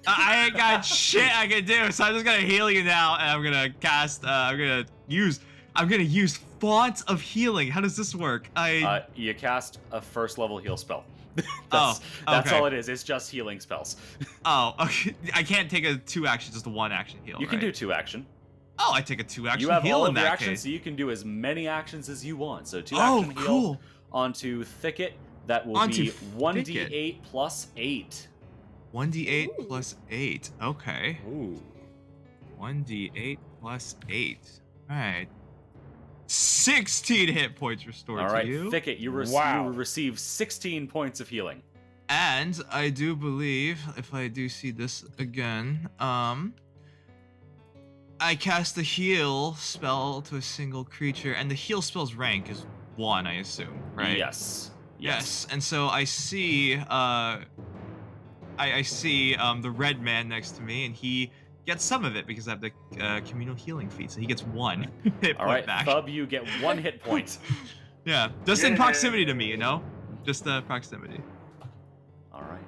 I ain't got shit I can do, so I'm just gonna heal you now, and I'm gonna cast. I'm gonna use Font of Healing. How does this work? You cast a 1st level heal spell. Oh, That's okay. all it is. It's just healing spells. Oh, okay. I can't take a 2 action, just a 1 action heal. You can right? do 2 action. Oh, I take a 2 action You have heal all in of your that actions, case. so you can do as many actions as you want. So 2 Oh, action heal cool. onto Thicket. That will Onto be Thicket. 1d8 plus 8. 1d8 plus 8. Okay. Ooh. 1d8 plus 8. All right. 16 hit points restored All right, to you. Thicket, you Wow. receive 16 points of healing. And I do believe, if I do see this again, I cast the heal spell to a single creature, and the heal spell's rank is 1, I assume, right? Yes. Yes. And so I see, I see the red man next to me, and he gets some of it because I have the communal healing feat, so he gets 1 hit All point right, back. Thub, you get 1 hit point. Yeah, just in Yeah. proximity to me, you know? Just proximity. All right.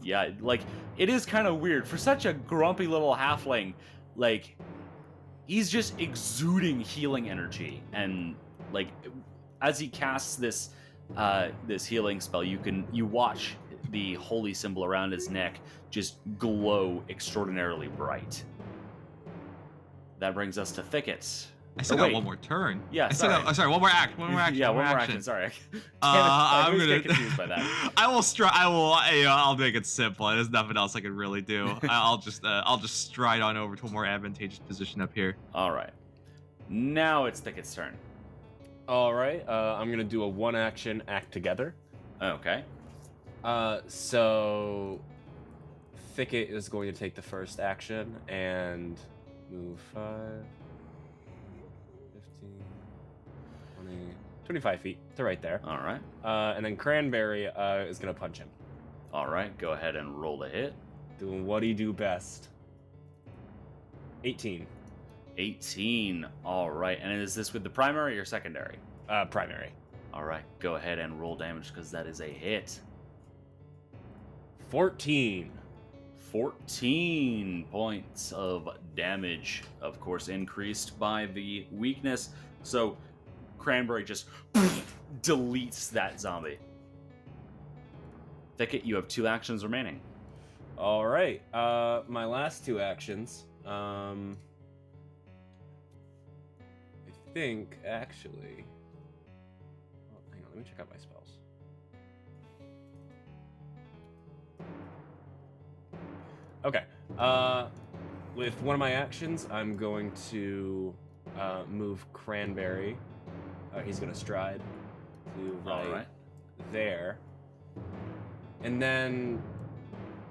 Yeah, like, it is kind of weird. For such a grumpy little halfling, like, he's just exuding healing energy. And, like, as he casts this this healing spell, you watch the holy symbol around his neck just glow extraordinarily bright. That brings us to Thickets. I still Oh, got wait. 1 more turn. Yeah, I still sorry. got, sorry, one more act. One more action. Yeah, one more action. Sorry. Damn it, I'm always gonna. get confused by that. I'll make it simple. There's nothing else I can really do. I'll just stride on over to a more advantageous position up here. All right. Now it's Thicket's turn. All right. I'm gonna do a 1-action act together. Okay. So Thicket is going to take the first action and move 5, 15, 20, 25 feet to right there. All right. And then Cranberry is going to punch him. All right. Go ahead and roll the hit. Doing what he do best. 18. 18. All right. And is this with the primary or secondary? Primary. All right. Go ahead and roll damage because that is a hit. 14. 14 points of damage, of course, increased by the weakness. So Cranberry just deletes that zombie. Thicket, you have 2 actions remaining. All right. My last 2 actions. I think actually. Oh, hang on. Let me check out my spells. Okay. With one of my actions, I'm going to move Cranberry. He's going to stride to All right. there. And then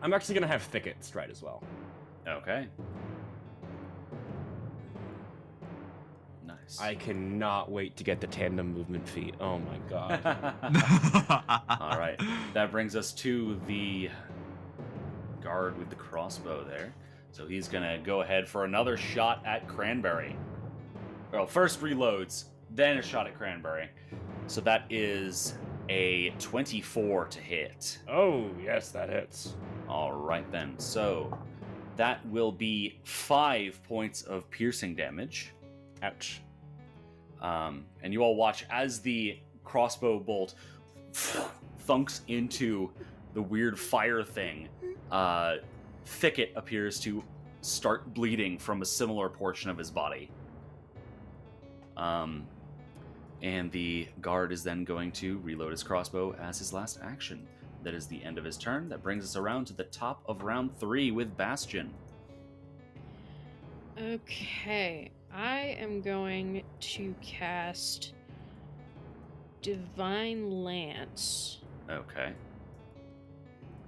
I'm actually going to have Thicket stride as well. Okay. fires. I cannot wait to get the tandem movement feat. Oh my god. All right, that brings us to the guard with the crossbow there. So he's gonna go ahead for another shot at Cranberry. Well, first reloads, then a shot at Cranberry. So that is a 24 to hit. Oh, yes, that hits. All right then. So that will be 5 points of piercing damage. Ouch. And you all watch as the crossbow bolt thunks into the weird fire thing. Thicket appears to start bleeding from a similar portion of his body. And the guard is then going to reload his crossbow as his last action. That is the end of his turn. That brings us around to the top of round 3 with Bastion. Okay, I am going to cast Divine Lance. Okay.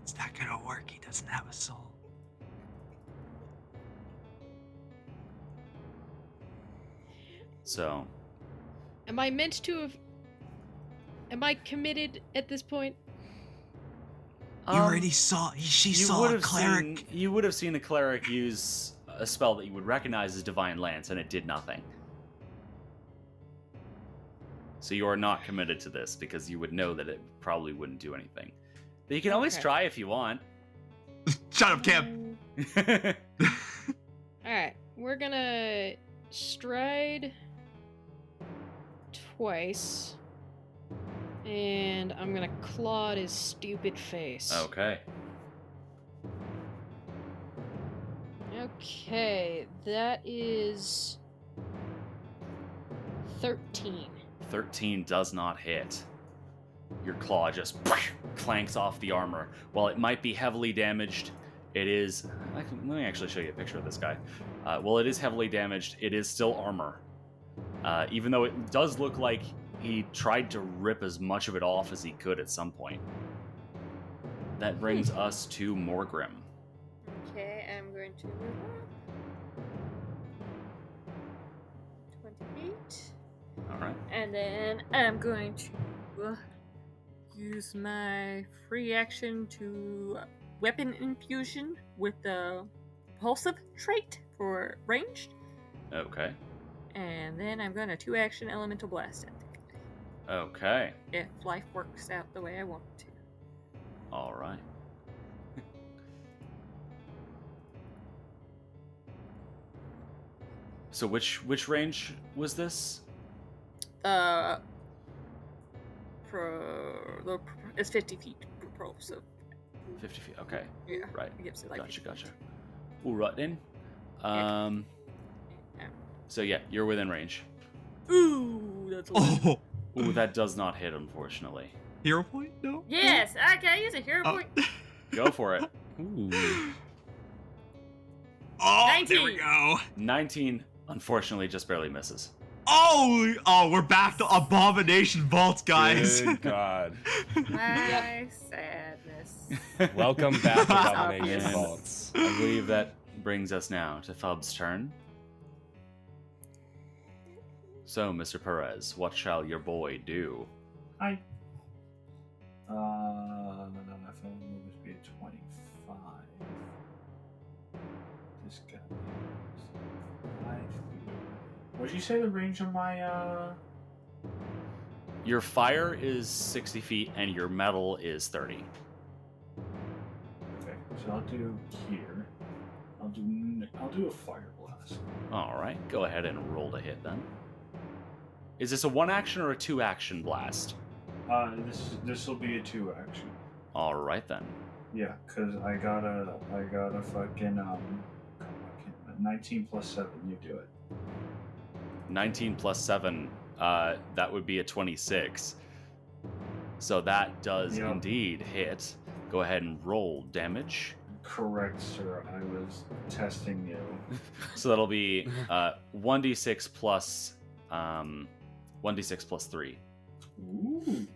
It's not gonna work. He doesn't have a soul. So, Am I meant to have... Am I committed at this point? You already saw. She saw a cleric. You would have seen a cleric use a spell that you would recognize as Divine Lance, and it did nothing. So you are not committed to this because you would know that it probably wouldn't do anything. But you can always Okay. try if you want. Shut up, Cam. Alright, we're gonna stride twice. And I'm gonna claw at his stupid face. Okay. Okay, that is 13. 13 does not hit. Your claw just clanks off the armor. While it might be heavily damaged, it is... let me actually show you a picture of this guy. While it is heavily damaged, it is still armor. Even though it does look like he tried to rip as much of it off as he could at some point. That brings us to Morgrim. Okay, I'm going to move on. 28. Alright. And then I'm going to use my free action to weapon infusion with the repulsive trait for ranged. Okay. And then I'm going to 2-action elemental blast it. Okay. If life works out the way I want it to. Alright. So which range was this? It's 50 feet propulsive. 50 feet. Okay. Yeah. Right. It gives it like Gotcha, 50 gotcha. feet. Alright then. Yeah. So yeah, you're within range. Ooh, that's a lot. Oh, Ooh, that does not hit, unfortunately. hero point? No. Yes, I can use a hero Oh. point. Go for it. Ooh. Oh, there we 19. go. 19, unfortunately, just barely misses. Oh, we're back to Abomination Vault, guys. Good God. My sadness. Welcome back to Domination And Vaults. I believe that brings us now to Thub's turn. So, Mr. Perez, what shall your boy do? Hi. If I move this be a 25. This guy is 5 feet away. What'd you say the range of my Your fire is 60 feet and your metal is 30. Okay, so I'll do here. I'll do a fire blast. Alright, go ahead and roll to hit then. Is this a 1-action or a 2-action blast? This will be a 2-action. Alright then. Yeah, cause I got a fucking 19 plus 7. You do it. 19 plus 7, that would be a 26. So that does Yep. indeed hit. Go ahead and roll damage. Correct, sir. I was testing you. So that'll be 1d6 plus 1d6 plus 3. Ooh.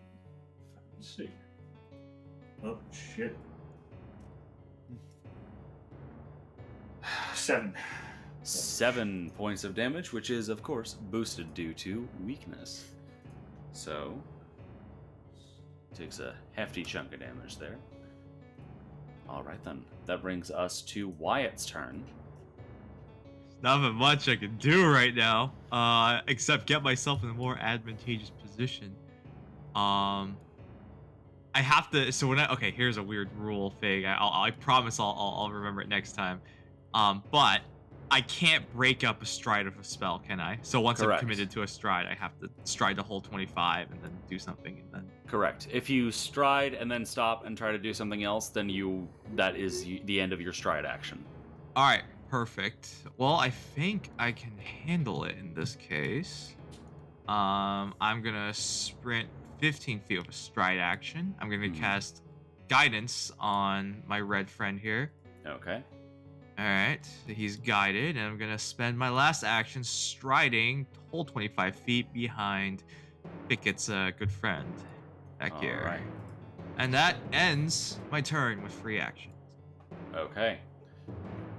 Fancy. Oh shit. 7. 7 points of damage, which is, of course, boosted due to weakness. So, takes a hefty chunk of damage there. Alright then, that brings us to Wyatt's turn. Not much I can do right now, except get myself in a more advantageous position. I have to. So when okay, here's a weird rule thing. I promise I'll remember it next time. But I can't break up a stride of a spell, can I? So once Correct. I'm committed to a stride, I have to stride the whole 25 and then do something and then. Correct. If you stride and then stop and try to do something else, then that is the end of your stride action. All right, perfect. Well, I think I can handle it in this case. I'm gonna sprint 15 feet of a stride action. I'm gonna cast guidance on my red friend here. Okay. All right, so he's guided, and I'm gonna spend my last action striding the whole 25 feet behind Pickett's good friend back here. All right. And that ends my turn with free actions. Okay.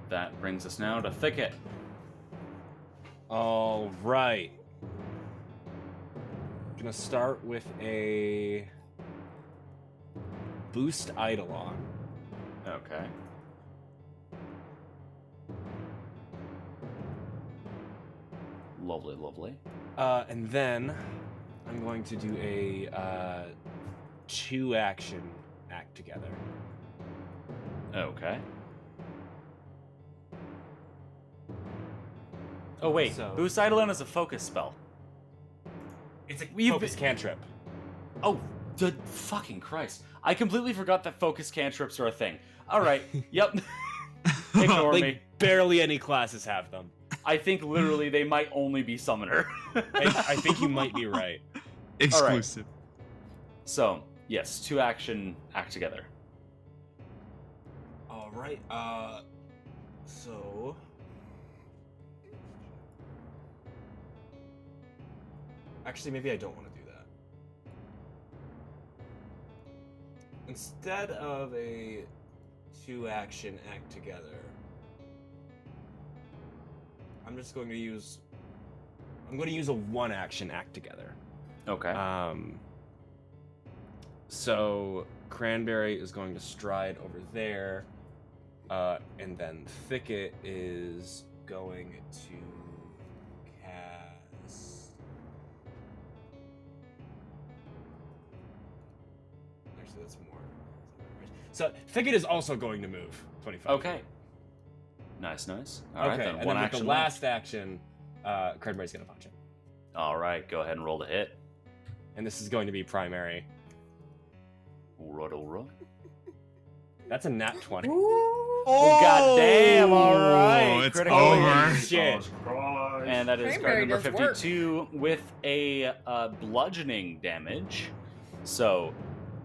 That brings us now to Thicket. All right. Gonna start with a boost Eidolon. Okay. Lovely, lovely. And then I'm going to do a 2-action act together. Okay. Oh wait, So- Boost Eidolon is a focus spell. It's a We've focus been- cantrip. Oh, the fucking Christ. I completely forgot that focus cantrips are a thing. Alright, yep. Ignore Like, me. barely any classes have them. I think literally they might only be Summoner. I think you might be right. Exclusive. So, yes, 2-action act together. All right. So actually, maybe I don't want to do that. Instead of a 2-action act together, I'm going to use a 1-action act together. Okay. So Cranberry is going to stride over there, and then Thicket is going to cast. Actually, that's more. So Thicket is also going to move 25. Okay. Nice, nice. All right, Okay, then and one then with action the last action, Cranberry's going to punch him, left. All right, go ahead and roll the hit. and this is going to be primary. All right. That's a nat 20. Oh, goddamn! All right, It's critical over. hit. Shit. Jesus Christ. And that is Cranberry card number does work. 52 with a bludgeoning damage. So,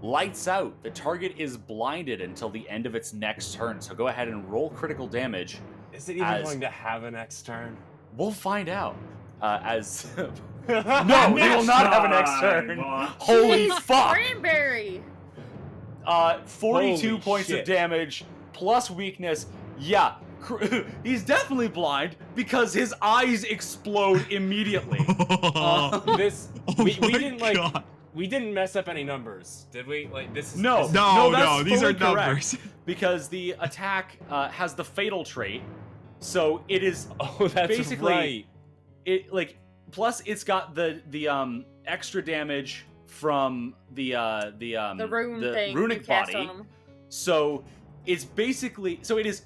lights out. The target is blinded until the end of its next turn. So go ahead and roll critical damage. Is it even As- going to have a next turn? We'll find out. As no, they will not have a next turn. Holy fuck! Cranberry! 42 Holy points shit. of damage plus weakness. Yeah, he's definitely blind because his eyes explode immediately. This Oh we my didn't like God. we didn't mess up any numbers, did we? Like this is No. this- No, that's these are fully correct. numbers. Because the attack has the fatal trait, so it is Oh, that's basically right. it like plus it's got the extra damage from the rune thing you runic cast body. on him. So it's basically it is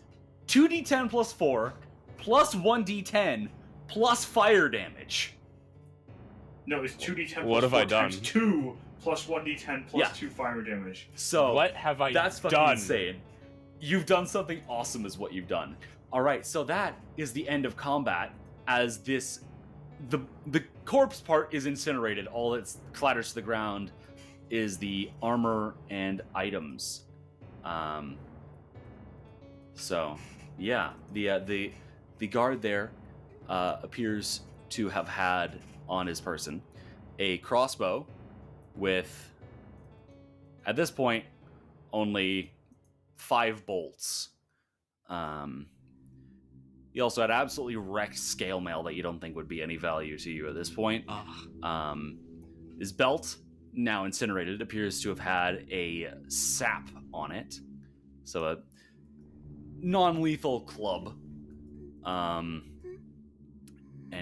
2d10 plus 4 plus 1d10 plus fire damage. No, it's 2d10 What plus have 4 I done? times 2 plus 1d10 plus Yeah. 2 fire damage. So What have I that's fucking done? insane. You've done something awesome is what you've done. All right, so that is the end of combat as the corpse part is incinerated. All that clatters to the ground is the armor and items. So yeah, the guard there appears to have had on his person a crossbow with, at this point, only 5 bolts. He also had absolutely wrecked scale mail that you don't think would be any value to you at this point. His belt, now incinerated, appears to have had a sap on it. So a non-lethal club. And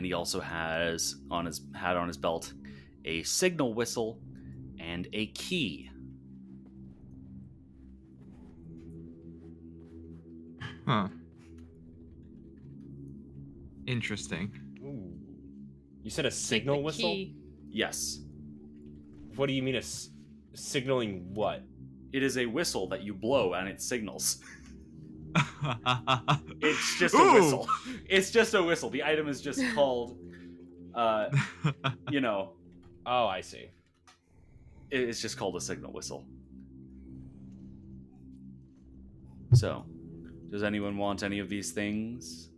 he also has on his belt a signal whistle and a key. Huh. Interesting. Ooh. You said a Take signal the whistle? key. Yes. What do you mean signaling what? It is a whistle that you blow and it signals. It's just a Ooh. whistle. It's just a whistle. The item is just called, you know, Oh, I see. it's just called a signal whistle. So, does anyone want any of these things?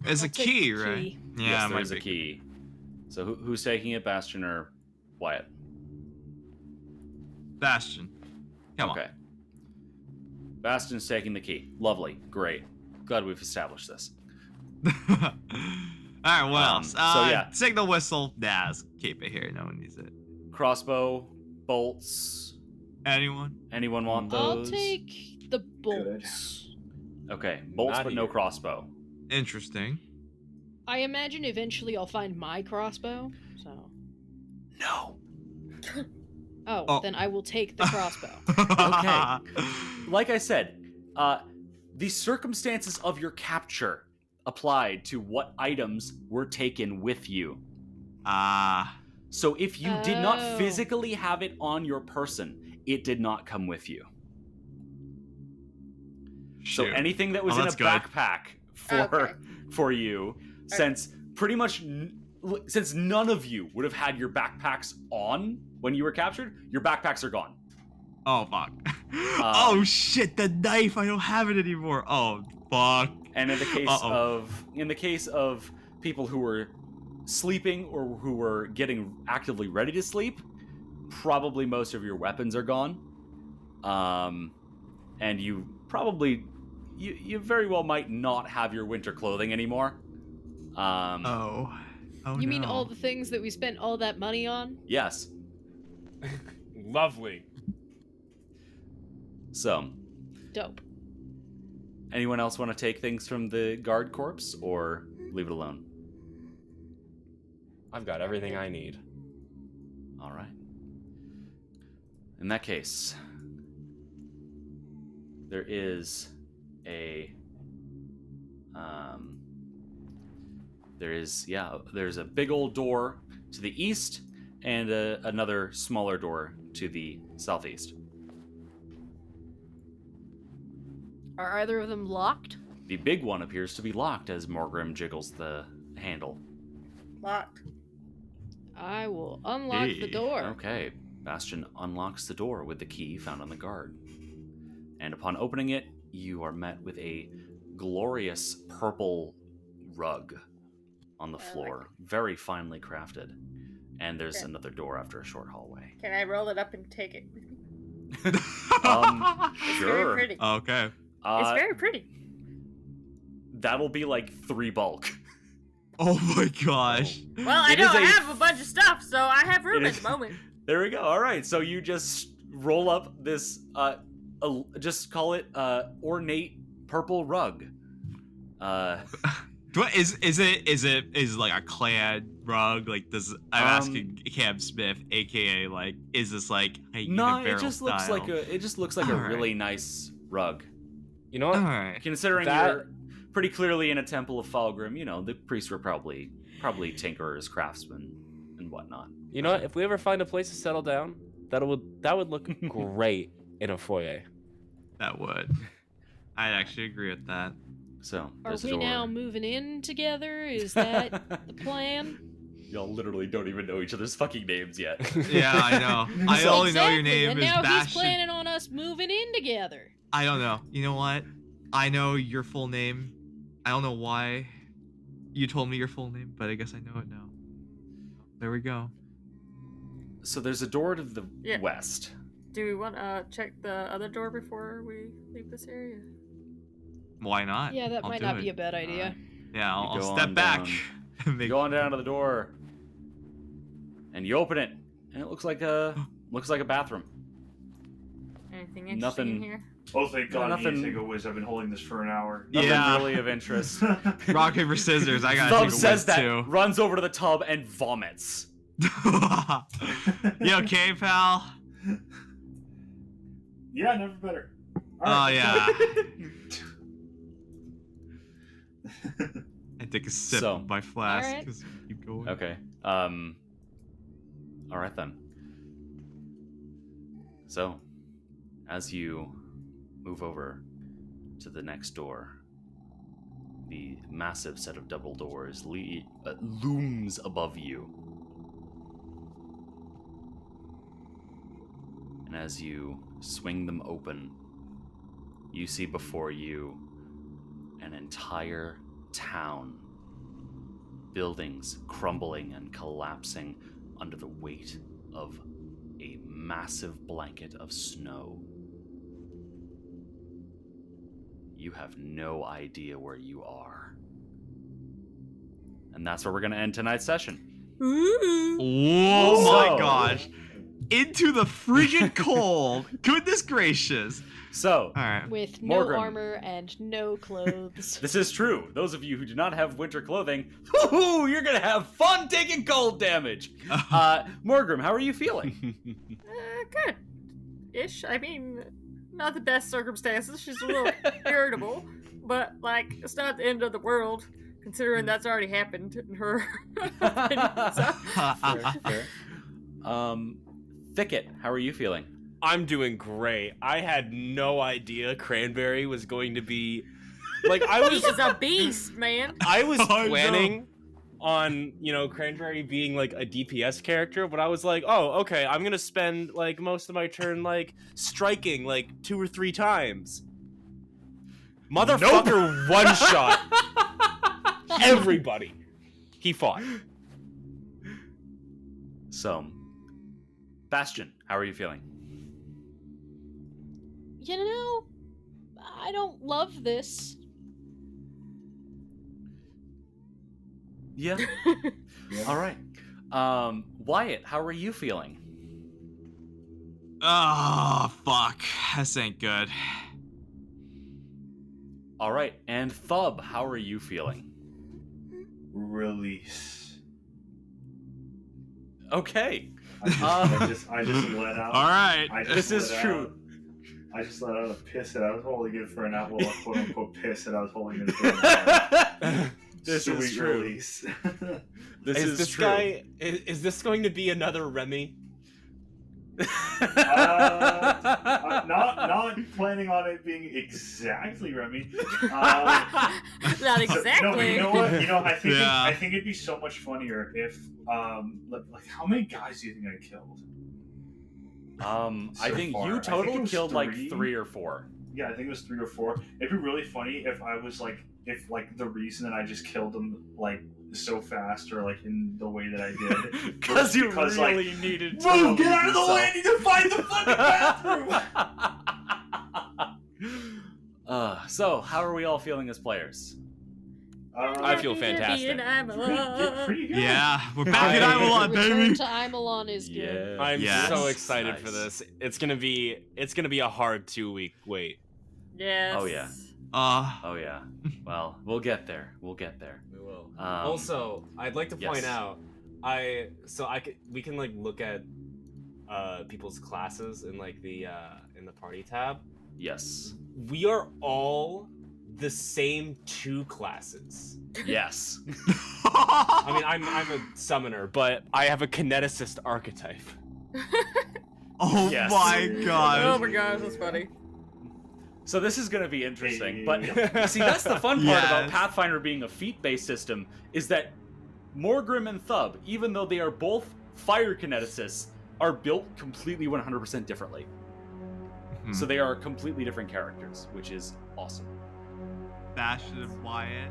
There's I'll a take key, the right? key. Yeah, Yes, it there might is a be. key. So who's taking it, Bastion or Wyatt? Bastion. Come Okay. Bastion's taking the key. Lovely. Great. Glad we've established this. on. All right, what else? So, yeah. Signal whistle. Nah, let's keep it here. No one needs it. Crossbow, bolts. Anyone? Anyone want I'll those? take the bolts. Okay, bolts Not but no here. crossbow. Interesting. I imagine eventually I'll find my crossbow. So. No. Oh, then I will take the crossbow. Okay. Like I said, the circumstances of your capture applied to what items were taken with you. So if you did not Oh. physically have it on your person, it did not come with you. So Shoot. anything that was Well, in a that's good. backpack Okay. for you, since pretty much since none of you would have had your backpacks on when you were captured, your backpacks are gone. Oh fuck. Oh shit, the knife. I don't have it anymore. Oh fuck. And in the case of people who were sleeping or who were getting actively ready to sleep, probably most of your weapons are gone. And you probably you very well might not have your winter clothing anymore. Oh You mean no. all the things that we spent all that money on? Yes. Lovely. So, Dope. anyone else want to take things from the guard corps or leave it alone? I've got everything I need. All right. In that case, there is a there's a big old door to the east and another smaller door to the southeast. Are either of them locked? The big one appears to be locked as Morgrim jiggles the handle. Locked. I will unlock the Hey. door. Okay, Bastion unlocks the door with the key found on the guard. And upon opening it, you are met with a glorious purple rug on the I like floor, very finely crafted. And there's Okay. another door after a short hallway. Can I roll it up and take it with me? It's Sure. very pretty. Okay. It's very pretty. That'll be like 3 bulk. Oh my gosh. Well, I It is don't a- have a bunch of stuff, so I have room It at is- the moment. There we go. All right, so you just roll up this, just call it ornate purple rug. Is it like a clad rug? Like does I'm asking Cam Smith, aka like, is this like a No, it barrel just looks style? like a All right. really nice rug. You know what? Alright. Considering That- you're pretty clearly in a temple of Falgrim, you know the priests were probably tinkerers, craftsmen, and whatnot. You know what? If we ever find a place to settle down, that would look great in a foyer. That would. I'd actually agree with that. So Are there's a we door. now moving in together? Is that the plan? Y'all literally don't even know each other's fucking names yet. Yeah, I know. I only know your Exactly, name and is now he's Bastion. planning on us moving in together. I don't know. You know what? I know your full name. I don't know why you told me your full name, but I guess I know it now. There we go. So there's a door to the Yeah. west. Do we want to check the other door before we leave this area? Why not? Yeah, that I'll might do not it. be a bad idea. Yeah, You I'll go step on back. down. and You make- go on down to the door, and you open it, and it looks like a bathroom. Anything interesting Nothing- in here? Oh, thank God, nothing- you need to take a whiz. I've been holding this for an hour. Nothing Yeah. really of interest. Rock, paper, scissors. I gotta Thumb take a says whiz that, too. runs over to the tub, and vomits. You okay, pal? Yeah, never better. Oh Alright. yeah. I take a sip So- of my flask. Alright. 'Cause keep going. Okay. All right then. So, as you move over to the next door, the massive set of double doors looms above you. And as you swing them open, you see before you an entire town. Buildings crumbling and collapsing under the weight of a massive blanket of snow. You have no idea where you are. And that's where we're going to end tonight's session. Ooh. Oh So- my gosh. Into the frigid cold. Goodness gracious. So, Alright. With no Morgan. armor and no clothes. this is true. Those of you who do not have winter clothing, you're going to have fun taking cold damage. Morgrim, how are you feeling? Good. Ish. I mean, not the best circumstances. She's a little irritable, but like, it's not the end of the world, considering that's already happened in her opinion. So. Fair. Thicket, how are you feeling? I'm doing great. I had no idea Cranberry was going to be like I He was is a beast, man. I was I know. planning on, Cranberry being like a DPS character, but I was like, "Oh, okay, I'm going to spend like most of my turn like striking like 2 or 3 times." Motherfucker one shot everybody. He fought. So, Bastion, how are you feeling? You know, I don't love this. Yeah. All right. Wyatt, how are you feeling? Oh, fuck. This ain't good. All right. And Thub, how are you feeling? Release. Okay. I just let out. Alright. I just This is let true. out- I just let out a piss that I was holding it for an hour. Well, quote unquote piss that I was holding it for an hour. This Sweet is true. release. This Is is this true. guy is this going to be another Remy? Not planning on it being exactly Remy. Not No, exactly. you know what? Yeah. I think it'd be so much funnier if, like, how many guys do you think I killed? I So think far. you I think total it was killed like 3. 3 or 4. Yeah, I think it was 3 or 4. It'd be really funny if I was like, if the reason that I just killed them like so fast or like in the way that I did. Because you Because, like, really needed to. Move! Get out of the yourself. way! I need to find the fucking bathroom. So, how are we all feeling as players? I feel fantastic. Pretty good. Yeah, we're back at Imillon, Return baby. to Imillon is good. I'm Yes. so excited Nice. for this. It's gonna be a hard 2-week wait. Yes. Oh, yeah. Oh yeah. Well, we'll get there. We'll get there. We will. Um, Also, I'd like to yes. point out, we can like look at people's classes in like the in the party tab. Yes. We are all the same 2 classes. Yes. I mean, I'm a summoner, but I have a kineticist archetype. Oh Yes. my Oh god. my gosh, that's funny. So this is going to be interesting, Hey. but see, that's the fun part about Yes. Pathfinder being a feat-based system, is that Morgrim and Thub, even though they are both fire kineticists, are built completely 100% differently. Hmm. So they are completely different characters, which is awesome. Bastion and Wyatt.